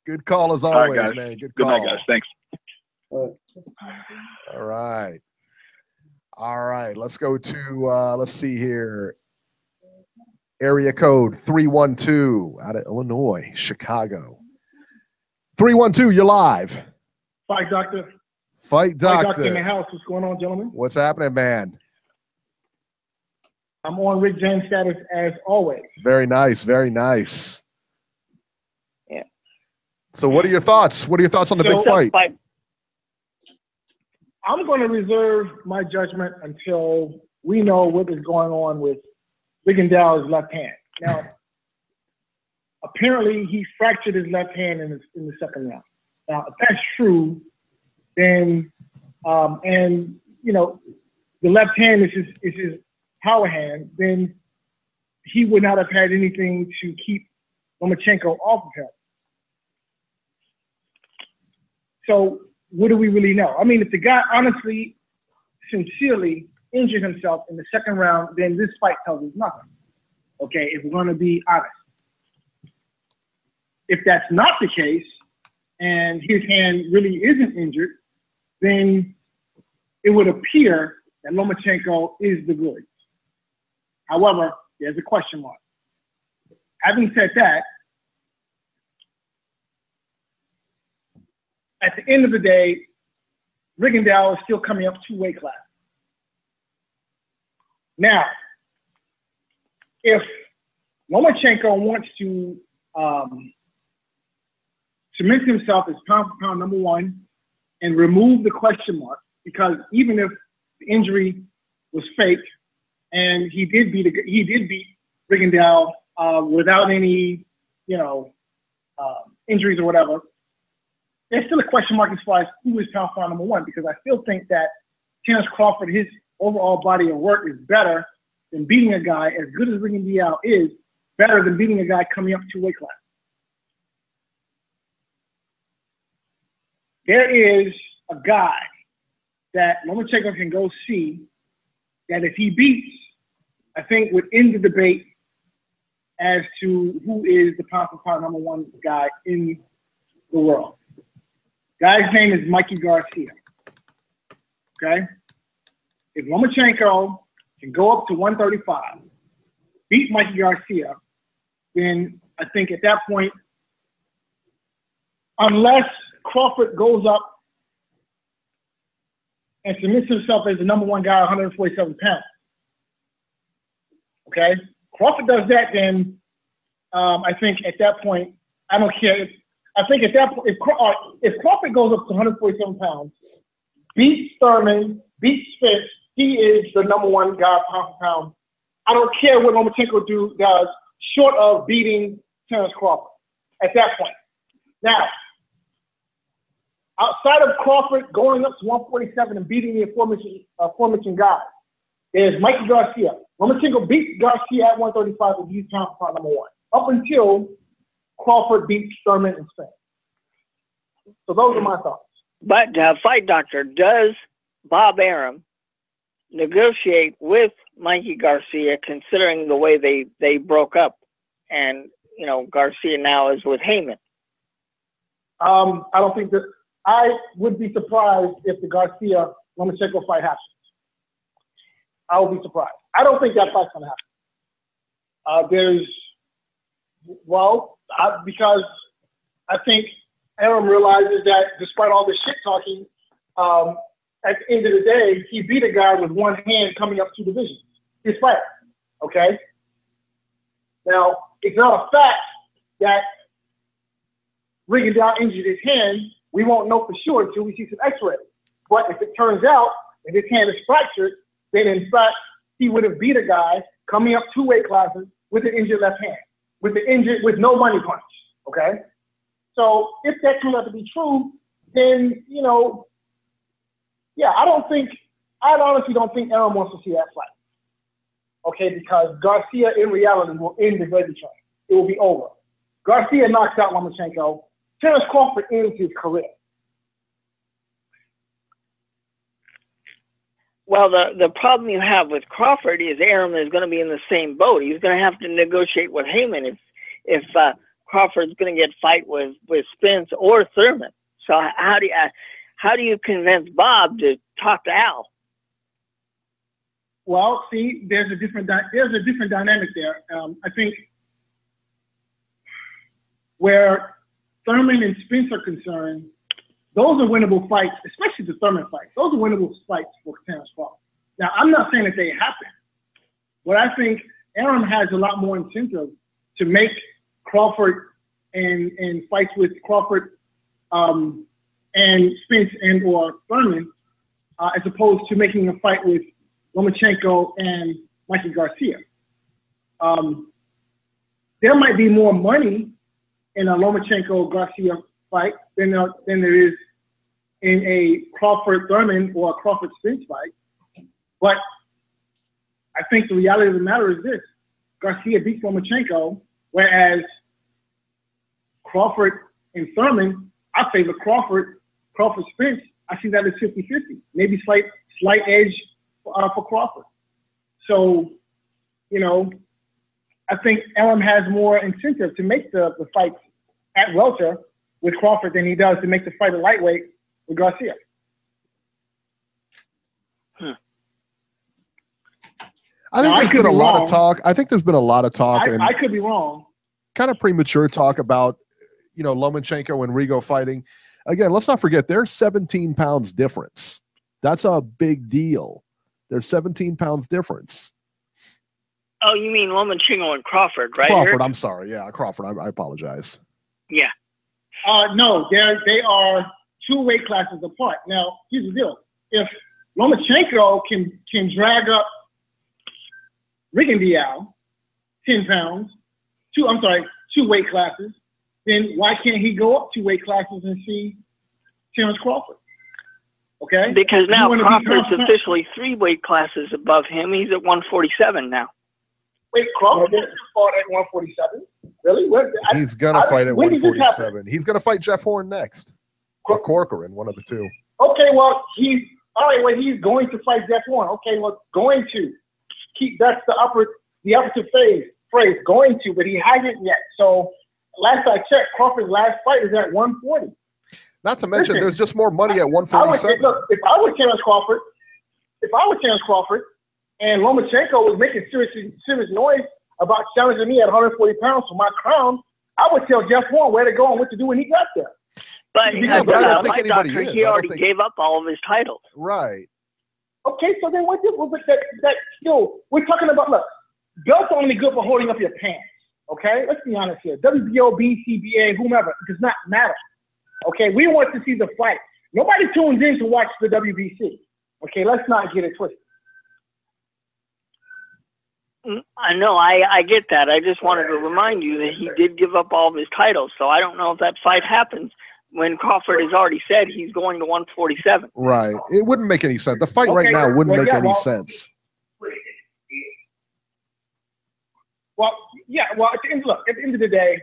Good call as always, right, man. Good night, guys. Thanks. All right. Let's go to, let's see here. Area code 312 out of Illinois, Chicago. 312, you're live. Fight Doctor. Fight Doctor in the house. What's going on, gentlemen? What's happening, man? I'm on Rick James status as always. Very nice. Very nice. Yeah. So what are your thoughts? What are your thoughts on the big fight? I'm going to reserve my judgment until we know what is going on with Rigondeaux's left hand. Now, apparently he fractured his left hand in the second round. Now, if that's true, then and you know the left hand is his power hand, then he would not have had anything to keep Lomachenko off of him. So what do we really know? I mean, if the guy honestly, sincerely injured himself in the second round, then this fight tells us nothing. Okay, if we're going to be honest. If that's not the case, and his hand really isn't injured, then it would appear that Lomachenko is the goods. However, there's a question mark. Having said that, at the end of the day, Rigondeaux is still coming up 2 weight classes. Now, if Lomachenko wants to cement himself as pound for pound number 1 and remove the question mark, because even if the injury was fake and he did beat Rigondeaux without any, injuries or whatever, there's still a question mark as far as who is pound for pound number 1, because I still think that Terence Crawford, his overall body of work is better than beating a guy as good as Rigondeaux is, better than beating a guy coming up 2 weight classes. There is a guy that Lomachenko can go see that if he beats, I think would end the debate as to who is the pound for pound number 1 guy in the world. Guy's name is Mikey Garcia. Okay? If Lomachenko can go up to 135, beat Mikey Garcia, then I think at that point, unless Crawford goes up and submits himself as the number 1 guy, 147 pounds. Okay? Crawford does that, then I think at that point, I don't care. I think at that point, if Crawford goes up to 147 pounds, beats Thurman, beats Spence, he is the number 1 guy pound for pound. I don't care what Lomachenko does short of beating Terence Crawford at that point. Now, outside of Crawford going up to 147 and beating the aforementioned guy, there's Mikey Garcia. Lomachenko beats Garcia at 135 and he's pound for pound number 1, up until Crawford beats Thurman and Spence. So those are my thoughts. But Fight Doctor, does Bob Arum negotiate with Mikey Garcia, considering the way they broke up, and Garcia now is with Heyman? I don't think that. I would be surprised if the Garcia Lomachenko fight happens. I would be surprised. I don't think that fight's gonna happen. Because I think Arum realizes that despite all the shit talking, at the end of the day, he beat a guy with 1 hand coming up 2 divisions. His fight, okay? Now, it's not a fact that Rigondeaux injured his hand. We won't know for sure until we see some x-rays. But if it turns out that his hand is fractured, then in fact, he would have beat a guy coming up 2 weight classes with an injured left hand, with no money punch, okay? So if that turns out to be true, then, I honestly don't think Arum wants to see that fight. Okay, because Garcia in reality will end the gravy train. It will be over. Garcia knocks out Lomachenko. Terence Crawford ends his career. Well, the problem you have with Crawford is Arum is going to be in the same boat. He's going to have to negotiate with Heyman if Crawford's going to get fight with Spence or Thurman. So how do you convince Bob to talk to Al? Well, see, there's a different dynamic there. I think where Thurman and Spence are concerned, those are winnable fights, especially the Thurman fight. Those are winnable fights for Terence Crawford. Now, I'm not saying that they happen, but I think Arum has a lot more incentive to make Crawford and fights with Crawford and Spence and or Thurman as opposed to making a fight with Lomachenko and Mikey Garcia. There might be more money in a Lomachenko-Garcia fight than there is in a Crawford-Thurman or a Crawford-Spence fight. But I think the reality of the matter is this. Garcia beats Lomachenko, whereas Crawford and Thurman, I favor Crawford Crawford Spence, I see that as 50-50, maybe slight edge for Crawford. So, you know, I think Elam has more incentive to make the fights at welter with Crawford than he does to make the fight at lightweight with Garcia. I think there's been a lot of talk. I think there's been a lot of talk. I could be wrong. Kind of premature talk about, you know, Lomachenko and Rigo fighting. Again, let's not forget there's 17 pounds difference. That's a big deal. There's 17 pounds difference. Oh, you mean Lomachenko and Crawford, right? Crawford, Eric? I'm sorry. Yeah, Crawford. I apologize. Yeah. No, they are 2 weight classes apart. Now, here's the deal. If Lomachenko can drag up Rigondeaux 10 pounds, 2 weight classes, then why can't he go up 2 weight classes and see Terrence Crawford? Okay? Because now Crawford's officially 3 weight classes above him. He's at 147 now. Wait, Crawford fought at 147? Really? He's going to fight at 147. He's going to fight Jeff Horn next. Or Corcoran, one of the two. Okay, well, he's going to fight Jeff Horn. Okay, well, going to. That's the operative phrase, going to, but he hasn't yet. So last I checked, Crawford's last fight is at 140. Not to mention, there's just more money at 147. If I was Terrence Crawford, and Lomachenko was making serious noise about challenging me at 140 pounds for my crown, I would tell Jeff Horn where to go and what to do when he got there. But I don't think anybody is. He already gave up all of his titles. Right. Okay, so then what that still, we're talking about, look, belts are only good for holding up your pants, okay? Let's be honest here. WBO, BCBA, whomever, it does not matter, okay? We want to see the fight. Nobody tunes in to watch the WBC, okay? Let's not get it twisted. I know, I get that. I just wanted to remind you that he did give up all of his titles, so I don't know if that fight happens when Crawford has already said he's going to 147. Right. It wouldn't make any sense. The fight right now wouldn't make any sense. Well, yeah. Well, at the end of the day,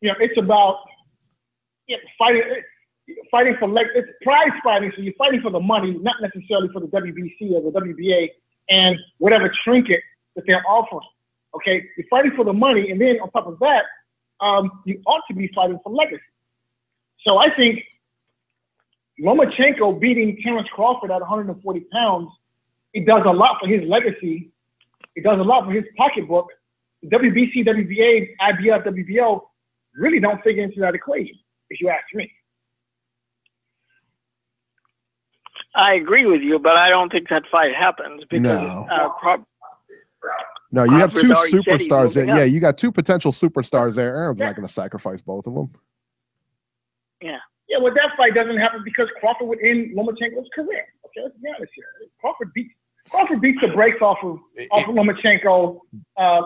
you know, it's about fighting for it's prize fighting. So you're fighting for the money, not necessarily for the WBC or the WBA and whatever trinket that they're offering. Okay, you're fighting for the money, and then on top of that, you ought to be fighting for legacy. So I think Lomachenko beating Terrence Crawford at 140 pounds, it does a lot for his legacy. It does a lot for his pocketbook. The WBC, WBA, IBF, WBO really don't figure into that equation, if you ask me. I agree with you, but I don't think that fight happens because no, you have 2 superstars there. Yeah, you got 2 potential superstars there. Aaron's not going to sacrifice both of them. Yeah. Yeah, well, that fight doesn't happen because Crawford would end Lomachenko's career. Okay, let's be honest here. Crawford beats the brakes off of Lomachenko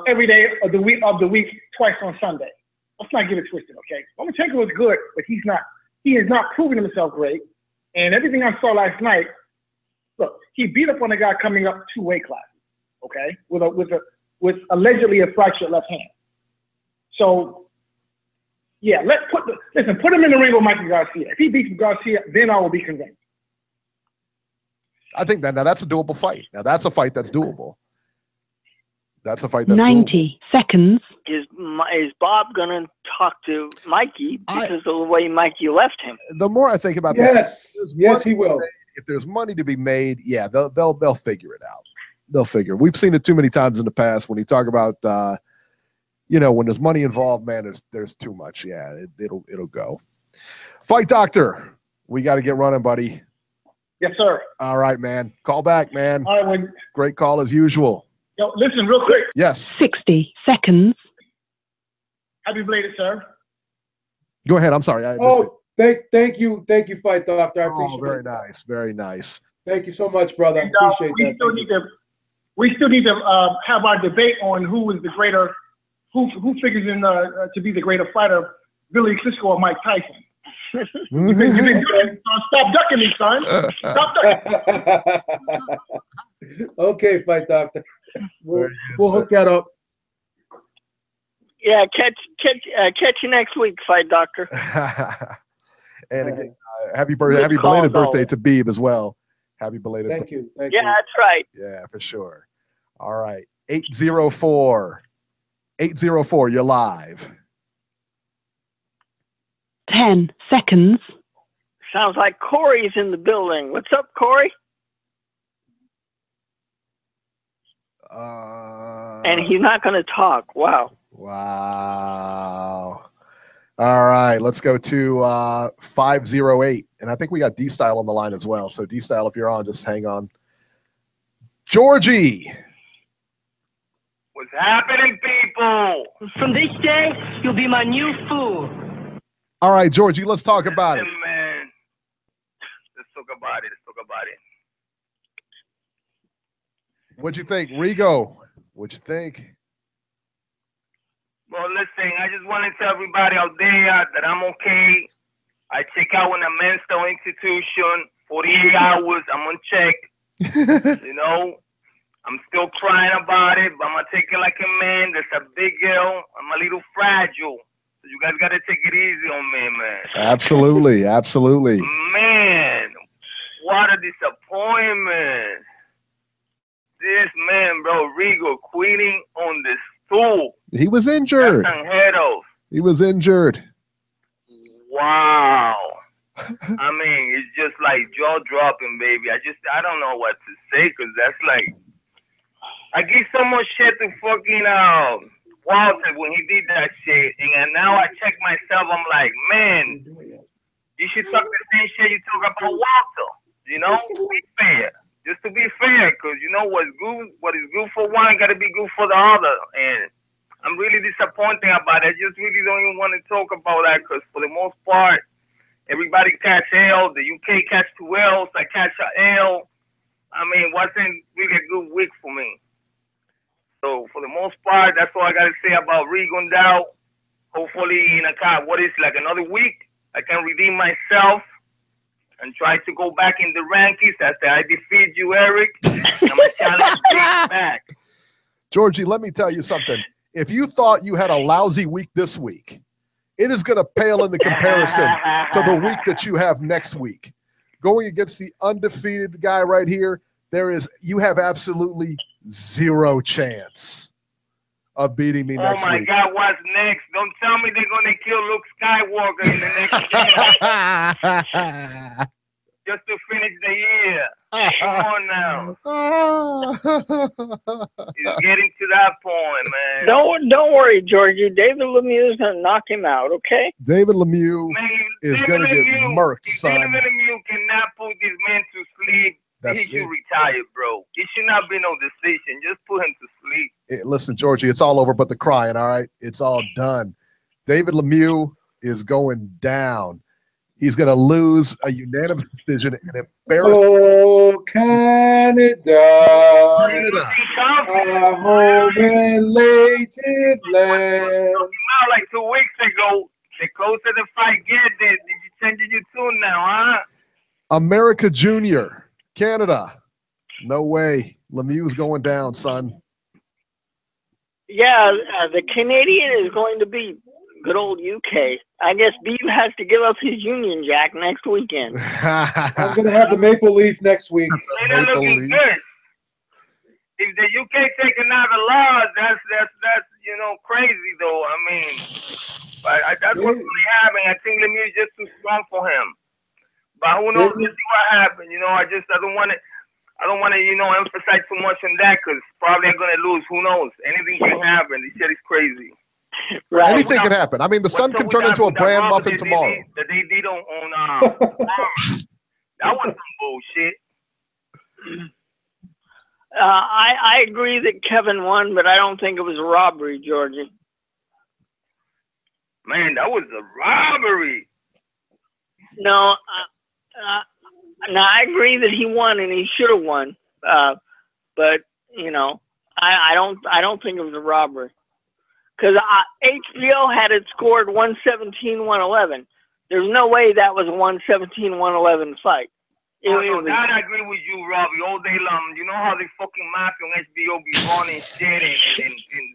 every day of the week, twice on Sunday. Let's not get it twisted, okay? Lomachenko is good, but he has not proven himself great. And everything I saw last night, look, he beat up on a guy coming up 2 weight classes, okay, with allegedly a fractured left hand. So, yeah, put him in the ring with Mikey Garcia. If he beats Garcia, then I will be convinced. I think now that's a doable fight. Now that's a fight that's doable. That's a fight that's 90 doable. seconds. Is Bob going to talk to Mikey because of the way Mikey left him? The more I think about this, yes, he will. If there's money to be made, yeah, they'll figure it out. They'll figure. We've seen it too many times in the past when you talk about, you know, when there's money involved, man, there's too much. Yeah, it'll go. Fight Doctor, we got to get running, buddy. Yes, sir. All right, man. Call back, man. All right, great call as usual. Yo, listen, real quick. Yes. 60 seconds. Happy belated, sir. Go ahead. I'm sorry. Thank you, Fight Doctor. I appreciate it. Very nice. Very nice. Thank you so much, brother. And, appreciate that. We still need to have our debate on who is the greater, who figures in to be the greater fighter, Billy Klitschko or Mike Tyson. You've been good. Stop ducking me, son. Stop ducking. Okay, Fight Doctor. We'll hook that up. Yeah, catch you next week, Fight Doctor. And again, happy belated birthday to Beeb as well. Happy belated birthday. Thank you. Yeah, that's right. Yeah, for sure. All right. 804. 804, you're live. 10 seconds. Sounds like Corey's in the building. What's up, Corey? And he's not going to talk. Wow. Wow. All right, let's go to 508. And I think we got D-Style on the line as well. So D-Style, if you're on, just hang on. Georgie. What's happening, people? From this day, you'll be my new fool. All right, Georgie, let's talk about it. Man. Let's talk about it. What'd you think, Rigo? What'd you think? Well, listen, I just want to tell everybody out there that I'm okay. I check out in a mental institution, 48 hours, I'm on check. You know, I'm still crying about it, but I'm going to take it like a man. That's a big girl. I'm a little fragile. So you guys got to take it easy on me, man. Absolutely, absolutely. Man, what a disappointment. This man, bro, Rigo, quitting on the stool. He was injured. He was injured. Wow. I mean, it's just like jaw dropping, baby. I don't know what to say, because that's like, I give so much shit to fucking Walter when he did that shit, and now I check myself, I'm like, man, you should talk the same shit you talk about Walter, you know, to be fair. Just to be fair, because you know what is good for one got to be good for the other, and I'm really disappointed about it. I just really don't even want to talk about that, because for the most part, everybody catch L. The UK catch 2 L's. I catch a L. I mean, wasn't really a good week for me. So for the most part, that's all I got to say about Rigondeaux. Hopefully in another week, I can redeem myself and try to go back in the rankings after I defeat you, Eric. I'm going to challenge Beeb back. Georgie, let me tell you something. If you thought you had a lousy week this week, it is going to pale into comparison to the week that you have next week. Going against the undefeated guy right here, you have absolutely zero chance of beating me next week. Oh, my God, what's next? Don't tell me they're going to kill Luke Skywalker in the next game. Just to finish the year. Come on now. It's getting to that point, man. Don't worry, Georgie. David Lemieux is going to knock him out, okay? David Lemieux is going to get murked, son. David Lemieux cannot put this man to sleep. He should retire, bro. It should not be no decision. Just put him to sleep. Listen, Georgie, it's all over but the crying, all right? It's all done. David Lemieux is going down. He's going to lose a unanimous decision and embarrass. Oh, Canada, our home elated land. Like 2 weeks ago, the closer the fight gets, did you change your tune now, huh? America Junior, Canada. No way. Lemieux's going down, son. Yeah, the Canadian is going to be good old UK. I guess Beeb has to give up his Union Jack next weekend. I'm going to have the Maple Leaf next week. They're not looking good. If the UK take another loss, that's crazy though. I mean, that's what's really happening. I think Lemieux is just too strong for him. But who knows? We'll see what happens. You know, I don't want to emphasize too much on that, because probably I'm gonna lose. Who knows? Anything can happen. This shit is crazy. Right. Anything can happen. I mean, the sun can turn into a bran muffin tomorrow. That they did on that was some bullshit. I agree that Kevin won, but I don't think it was a robbery, Georgie. Man, that was a robbery. No, I agree that he won and he should have won. But you know, I don't think it was a robbery, because HBO had it scored 117-111. There's no way that was a 117-111 fight. That I agree with you, Robbie, all day long. You know how the fucking mafia on HBO be running shit and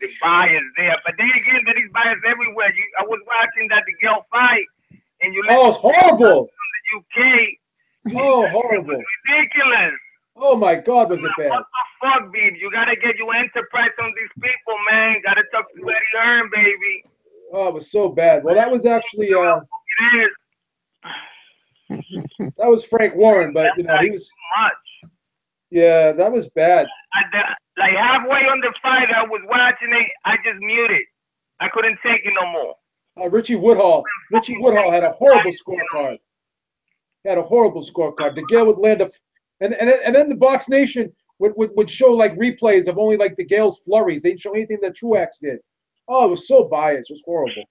the bias there. But then again, there is bias everywhere. I was watching that the girl fight, and you Oh, it's horrible. From the UK. Oh, horrible. Ridiculous. Oh my God, was it bad? What the fuck, Beeb? You gotta get your enterprise on these people, man. Gotta talk to Eddie Hearn, baby. Oh, it was so bad. Well, that was actually It is. that was Frank Warren, but you know he was Too much. yeah, that was bad. Like halfway on the fight, I was watching it. I just muted. I couldn't take it no more. Richie Woodhall had a horrible scorecard. DeGale would land and then the Box Nation would show like replays of only like DeGale's flurries. They didn't show anything that Truax did. Oh, it was so biased. It was horrible.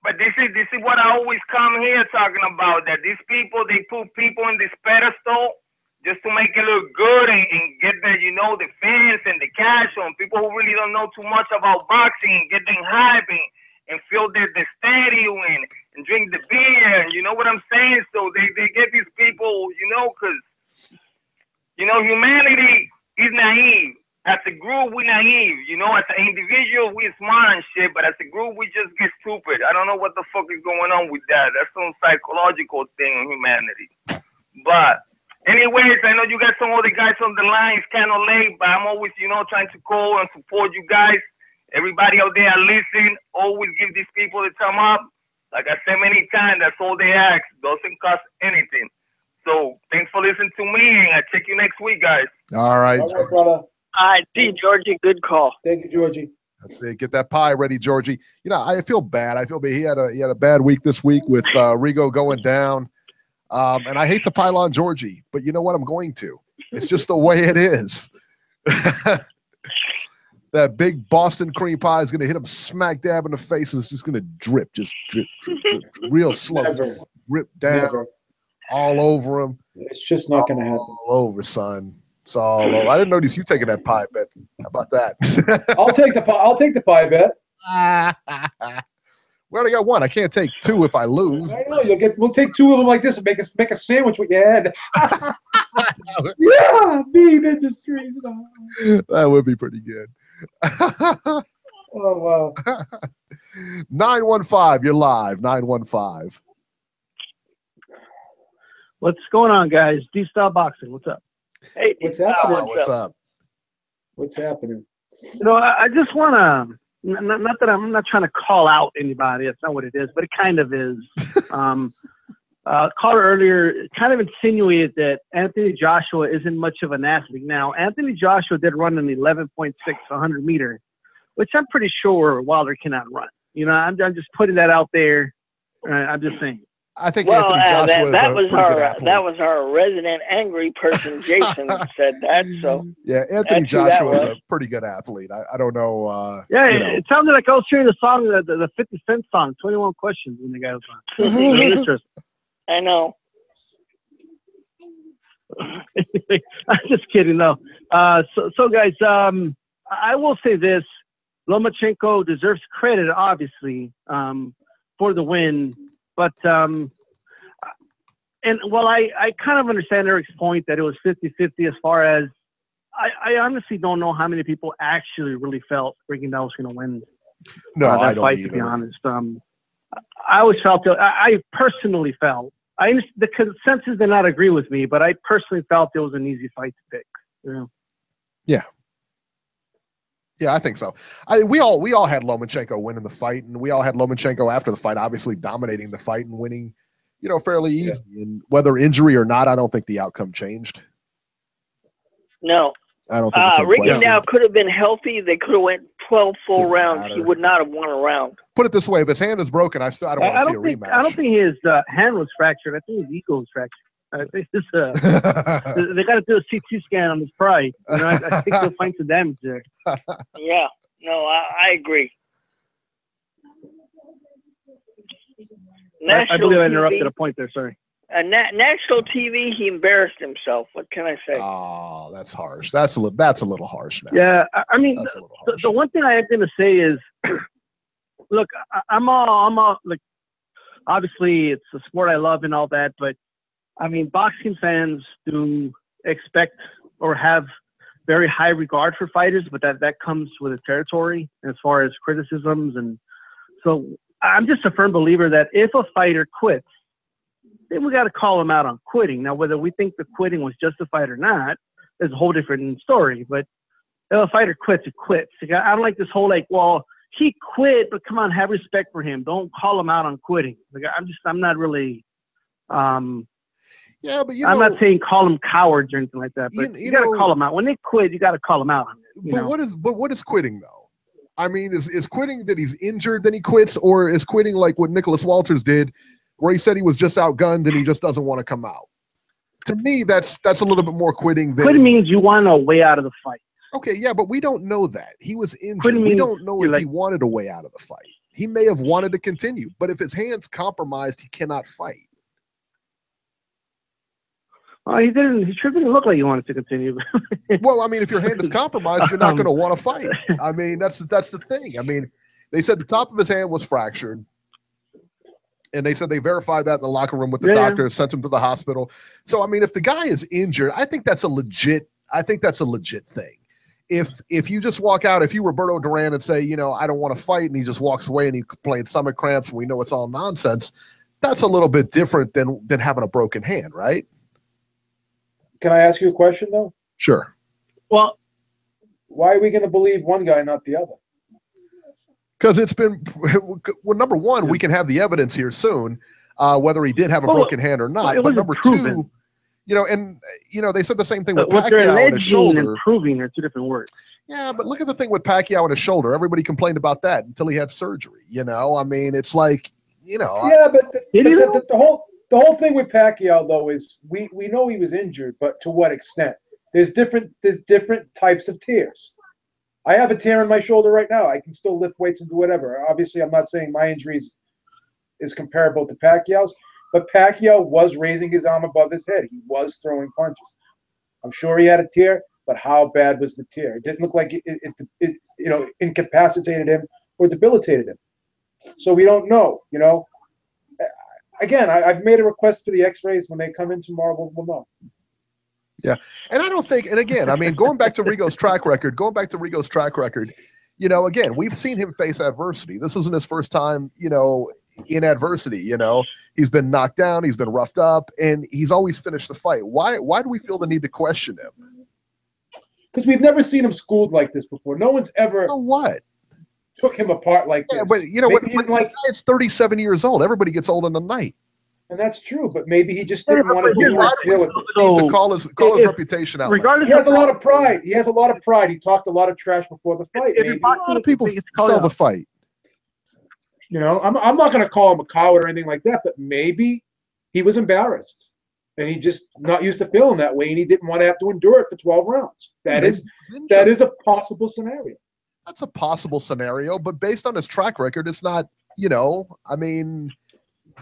But this is what I always come here talking about, that these people, they put people in this pedestal just to make it look good and get the, you know, the fans and the cash on people who really don't know too much about boxing and get them hype and fill the stadium and drink the beer, you know what I'm saying? So they get these people, you know, because, you know, humanity is naive. As a group, we're naive. You know, as an individual, we're smart and shit, but as a group, we just get stupid. I don't know what the fuck is going on with that. That's some psychological thing in humanity. But anyways, I know you got some other guys on the line. It's kind of late, but I'm always, you know, trying to call and support you guys. Everybody out there listen, always give these people a thumb up. Like I said many times, that's all they ask. Doesn't cost anything. So thanks for listening to me, and I'll check you next week, guys. All right. All right, brother. All right, see, Georgie, good call. Thank you, Georgie. Let's see, get that pie ready, Georgie. You know, I feel bad. He had a bad week this week with Rigo going down. And I hate to pile on Georgie, but you know what? I'm going to. It's just the way it is. That big Boston cream pie is going to hit him smack dab in the face, and it's just going to drip, just drip, real slow. Never. Drip down Never. all over him. It's just not going to happen. All over, son. It's all over. I didn't notice you taking that pie bet. How about that? I'll take the pie bet. We already got one. I can't take two if I lose. I know we'll take two of them like this and make a sandwich with your head. Yeah, Beeb Industries. That would be pretty good. Oh wow. 915, you're live. 915. What's going on, guys? D-Style Boxing. What's up? Hey, What's happening? What's up? What's happening? You know, I just want to, not that I'm not trying to call out anybody. That's not what it is, but it kind of is. Caller earlier kind of insinuated that Anthony Joshua isn't much of an athlete. Now, Anthony Joshua did run an 11.6 100 meter, which I'm pretty sure Wilder cannot run. You know, I'm just putting that out there. I'm just saying. I think Anthony Joshua that was our resident angry person, Jason, said that. So yeah, Anthony Joshua is a pretty good athlete. I don't know. It sounded like I was hearing the song, the 50 Cent song, 21 Questions, when the guy was on. I know. I'm just kidding, though. So guys, I will say this: Lomachenko deserves credit, obviously, for the win. But, and while I kind of understand Eric's point that it was 50-50 as far as, I honestly don't know how many people actually really felt Rigondeaux was going to win that fight, don't either. to be honest. I always felt, I personally felt, the consensus did not agree with me, but I personally felt it was an easy fight to pick. You know? Yeah. Yeah, I think so. We all had Lomachenko winning the fight, and we all had Lomachenko after the fight, obviously dominating the fight and winning, you know, fairly easy. Yeah. And whether injury or not, I don't think the outcome changed. No, I don't think. Rigondeaux could have been healthy. They could have went 12 full rounds. He would not have won a round. Put it this way: if his hand is broken, I don't want to see a rematch. I don't think his hand was fractured. I think his ego was fractured. I think this, they got to do a CT scan on his pride. You know, I think they'll find some damage there. Yeah, no, I agree. I believe I interrupted a point there. Sorry. National TV, he embarrassed himself. What can I say? Oh, that's harsh. That's a little harsh now. Yeah, I mean, the one thing I am going to say is, look, I'm all like, obviously it's a sport I love and all that, but I mean, boxing fans do expect or have very high regard for fighters, but that comes with the territory as far as criticisms. And so I'm just a firm believer that if a fighter quits, then we got to call him out on quitting. Now, whether we think the quitting was justified or not is a whole different story. But if a fighter quits, he quits. Like, I don't like this whole like, well, he quit, but come on, have respect for him. Don't call him out on quitting. Like, I'm not really. Yeah, but I'm not saying call them cowards or anything like that, but you got to call them out. When they quit, you got to call them out on it. But what is quitting though? I mean, is quitting that he's injured, then he quits, or is quitting like what Nicholas Walters did, where he said he was just outgunned and he just doesn't want to come out? To me, that's a little bit more quitting. Quitting means you want a way out of the fight. Okay, yeah, but we don't know that. He was injured. We don't know if he wanted a way out of the fight. He may have wanted to continue, but if his hand's compromised, he cannot fight. He didn't. He sure didn't look like he wanted to continue. Well, I mean, if your hand is compromised, you're not going to want to fight. I mean, that's the thing. I mean, they said the top of his hand was fractured, and they said they verified that in the locker room with the doctor, sent him to the hospital. So, I mean, if the guy is injured, I think that's a legit thing. If you just walk out, if you Roberto Duran and say, I don't want to fight, and he just walks away and he's playing stomach cramps, and we know it's all nonsense, that's a little bit different than having a broken hand, right? Can I ask you a question, though? Sure. Well, why are we going to believe one guy, not the other? Because it's been, well, number one, we can have the evidence here soon, whether he did have a broken hand or not. But number two, they said the same thing with Pacquiao and his shoulder. And proving are two different words. Yeah, but look at the thing with Pacquiao and his shoulder. Everybody complained about that until he had surgery. I mean, it's like, Yeah, but the whole thing with Pacquiao, though, is we know he was injured, but to what extent? There's different types of tears. I have a tear in my shoulder right now. I can still lift weights and do whatever. Obviously, I'm not saying my injuries is comparable to Pacquiao's, but Pacquiao was raising his arm above his head. He was throwing punches. I'm sure he had a tear, but how bad was the tear? It didn't look like it incapacitated him or debilitated him. So we don't know, Again, I've made a request for the X-rays. When they come in tomorrow, we'll know. Yeah, and I don't think, and again, I mean, going back to Rigo's track record, again, we've seen him face adversity. This isn't his first time, in adversity. He's been knocked down, he's been roughed up, and he's always finished the fight. Why do we feel the need to question him? Because we've never seen him schooled like this before. No one's ever took him apart like this. But when he's 37 years old, everybody gets old in the night. And that's true, but maybe he just didn't want to deal with it. To call his reputation out. Regardless, he has a lot of pride. He talked a lot of trash before the fight. A lot of people sell the fight. I'm not going to call him a coward or anything like that, but maybe he was embarrassed and he just not used to feeling that way, and he didn't want to have to endure it for 12 rounds. That is a possible scenario. That's a possible scenario, but based on his track record, it's not. I mean.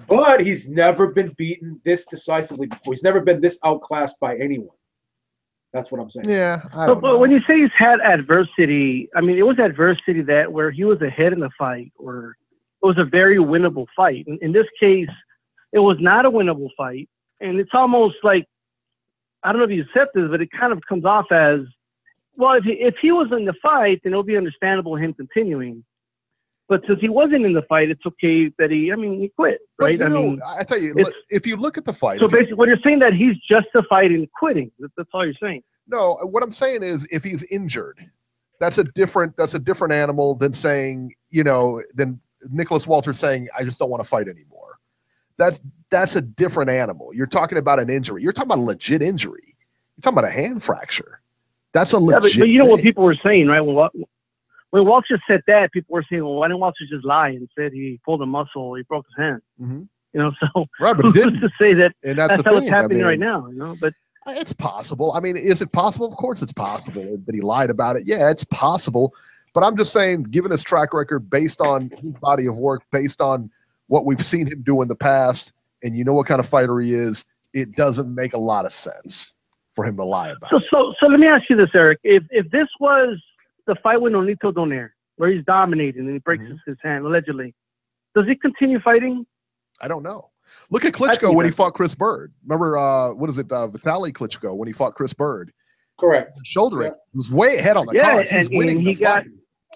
But he's never been beaten this decisively before. He's never been this outclassed by anyone. That's what I'm saying. Yeah. But when you say he's had adversity, I mean, it was adversity where he was ahead in the fight, or it was a very winnable fight. In this case, it was not a winnable fight. And it's almost like, I don't know if you said this, but it kind of comes off as, well, if he was in the fight, then it would be understandable him continuing. But since he wasn't in the fight, it's okay that he quit, right? I tell you, if you look at the fight. So basically, when you're saying that he's justified in quitting, that's all you're saying. No, what I'm saying is, if he's injured, that's a different animal than saying, than Nicholas Walters saying, I just don't want to fight anymore. That's a different animal. You're talking about an injury. You're talking about a legit injury. You're talking about a hand fracture. That's a legit. But you know what people were saying, right? Well, when Walter said that, people were saying, well, why didn't Walter just lie and said he pulled a muscle, he broke his hand? Mm-hmm. So right, but who's to say that that's how it's happening right now? But it's possible. I mean, is it possible? Of course it's possible that he lied about it. Yeah, it's possible. But I'm just saying, given his track record, based on his body of work, based on what we've seen him do in the past, and what kind of fighter he is, it doesn't make a lot of sense for him to lie about it. So let me ask you this, Eric. If this was the fight with Nonito Donaire, where he's dominating and he breaks his hand, allegedly, does he continue fighting? I don't know. Look at Klitschko when he fought Chris Bird. Remember, Vitaly Klitschko when he fought Chris Bird? Correct. Shoulder it. He was way ahead on the cards. He was winning the fight.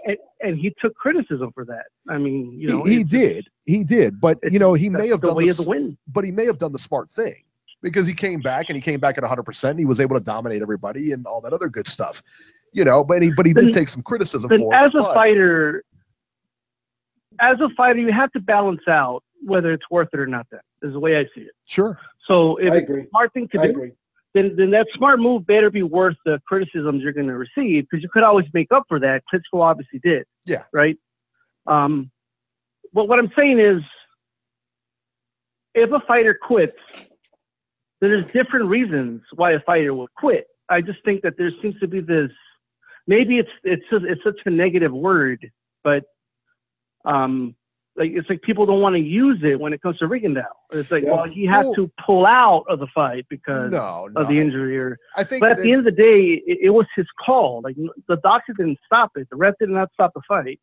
and he took criticism for that. I mean, you know, he did, but you know, he may have the done way of the wind. But he may have done the smart thing because he came back at 100%. And he was able to dominate everybody and all that other good stuff, you know. But he did take some criticism for it. As a fighter, you have to balance out whether it's worth it or not. That is the way I see it. Sure. So if I it's agree. a smart thing to do, then that smart move better be worth the criticisms you're going to receive, because you could always make up for that. Klitschko obviously did. Yeah. Right. But what I'm saying is, if a fighter quits, there's different reasons why a fighter will quit. I just think that there seems to be this. Maybe it's such a negative word, but it's like people don't want to use it when it comes to Rigondeaux. It's like, well, he had to pull out of the fight because of the injury. Or I think, but at the end of the day, it was his call. Like, the doctor didn't stop it. The ref did not stop the fight.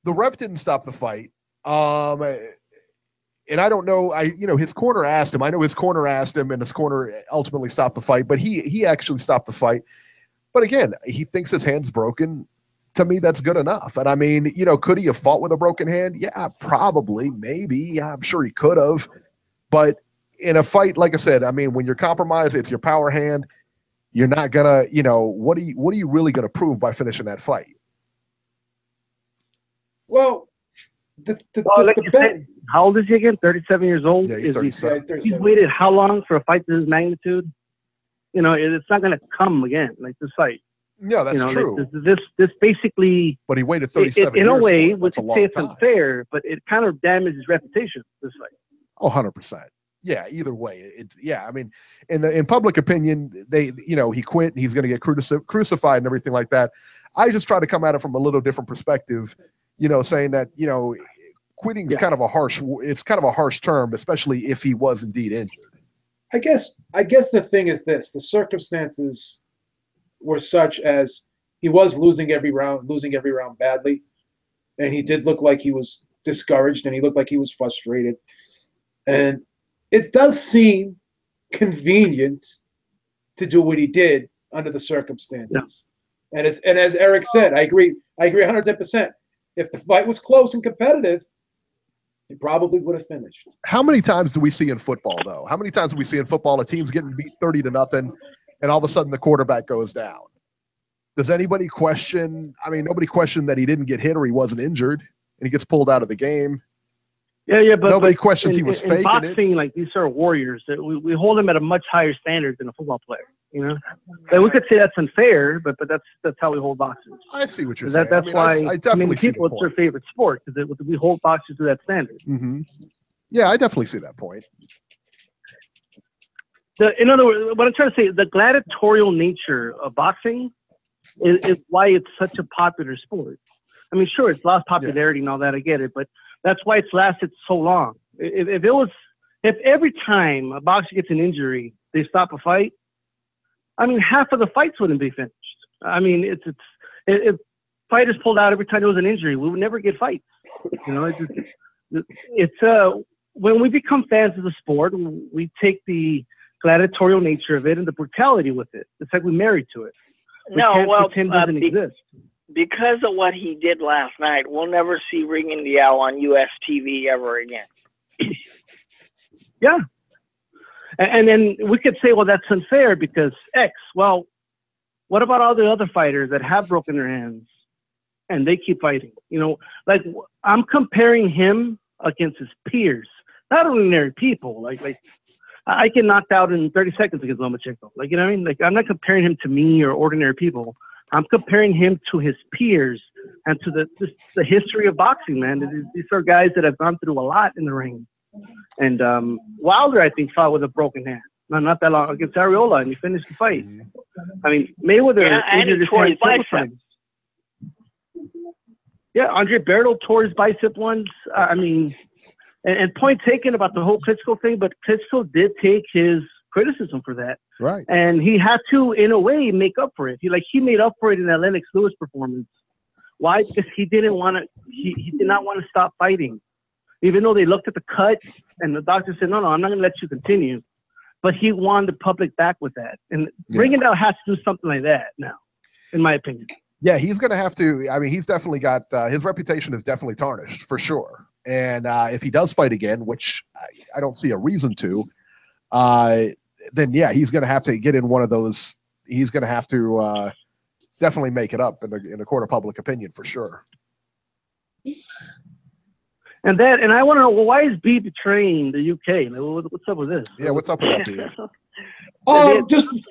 The ref didn't stop the fight. And I don't know. His corner asked him. I know his corner asked him, and his corner ultimately stopped the fight. But he actually stopped the fight. But again, he thinks his hand's broken. To me, that's good enough. And I mean, you know, could he have fought with a broken hand? Yeah, probably, maybe. Yeah, I'm sure he could have. But in a fight, like I said, I mean, when you're compromised, it's your power hand. You're not gonna, you know, what are you really gonna prove by finishing that fight? Well, how old is he again? 37 years old. Yeah, he's 37. He's waited how long for a fight to this magnitude? You know, it's not going to come again like this fight. Yeah, that's true. Like this basically. But he waited 37 years. In a way, we could say it's unfair, but it kind of damaged his reputation. This fight. Oh, 100%. Yeah, either way, I mean, in public opinion, he quit and he's going to get crucified and everything like that. I just try to come at it from a little different perspective, you know, saying that, you know, quitting is kind of a harsh term, especially if he was indeed injured. I guess the thing is this: the circumstances were such as he was losing every round badly, and he did look like he was discouraged, and he looked like he was frustrated, and it does seem convenient to do what he did under the circumstances. Yeah. And as Eric said, I agree 110%. If the fight was close and competitive, he probably would have finished. How many times do we see in football, though? How many times do we see in football a team's getting beat 30-0, and all of a sudden the quarterback goes down? Does anybody question? I mean, nobody questioned that he didn't get hit or he wasn't injured, and he gets pulled out of the game. Yeah, but nobody questions he was faking in boxing, like, these are warriors. We hold them at a much higher standard than a football player. You know, like, we could say that's unfair, but that's how we hold boxers. I see what you're saying. That's why I definitely many people, it's their favorite sport, because we hold boxers to that standard. Mm-hmm. Yeah, I definitely see that point. In other words, what I'm trying to say, the gladiatorial nature of boxing is why it's such a popular sport. I mean, sure, it's lost popularity and all that. I get it, but that's why it's lasted so long. If every time a boxer gets an injury, they stop a fight, I mean, half of the fights wouldn't be finished. I mean, if fighters pulled out every time there was an injury, we would never get fights. You know, it's when we become fans of the sport, we take the gladiatorial nature of it and the brutality with it. It's like we're married to it. Pretend doesn't exist. Because of what he did last night, we'll never see Rigondeaux on U.S. TV ever again. Yeah. And then we could say, well, that's unfair because X. Well, what about all the other fighters that have broken their hands and they keep fighting? You know, like, I'm comparing him against his peers, not ordinary people. Like I get knocked out in 30 seconds against Lomachenko. Like, you know what I mean? Like, I'm not comparing him to me or ordinary people. I'm comparing him to his peers and to the history of boxing, man. These are guys that have gone through a lot in the ring. And Wilder, I think, fought with a broken hand. Not that long against Arreola, and he finished the fight. I mean, Mayweather injured his hand several times. Yeah, Andre Berto tore his bicep once. I mean, and point taken about the whole Klitschko thing, but Klitschko did take his criticism for that. Right. And he had to, in a way, make up for it. He made up for it in that Lennox Lewis performance. Why? Because he didn't want to. He did not want to stop fighting. Even though they looked at the cut and the doctor said, no, I'm not going to let you continue. But he won the public back with that. And Rigondeaux has to do something like that now. in my opinion. Yeah, he's going to have to. I mean, he's definitely got his reputation is definitely tarnished for sure. And if he does fight again, which I don't see a reason to, then yeah, he's going to have to get in one of those. He's going to have to definitely make it up in the court of public opinion for sure. And I want to know, well, why is Beeb betraying the UK? What's up with this? Yeah, what's up with that, Beeb?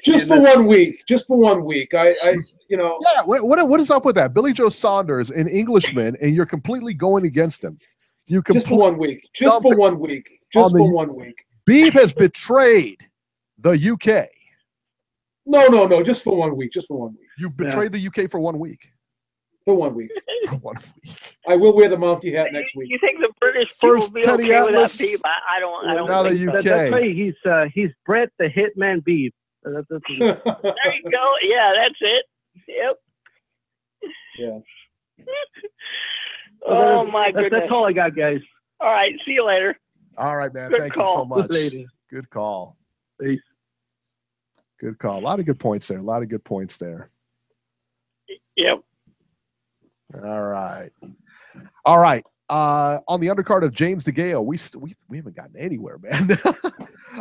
Just for 1 week. Just for 1 week. I you know. Yeah, what is up with that? Billy Joe Saunders, an Englishman, and you're completely going against him. Just for 1 week. Just for 1 week. Just for 1 week. Beeb has betrayed the UK. No. Just for 1 week. Just for 1 week. You betrayed the UK for 1 week. For 1 week. For 1 week. I will wear the Mountie hat next week. You think the British people will be Teddy okay with that, Atlas, Beeb? I don't now think the so. UK. That's right. He's Brett the Hitman Beeb. There you go. Yeah, that's it. Yep. Yeah. Oh my goodness. That's all I got, guys. All right. See you later. All right, man. Good Thank call. you so much. Later. Good call. Peace. Good call. A lot of good points there. A lot of good points there. Yep. All right. All right. On the undercard of James DeGale, we haven't gotten anywhere, man. The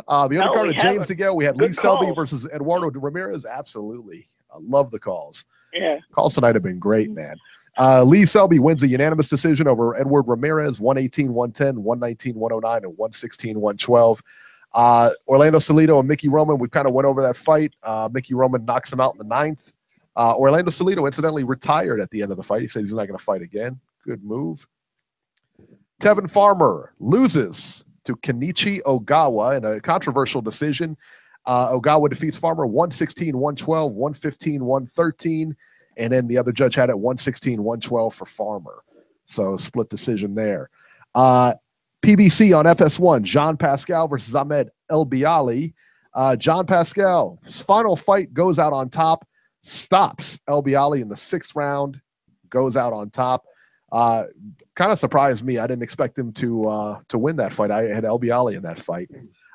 undercard of James DeGale, we had Lee Selby versus Eduardo Ramirez. Absolutely. I love the calls. Yeah. Calls tonight have been great, man. Lee Selby wins a unanimous decision over Edward Ramirez, 118-110, 119-109, and 116-112. Orlando Salido and Mickey Roman, we kind of went over that fight. Mickey Roman knocks him out in the 9th. Orlando Salido incidentally retired at the end of the fight. He said he's not going to fight again. Good move. Tevin Farmer loses to Kenichi Ogawa in a controversial decision. Ogawa defeats Farmer 116-112, 115-113, and then the other judge had it 116-112 for Farmer. So split decision there. PBC on FS1, Jean Pascal versus Ahmed El Bialy. John Pascal's final fight goes out on top, stops El Bialy in the 6th round, goes out on top. Kind of surprised me. I didn't expect him to win that fight. I had El Bialy in that fight.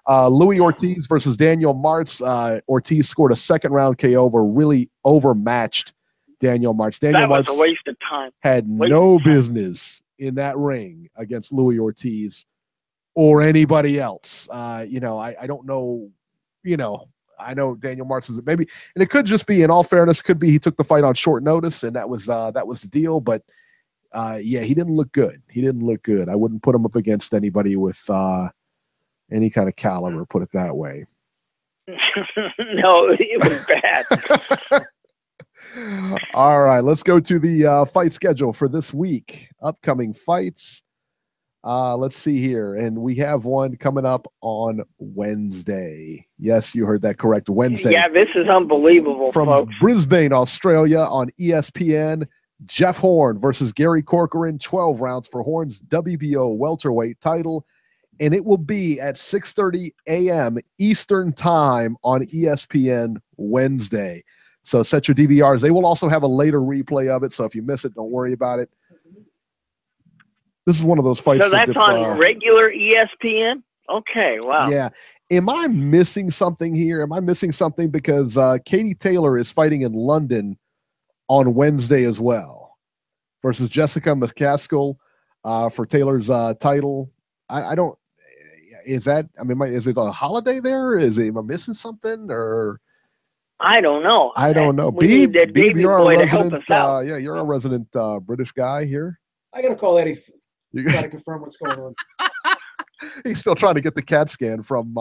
Louis Ortiz versus Daniel Martz. Ortiz scored a 2nd round KO over really overmatched Daniel Martz. Daniel That was Martz a waste of time. had no business in that ring against Louis Ortiz or anybody else. I don't know. I know Daniel Martz is maybe, and it could just be, in all fairness, could be he took the fight on short notice, and that was the deal. But yeah, he didn't look good. He didn't look good. I wouldn't put him up against anybody with any kind of caliber, put it that way. No, it was bad. All right, let's go to the fight schedule for this week. Upcoming fights. Let's see here. And we have one coming up on Wednesday. Yes, you heard that correct. Wednesday. Yeah, this is unbelievable, from folks. Brisbane, Australia on ESPN. Jeff Horn versus Gary Corcoran, 12 rounds for Horn's WBO welterweight title. And it will be at 6:30 a.m. Eastern time on ESPN Wednesday. So set your DVRs. They will also have a later replay of it. So if you miss it, don't worry about it. This is one of those fights. So that's on regular ESPN? Okay, wow. Yeah. Am I missing something here? Am I missing something? Because Katie Taylor is fighting in London on Wednesday as well versus Jessica McCaskill for Taylor's title. I don't. Is that? I mean, is it a holiday there? Am I missing something or? I don't know. I don't know. We need that baby boy to help us out. Yeah, you're a resident British guy here. I gotta call Eddie. You gotta confirm what's going on. He's still trying to get the CAT scan from.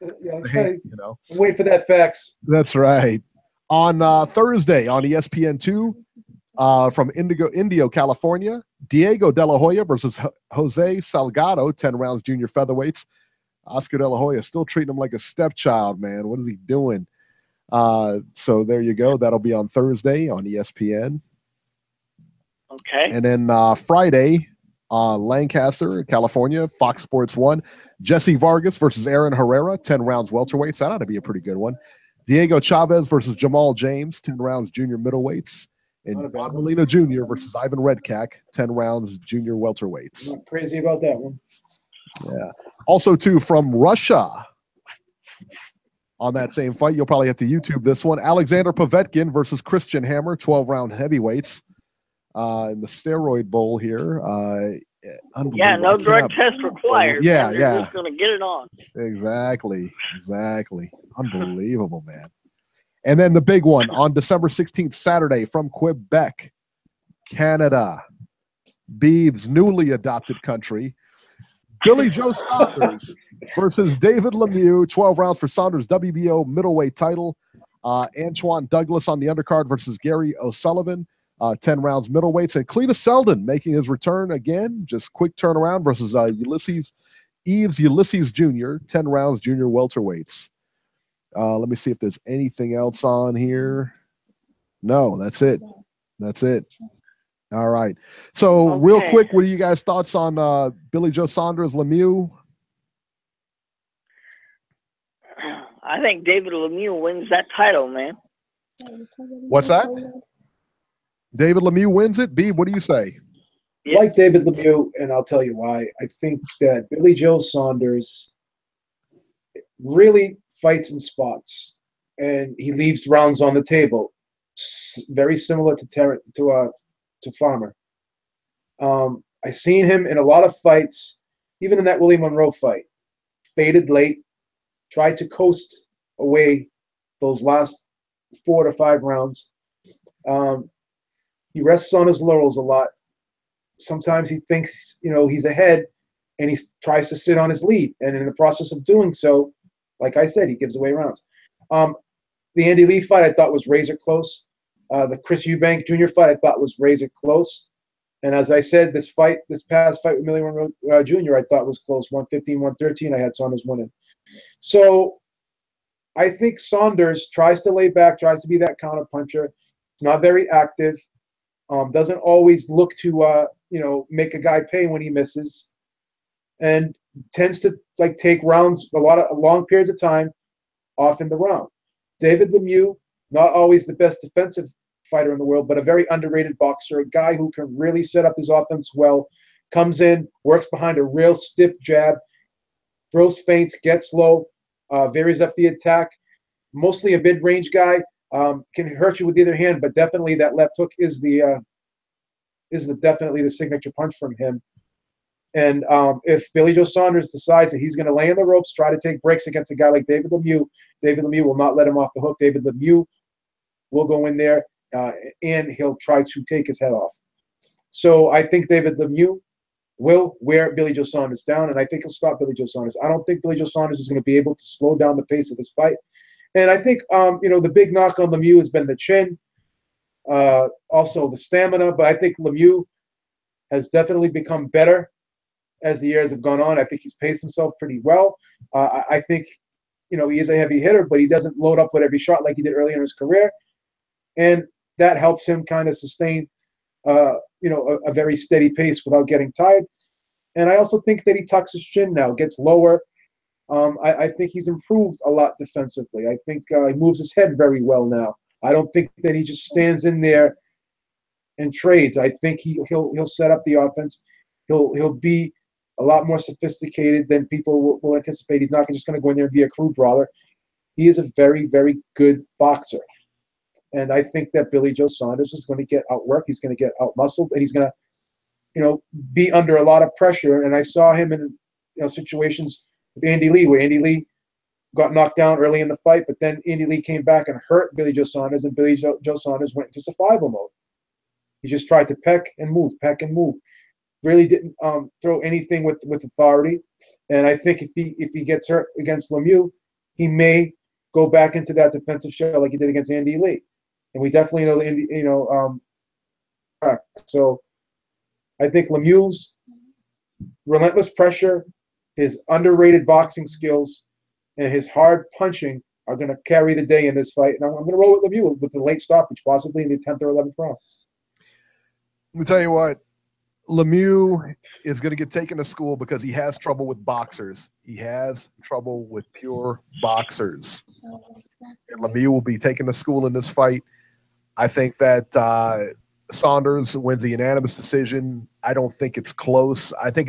Wait for that fax. That's right. On Thursday on ESPN2 from Indio, California, Diego De La Hoya versus Jose Salgado, 10 rounds junior featherweights. Oscar De La Hoya still treating him like a stepchild, man. What is he doing? So there you go. That'll be on Thursday on ESPN. Okay. And then Friday, Lancaster, California, Fox Sports 1. Jesse Vargas versus Aaron Herrera, 10 rounds welterweights. That ought to be a pretty good one. Diego Chavez versus Jamal James, 10 rounds junior middleweights. And Bob Molina Jr. versus Ivan Redkach, 10 rounds junior welterweights. I'm not crazy about that one. Yeah. Also, too, from Russia, on that same fight. You'll probably have to YouTube this one. Alexander Povetkin versus Christian Hammer, 12-round heavyweights in the steroid bowl here. Yeah, no drug test required. Yeah, man. They're just going to get it on. Exactly. Unbelievable, man. And then the big one on December 16th, Saturday, from Quebec, Canada, Beeb's newly adopted country. Billy Joe Saunders versus David Lemieux, 12 rounds for Saunders' WBO middleweight title. Antoine Douglas on the undercard versus Gary O'Sullivan, 10 rounds middleweights. And Cletus Selden making his return again, just quick turnaround versus Ulysses Jr., 10 rounds junior welterweights. Let me see if there's anything else on here. No, that's it. All right. So real quick, what are you guys' thoughts on Billy Joe Saunders, Lemieux? I think David Lemieux wins that title, man. What's that? David Lemieux wins it? Beeb, what do you say? I like David Lemieux, and I'll tell you why. I think that Billy Joe Saunders really fights in spots, and he leaves rounds on the table. Very similar to Farmer. I seen him in a lot of fights, even in that Willie Monroe fight. Faded late, tried to coast away those last 4 to 5 rounds. He rests on his laurels a lot. Sometimes he thinks, he's ahead, and he tries to sit on his lead. And in the process of doing so, like I said, he gives away rounds. The Andy Lee fight I thought was razor close. The Chris Eubank Jr. fight I thought was razor close. And as I said, this past fight with Millie Monroe Jr. I thought was close, 115, 113. I had Saunders winning. So I think Saunders tries to lay back, tries to be that counter puncher. He's not very active. Doesn't always look to make a guy pay when he misses, and tends to take rounds long periods of time off in the round. David Lemieux, not always the best defensive fighter in the world, but a very underrated boxer, a guy who can really set up his offense well, comes in, works behind a real stiff jab, throws feints, gets low, varies up the attack. Mostly a mid-range guy, can hurt you with either hand, but definitely that left hook is definitely the signature punch from him. And if Billy Joe Saunders decides that he's going to lay in the ropes, try to take breaks against a guy like David Lemieux will not let him off the hook. David Lemieux will go in there and he'll try to take his head off. So I think David Lemieux will wear Billy Joe Saunders down, and I think he'll stop Billy Joe Saunders. I don't think Billy Joe Saunders is going to be able to slow down the pace of this fight. And I think, the big knock on Lemieux has been the chin, also the stamina, but I think Lemieux has definitely become better as the years have gone on. I think he's paced himself pretty well. I think, he is a heavy hitter, but he doesn't load up with every shot like he did earlier in his career. And that helps him kind of sustain, a very steady pace without getting tired. And I also think that he tucks his chin now, gets lower. I think he's improved a lot defensively. I think he moves his head very well now. I don't think that he just stands in there and trades. I think he'll set up the offense. He'll be a lot more sophisticated than people will anticipate. He's not just going to go in there and be a crew brawler. He is a very, very good boxer. And I think that Billy Joe Saunders is going to get outworked. He's going to get outmuscled, and he's going to, be under a lot of pressure. And I saw him in, situations with Andy Lee, where Andy Lee got knocked down early in the fight, but then Andy Lee came back and hurt Billy Joe Saunders, and Billy Joe Saunders went into survival mode. He just tried to peck and move. Really didn't throw anything with authority. And I think if he gets hurt against Lemieux, he may go back into that defensive shell like he did against Andy Lee. And we definitely know Andy, so I think Lemieux's relentless pressure, his underrated boxing skills, and his hard punching are going to carry the day in this fight. And I'm going to roll with Lemieux with the late stoppage, possibly in the 10th or 11th round. Let me tell you what, Lemieux is going to get taken to school because he has trouble with boxers. He has trouble with pure boxers. And Lemieux will be taken to school in this fight. I think that Saunders wins a unanimous decision. I don't think it's close. I think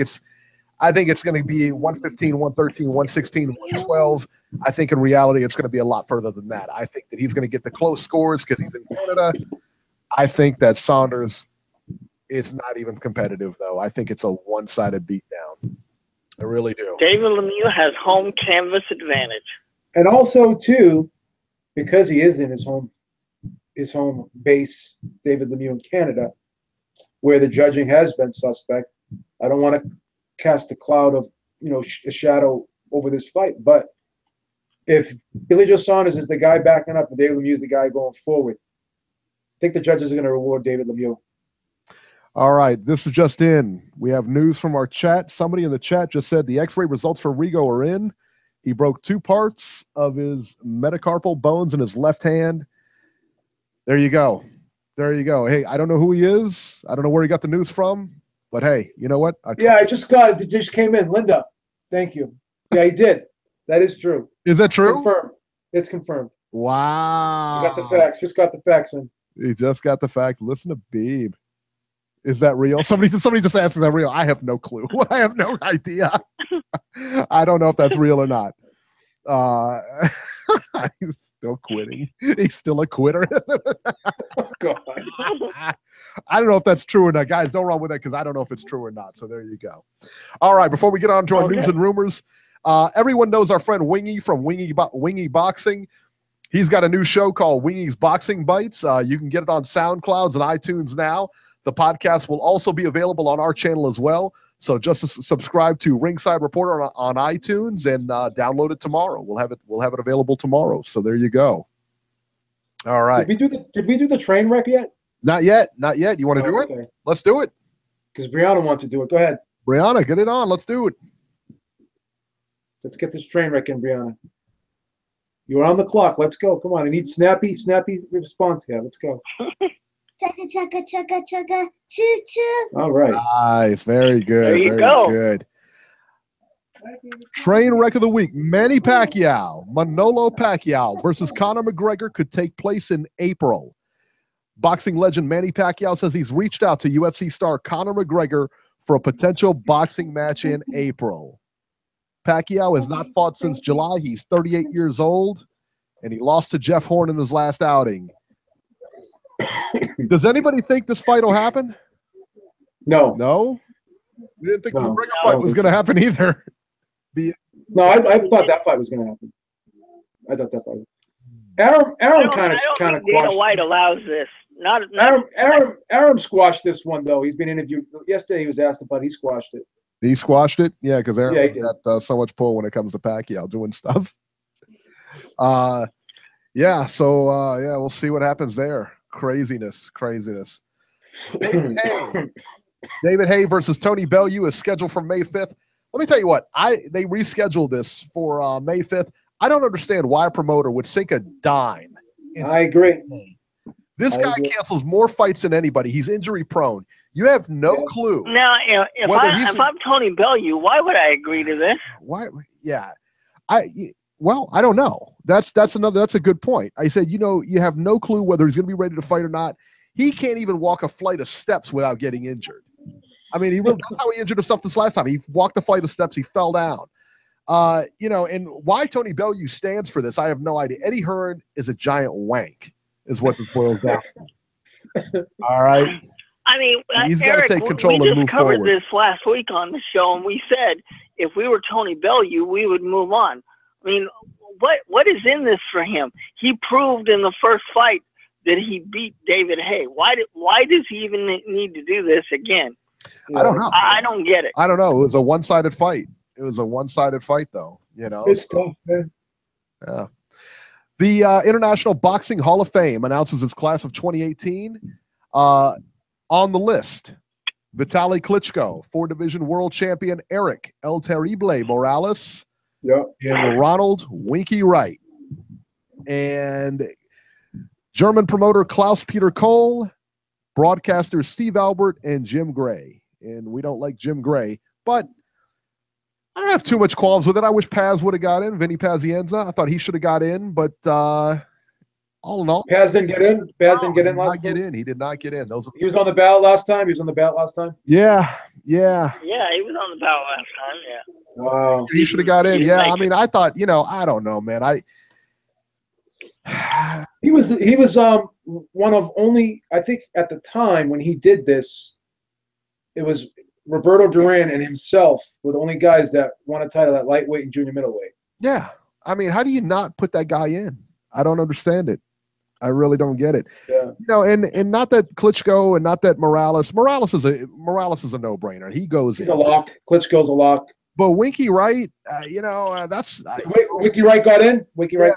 I think it's going to be 115, 113, 116, 112. I think in reality, it's going to be a lot further than that. I think that he's going to get the close scores because he's in Canada. I think that Saunders is not even competitive, though. I think it's a one-sided beatdown. I really do. David Lemieux has home canvas advantage. And also, too, because he is in his home base, David Lemieux in Canada, where the judging has been suspect. I don't want to cast a cloud of, a shadow over this fight, but if Billy Joe Saunders is the guy backing up and David Lemieux is the guy going forward, I think the judges are going to reward David Lemieux. All right, this is just in. We have news from our chat. Somebody in the chat just said the X-ray results for Rigo are in. He broke 2 parts of his metacarpal bones in his left hand. There you go. There you go. Hey, I don't know who he is. I don't know where he got the news from. But hey, you know what? I just got it. It just came in. Linda, thank you. Yeah, he did. That is true. Is that true? Confirmed. It's confirmed. Wow. You got the facts. Just got the facts in. He just got the fact. Listen to Beeb. Is that real? Somebody just asked, is that real? I have no clue. I have no idea. I don't know if that's real or not. He's still quitting. He's still a quitter. Oh, God. I don't know if that's true or not. Guys, don't run with it because I don't know if it's true or not. So there you go. All right, before we get on to our news and rumors, everyone knows our friend Wingy from Wingy Boxing. He's got a new show called Wingy's Boxing Bites. You can get it on SoundClouds and iTunes now. The podcast will also be available on our channel as well. So just subscribe to Ringside Reporter on iTunes and download it tomorrow. We'll have it available tomorrow. So there you go. All right. Did we do the train wreck yet? Not yet. Not yet. You want to do it? Let's do it. Because Brianna wants to do it. Go ahead. Brianna, get it on. Let's do it. Let's get this train wreck in, Brianna. You're on the clock. Let's go. Come on. I need snappy response here. Let's go. Chugga, chugga, chugga, chugga, choo, choo. All right. Nice. Very good. There you Very go. good. Train wreck of the week. Manny Manolo Pacquiao versus Conor McGregor could take place in April. Boxing legend Manny Pacquiao says he's reached out to UFC star Conor McGregor for a potential boxing match in April. Pacquiao has not fought since July. He's 38 years old, and he lost to Jeff Horn in his last outing. Does anybody think this fight will happen? No. No? We didn't think the McGregor fight was going to happen either. No, I thought that fight was going to happen. I thought that fight. Aram kind of Dana squashed. White allows this. Aram squashed this one though. He's been interviewed yesterday. He was asked about. He squashed it. He squashed it, yeah, because Aram got so much pull when it comes to Pacquiao doing stuff. Yeah. So yeah, we'll see what happens there. Craziness. David Hay versus Tony Bellew is scheduled for May 5th. Let me tell you what, they rescheduled this for May 5th. I don't understand why a promoter would sink a dime. I agree. This guy cancels more fights than anybody. He's injury prone. You have no clue. Now, if I'm Tony Bellew, why would I agree to this? Why? Yeah, well, I don't know. That's a good point. I said, you have no clue whether he's going to be ready to fight or not. He can't even walk a flight of steps without getting injured. I mean, that's how he injured himself this last time. He walked a flight of steps. He fell down. And why Tony Bellew stands for this, I have no idea. Eddie Hearn is a giant wank, is what this boils down to. All right. I mean, he's got to take control and move forward. We just covered this last week on the show, and we said if we were Tony Bellew, we would move on. I mean, what is in this for him? He proved in the first fight that he beat David Hay. Why does he even need to do this again? I don't know. I don't get it. I don't know. It was a one-sided fight. It was a one-sided fight, though. It's tough, man. Yeah. The International Boxing Hall of Fame announces its class of 2018. On the list, Vitaly Klitschko, 4-division world champion Eric El Terrible Morales, and Ronald Winky Wright, and German promoter Klaus-Peter Kohl, broadcasters Steve Albert and Jim Gray. And we don't like Jim Gray, but I don't have too much qualms with it. I wish Paz would have got in, Vinny Pazienza. I thought he should have got in, but all in all, Paz didn't get in. He did not get in. He did not get in. He was on the ballot last time. Yeah. Yeah. Yeah, he was on the ballot last time. Yeah. Wow. He should have got in. Yeah, I mean, I thought, I don't know, man. He was one of only, I think at the time when he did this, it was Roberto Duran and himself were the only guys that won a title at lightweight and junior middleweight. Yeah. I mean, how do you not put that guy in? I don't understand it. I really don't get it. Yeah. And not that Klitschko and not that Morales is a no-brainer. He goes He's in. a lock. Klitschko's a lock. But Winky Wright, that's Winky Wright got in. Winky Wright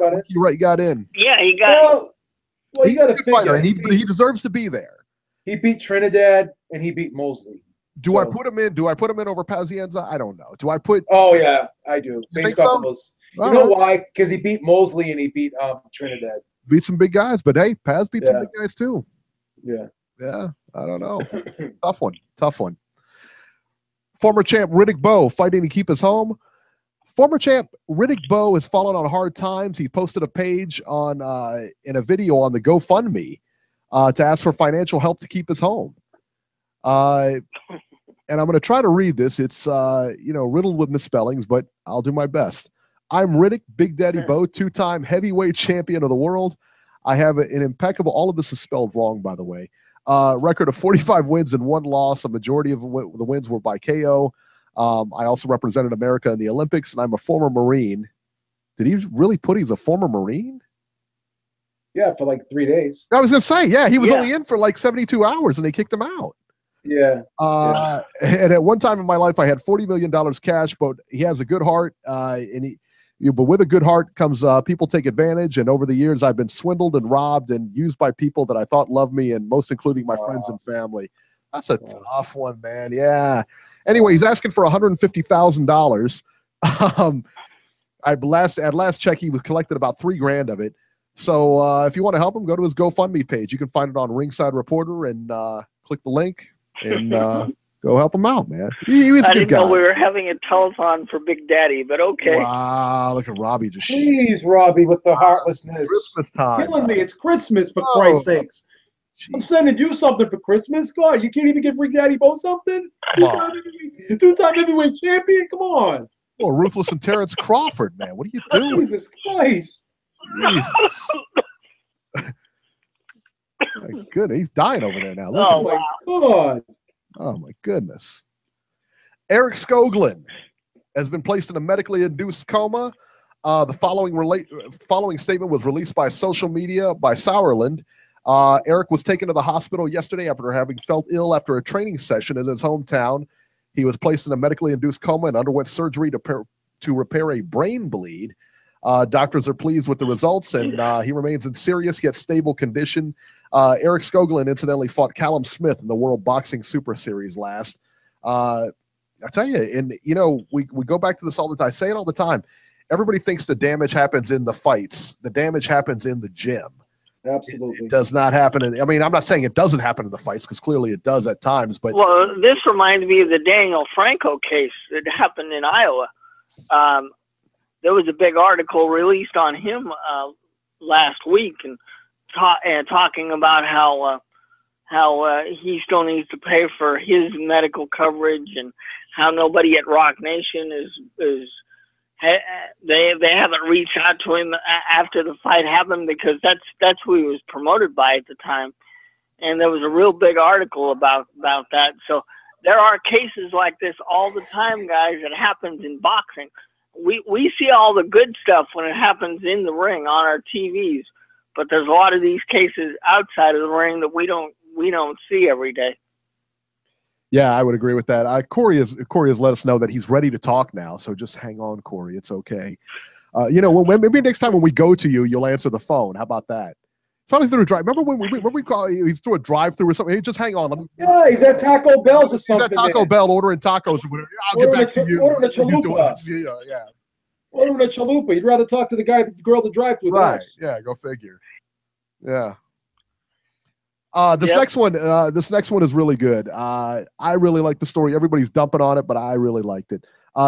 got in. Yeah, he got. Well, you got to figure, and he deserves to be there. He beat Trinidad and he beat Mosley. Do I put him in? Do I put him in over Pazienza? I don't know. Do I put? Oh yeah, I do. You think so? You know why? Because he beat Mosley and he beat Trinidad. Beat some big guys, but hey, Paz beat some big guys too. Yeah. Yeah. I don't know. Tough one. Former champ Riddick Bowe fighting to keep his home. Former champ Riddick Bowe has fallen on hard times. He posted a page on in a video on the GoFundMe to ask for financial help to keep his home. And I'm going to try to read this. It's riddled with misspellings, but I'll do my best. I'm Riddick Big Daddy Bowe, 2-time heavyweight champion of the world. I have an impeccable. All of this is spelled wrong, by the way. Record of 45 wins and 1 loss. A majority of the wins were by KO. I also represented America in the Olympics, and I'm a former Marine. Did he really put he's a former Marine? Yeah, for like 3 days. I was going to say, yeah, he was only in for like 72 hours, and they kicked him out. Yeah. And at one time in my life, I had $40 million cash, but he has a good heart, but with a good heart comes people take advantage. And over the years, I've been swindled and robbed and used by people that I thought loved me, and most including my friends and family. That's a tough one, man. Yeah. Anyway, he's asking for $150,000. At last check, he was collected about $3,000 of it. So if you want to help him, go to his GoFundMe page. You can find it on Ringside Reporter and click the link and go help him out, man. He was a good guy. I didn't know we were having a telethon for Big Daddy, but okay. Wow, look at Robbie just. Please, Robbie, with the heartlessness. Christmas time. Killing me. It's Christmas, for Christ's sakes. I'm sending you something for Christmas. God, you can't even give Big Daddy Bowe something? Two-time heavyweight champion? Come on. Well, Ruthless and Terrence Crawford, man. What are you doing? Jesus Christ. Jesus. My goodness, he's dying over there now. Look Oh, at wow. God. Oh, my goodness. Eric Skoglund has been placed in a medically induced coma. The following statement was released by social media by Sauerland. Eric was taken to the hospital yesterday after having felt ill after a training session in his hometown. He was placed in a medically induced coma and underwent surgery to repair a brain bleed. Doctors are pleased with the results, and he remains in serious yet stable condition. Eric Skoglund incidentally fought Callum Smith in the World Boxing Super Series last. I tell you, and we go back to this all the time. I say it all the time. Everybody thinks the damage happens in the fights. The damage happens in the gym. Absolutely. It does not happen. I'm not saying it doesn't happen in the fights, because clearly it does at times. But well, this reminds me of the Daniel Franco case that happened in Iowa. There was a big article released on him last week, and talking about how he still needs to pay for his medical coverage, and how nobody at Rock Nation they haven't reached out to him after the fight happened, because that's who he was promoted by at the time. And there was a real big article about that. So there are cases like this all the time, guys. That happens in boxing. We see all the good stuff when it happens in the ring on our TVs, but there's a lot of these cases outside of the ring that we don't see every day. yeah, I would agree with that. Corey has let us know that he's ready to talk now, so just hang on, Corey. It's okay. Maybe next time when we go to you, you'll answer the phone. How about that? Probably through a drive. Remember when we call he's through a drive-through or something? Hey, just hang on. Yeah, he's at Taco Bell's or something. He's at Taco Bell ordering tacos or whatever. I'll get back to you. Ordering a chalupa. Yeah. Ordering a chalupa. You'd rather talk to the girl at the drive-through. Right. Yeah. Go figure. Yeah. This next one is really good. I really like the story. Everybody's dumping on it, but I really liked it.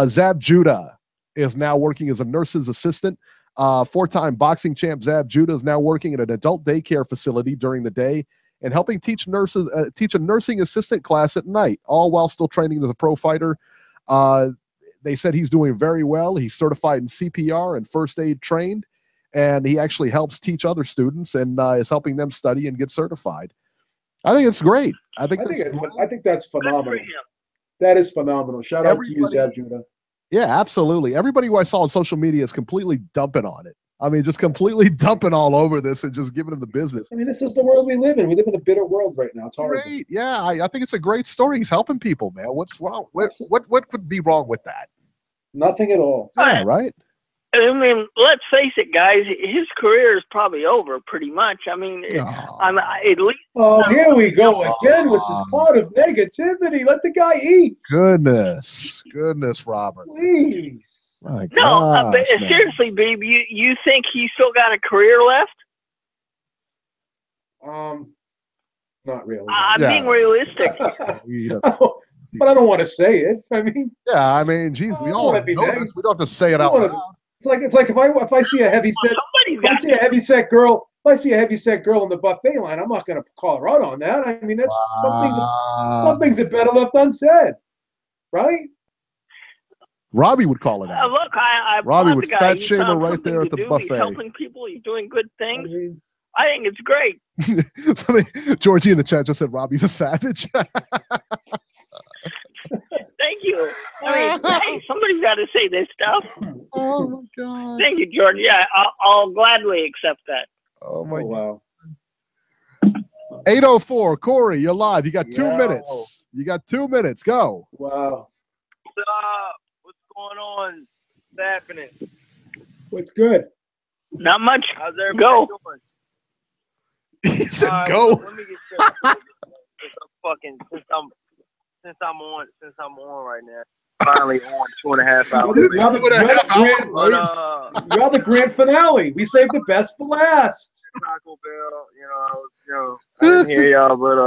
Zab Judah is now working as a nurse's assistant. 4-time boxing champ Zab Judah is now working at an adult daycare facility during the day and helping teach nurses teach a nursing assistant class at night, all while still training as a pro fighter. They said he's doing very well. He's certified in CPR and first aid trained, and he actually helps teach other students and is helping them study and get certified. I think it's great. I think that's phenomenal. That is phenomenal. Shout out to you, Zab Judah. Yeah, absolutely. Everybody who I saw on social media is completely dumping on it. I mean, just completely dumping all over this and just giving them the business. I mean, this is the world we live in. We live in a bitter world right now. It's horrible. Great. Yeah, I think it's a great story. He's helping people, man. What's wrong? What could be wrong with that? Nothing at all. Yeah, right? I mean, let's face it, guys. His career is probably over, pretty much. I mean, I'm at least. Oh, here we go again with this cloud of negativity. Let the guy eat. Goodness, Robert. Please. My No, gosh, but man. seriously, Beeb, you think he's still got a career left? Not really. I'm being realistic. But I don't want to say it. I mean, yeah, I mean, geez, we all know this. We don't have to say it out loud. It's like if I see a heavy set girl, if I see a heavy set girl in the buffet line, I'm not going to call her out on that. I mean, that's some things are better left unsaid, right? Robbie would call it out. Look, I Robbie applaud would the guy. fat He's shame her found right something there to at the do. buffet. He's helping people. He's doing good things. I think it's great. Georgie in the chat just said Robbie's a savage. Thank you. I mean, hey, somebody's got to say this stuff. Oh my God. Thank you, George. Yeah, I'll gladly accept that. Oh my wow. 8:04, Corey, you're live. You got 2 minutes. You got 2 minutes. Go. Wow. What's up? What's going on? What's happening? What's good? Not much. How's everybody doing? He said go. Let me get started. Since I'm on right now. Finally on 2.5 hours. You're the grand finale. We saved the best for last. Taco Bell, I didn't hear y'all, but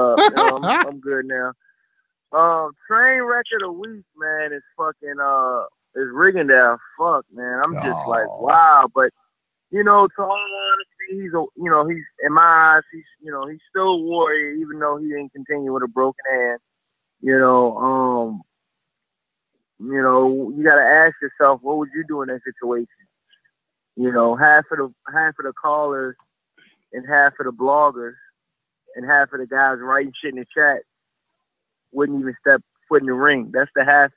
I'm good now. Train wreck of the week, man, is fucking is Rigondeaux. Fuck, man, I'm just like wow. But to all honesty, he's in my eyes, he's still a warrior, even though he didn't continue with a broken hand. You gotta ask yourself, what would you do in that situation? Half of the callers and half of the bloggers and half of the guys writing shit in the chat wouldn't even step foot in the ring. That's half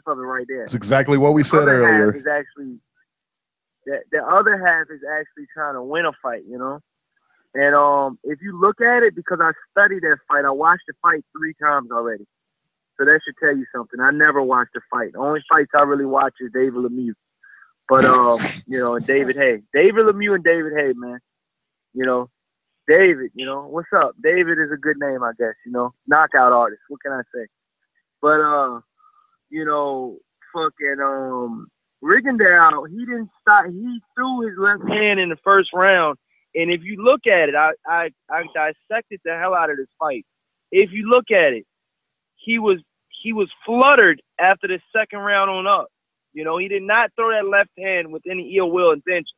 of it right there. That's exactly what we said earlier. The other half is actually trying to win a fight, And if you look at it, because I studied that fight, I watched the fight 3 times already. So that should tell you something. I never watched the fight. The only fights I really watch is David Lemieux. But and David Hay. David Lemieux and David Hay, man. David, what's up? David is a good name, I guess, knockout artist. What can I say? But Rigondeaux, he didn't stop. He threw his left hand in the first round. And if you look at it, I dissected the hell out of this fight. If you look at it, he was fluttered after the second round on up. He did not throw that left hand with any ill will intention.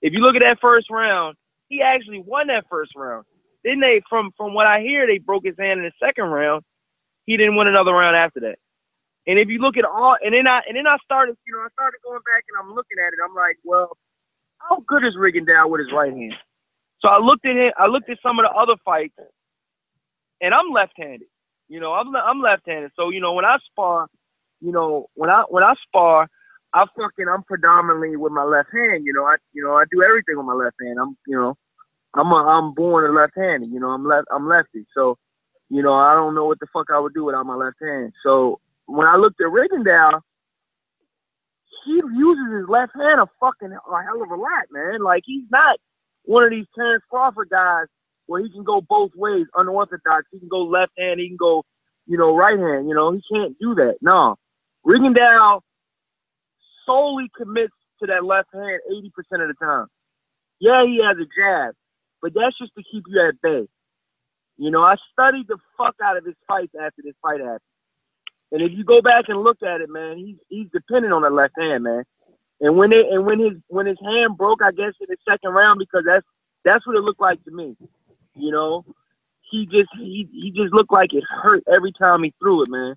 If you look at that first round, he actually won that first round. Then from what I hear, they broke his hand in the second round. He didn't win another round after that. And if you look at and then I started going back and I'm looking at it. I'm like, well, how good is Rigondeaux with his right hand? So I looked at him. I looked at some of the other fights, and I'm left-handed. I'm left-handed. So when I spar, I'm predominantly with my left hand. I do everything with my left hand. I'm born left-handed. I'm lefty. So I don't know what the fuck I would do without my left hand. So when I looked at Rigondeaux, he uses his left hand a hell of a lot, man. Like, he's not one of these Terrence Crawford guys where he can go both ways, unorthodox. He can go left hand, he can go, right hand. He can't do that. No. Rigondeaux solely commits to that left hand 80% of the time. Yeah, he has a jab, but that's just to keep you at bay. I studied the fuck out of his fights after this fight happened. And if you go back and look at it, man, he's dependent on the left hand, man. And when his hand broke, I guess in the second round, because that's what it looked like to me. You know, he just looked like it hurt every time he threw it, man.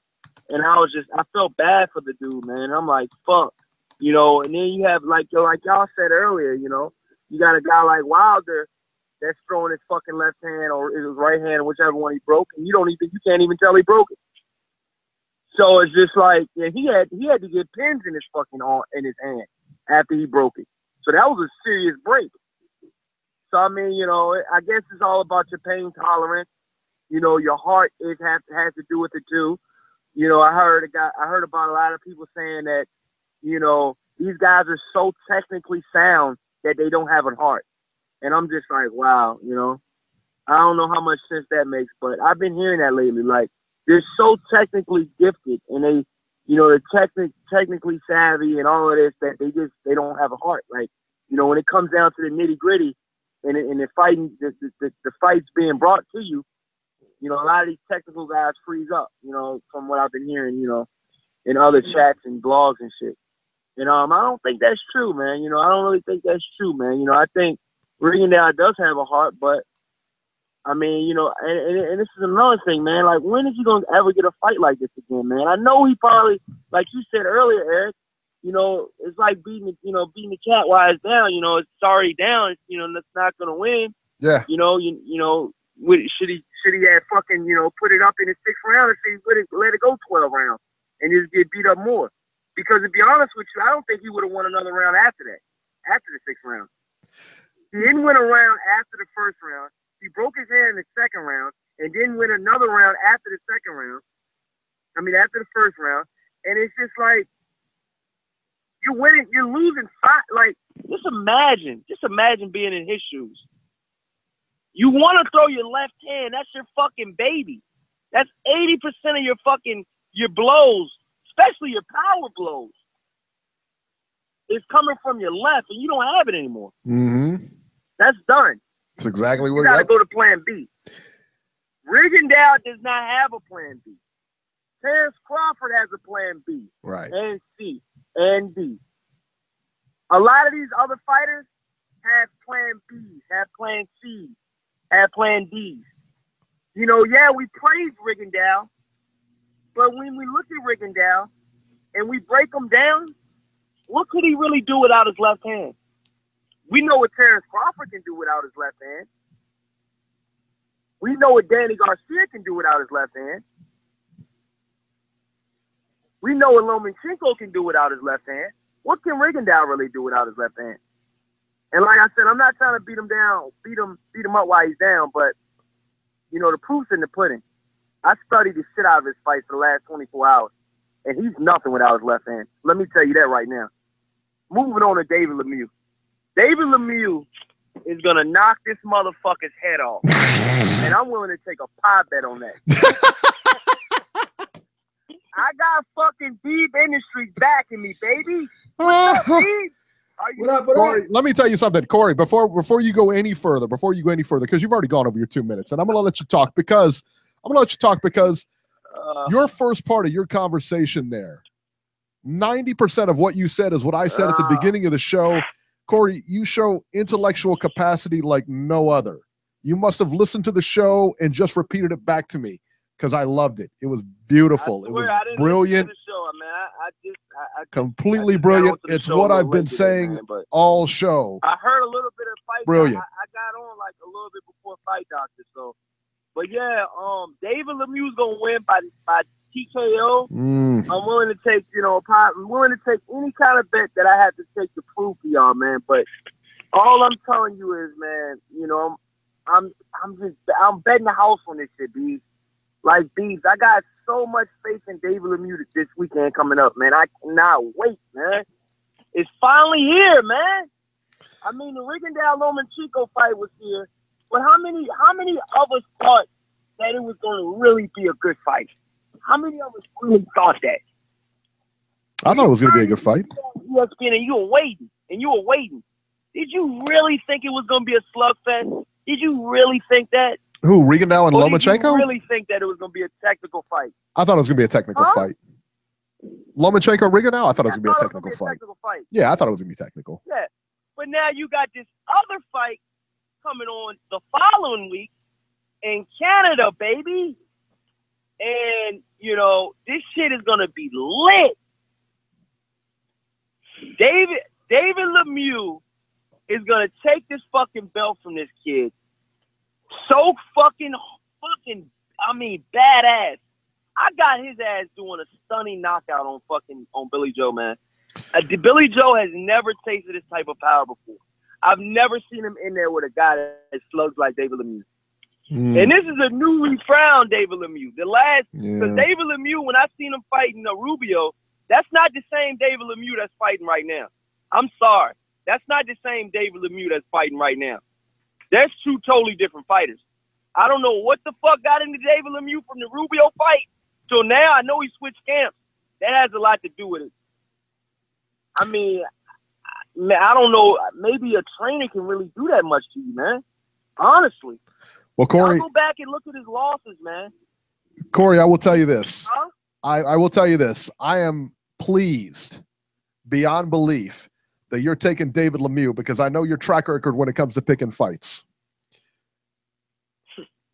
And I felt bad for the dude, man. I'm like, fuck, you know. And then you have like y'all said earlier, you know, you got a guy like Wilder that's throwing his fucking left hand or his right hand, whichever one he broke, and you can't even tell he broke it. So it's just like, yeah, he had to get pins in his fucking arm, in his hand after he broke it. So that was a serious break. So I mean, you know, I guess it's all about your pain tolerance. You know, your heart has to do with it too. You know, I heard about a lot of people saying that, you know, these guys are so technically sound that they don't have a heart. And I'm just like, wow, you know, I don't know how much sense that makes, but I've been hearing that lately. Like, they're so technically gifted, and they, you know, they're technically savvy and all of this, that they don't have a heart. Like, you know, when it comes down to the nitty gritty and the fighting, the fights being brought to you, you know, a lot of these technical guys freeze up, you know, from what I've been hearing, you know, in other chats and blogs and shit. And I don't think that's true, man. You know, I don't really think that's true, man. You know, I think Rigondeaux does have a heart, but I mean, you know, and this is another thing, man. Like, when is he gonna ever get a fight like this again, man? I know he probably, like you said earlier, Eric, you know, it's like beating the cat while it's down. You know, it's already down. It's, you know, it's not gonna win. Yeah. You know, should he have fucking, you know, put it up in the 6th round, or should he let it go 12 rounds and just get beat up more? Because to be honest with you, I don't think he would have won another round after that, after the 6th round. He didn't win a round after the 1st round. He broke his hand in the 2nd round and didn't win another round after the 2nd round. I mean, after the 1st round. And it's just like, you're losing five. Like, just imagine being in his shoes. You want to throw your left hand. That's your fucking baby. That's 80% of your blows, especially your power blows, is coming from your left, and you don't have it anymore. Mm-hmm. That's done. That's exactly what you got to go to plan B. Rigondeaux does not have a plan B. Terrence Crawford has a plan B. Right. And C and D. A lot of these other fighters have plan Bs, have plan Cs, have plan Ds. You know, yeah, we praise Rigondeaux, but when we look at Rigondeaux and we break him down, what could he really do without his left hand? We know what Terrence Crawford can do without his left hand. We know what Danny Garcia can do without his left hand. We know what Lomachenko can do without his left hand. What can Rigondeaux really do without his left hand? And like I said, I'm not trying to beat him up while he's down, but, you know, the proof's in the pudding. I studied the shit out of his fight for the last 24 hours, and he's nothing without his left hand. Let me tell you that right now. Moving on to David Lemieux. David Lemieux is going to knock this motherfucker's head off, and I'm willing to take a pie bet on that. I got fucking Beeb Industries backing me, baby. What's up, Beeb? Corey, let me tell you something, Corey, before you go any further, because you've already gone over your 2 minutes, and I'm going to let you talk because your first part of your conversation there, 90% of what you said is what I said at the beginning of the show. Corey, you show intellectual capacity like no other. You must have listened to the show and just repeated it back to me because I loved it. It was beautiful. It was brilliant. Completely brilliant. It's what I've been saying all show. I heard a little bit of fight. Brilliant. I got on like a little bit before Fight Doctor. So, but yeah, David Lemieux's gonna win by TKO. I'm willing to take, I'm willing to take any kind of bet that I have to take to prove to y'all, man. But all I'm telling you is, man, I'm betting the house on this shit, Beebs. Like, Beebs, I got so much faith in David Lemieux this weekend coming up, man. I cannot wait, man. It's finally here, man. I mean, the Rigondeaux-Lomachenko fight was here, but how many of us thought that it was going to really be a good fight? How many of us really thought that? I thought it was going to be a good fight. ESPN, and you were waiting. Did you really think it was going to be a slugfest? Did you really think that? Who, Rigondeaux and Lomachenko? Did you really think that it was going to be a technical fight? I thought it was going to be a technical fight. Lomachenko, Rigondeaux, I thought it was going to be a technical fight. Yeah, I thought it was going to be technical. Yeah, but now you got this other fight coming on the following week in Canada, baby. And, you know, this shit is going to be lit. David Lemieux is going to take this fucking belt from this kid. So fucking, I mean, badass. I got his ass doing a stunning knockout on Billy Joe, man. Billy Joe has never tasted this type of power before. I've never seen him in there with a guy that slugs like David Lemieux. And this is a newly found David Lemieux. Because David Lemieux, when I seen him fighting Rubio, that's not the same David Lemieux that's fighting right now. I'm sorry. That's not the same David Lemieux that's fighting right now. There's two totally different fighters. I don't know what the fuck got into David Lemieux from the Rubio fight till now. I know he switched camps. That has a lot to do with it. I mean, I don't know. Maybe a trainer can really do that much to you, man. Honestly. Well, Corey, I'll go back and look at his losses, man. Corey, I will tell you this. Huh? I will tell you this. I am pleased beyond belief that you're taking David Lemieux because I know your track record when it comes to picking fights.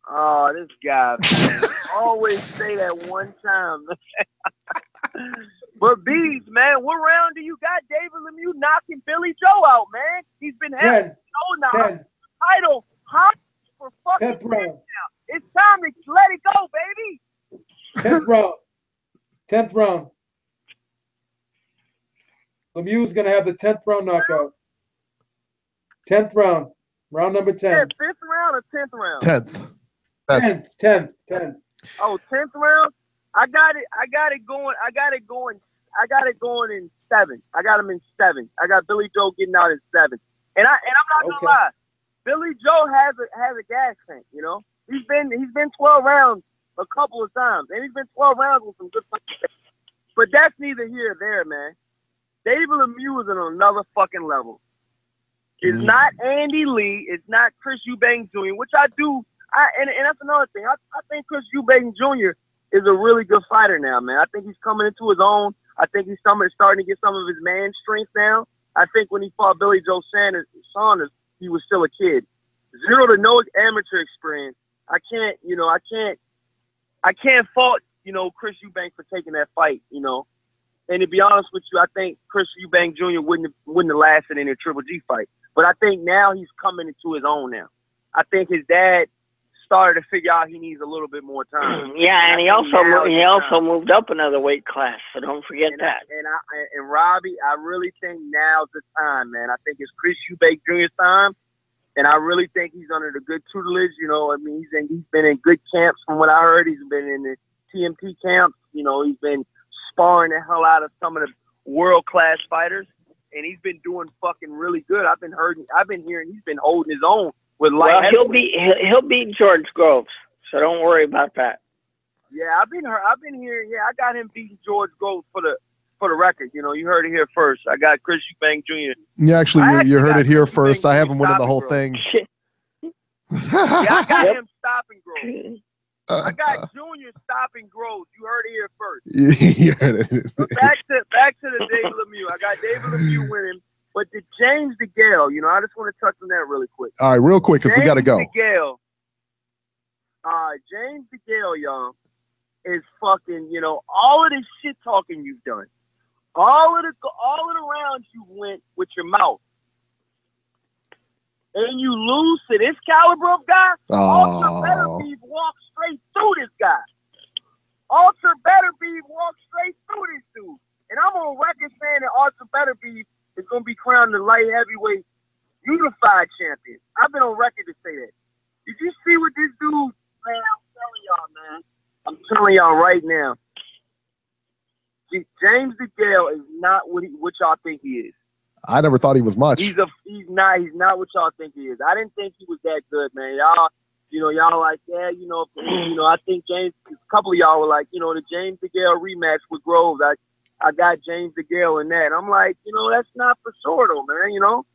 Oh, this guy, man. Always say that one time. But Beebs, man, what round do you got David Lemieux knocking Billy Joe out, man? He's been having title hot for fucking 10th round. Now. It's time to let it go, baby. 10th round. 10th round. Lemieux's going to have the 10th round knockout. 10th round. Round number 10. Yeah, 5th round or 10th round? 10th. 10th. Oh, 10th round? I got it going in 7. I got him in 7. I got Billy Joe getting out in 7. And I'm not gonna lie. Billy Joe has a gas tank, you know. He's been 12 rounds a couple of times, and he's been 12 rounds with some good fights. But that's neither here or there, man. David Lemieux is on another fucking level. It's not Andy Lee. It's not Chris Eubanks Jr., which I do. And that's another thing. I think Chris Eubanks Jr. is a really good fighter now, man. I think he's coming into his own. I think he's starting to get some of his man strength now. I think when he fought Billy Joe Saunders, he was still a kid. 0 to no amateur experience. I can't fault, you know, Chris Eubanks for taking that fight, you know. And to be honest with you, I think Chris Eubanks Jr. wouldn't have lasted in a Triple G fight. But I think now he's coming into his own now. I think his dad started to figure out he needs a little bit more time. Yeah, and he also moved up another weight class, so don't forget that. And Robbie, I really think now's the time, man. I think it's Chris Eubanks Jr.'s time, and I really think he's under the good tutelage. You know, I mean, he's been in good camps from what I heard. He's been in the TMT camps. You know, he's been sparring the hell out of some of the world-class fighters, and he's been doing fucking really good. I've been hearing he's been holding his own with light. Well, he'll beat George Groves, so don't worry about that. Yeah, I've been hearing. Yeah, I got him beating George Groves for the record. You know, you heard it here first. I got Chris Eubanks Jr. Yeah, actually, you heard it here first. I have him winning the whole thing. Yeah, I got him stopping Groves. I got Junior stopping Groves. You heard it here first. You heard it. Back to the David Lemieux. I got David Lemieux winning. But the James DeGale, you know, I just want to touch on that really quick. All right, real quick, because we got to go. James DeGale, y'all, is fucking, you know, all of this shit talking you've done. All of the rounds you went with your mouth. And you lose to this caliber of guy, Ultra Better Beeb walks straight through this guy. Ultra Better Beeb walks straight through this dude. And I'm on record saying that Ultra Better Beeb is going to be crowned the light heavyweight unified champion. I've been on record to say that. Did you see what this dude, man, I'm telling y'all right now. James DeGale is not what y'all think he is. I never thought he was much. He's not what y'all think he is. I didn't think he was that good, man. Y'all like, yeah, I think James, a couple of y'all were like, you know, the James DeGale rematch with Groves. I got James DeGale in that. I'm like, you know, that's not for sure though, man. You know,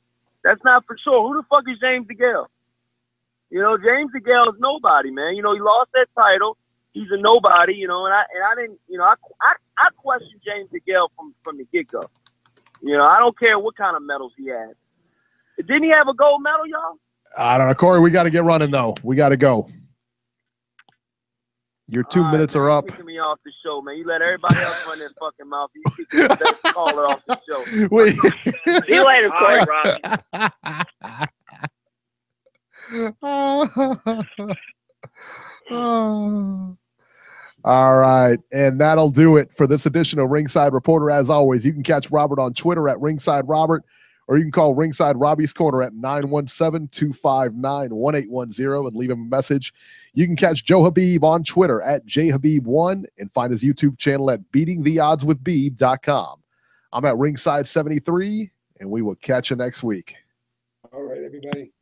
that's not for sure. Who the fuck is James DeGale? You know, James DeGale is nobody, man. You know, he lost that title. He's a nobody, you know, and I didn't, you know, I questioned James DeGale from the get-go. You know, I don't care what kind of medals he has. Didn't he have a gold medal, y'all? I don't know. Corey, we got to get running, though. We got to go. Your 2 minutes are up. You're kicking me off the show, man. You let everybody else run their fucking mouth. You kick the best caller off the show. Wait. See you later, Corey. All right. And that'll do it for this edition of Ringside Reporter. As always, you can catch Robert on Twitter at Ringside Robert, or you can call Ringside Robbie's Corner at 917-259-1810 and leave him a message. You can catch Joe Habib on Twitter at jhabib1 and find his YouTube channel at beatingtheoddswithbeeb.com. I'm at Ringside 73, and we will catch you next week. All right, everybody.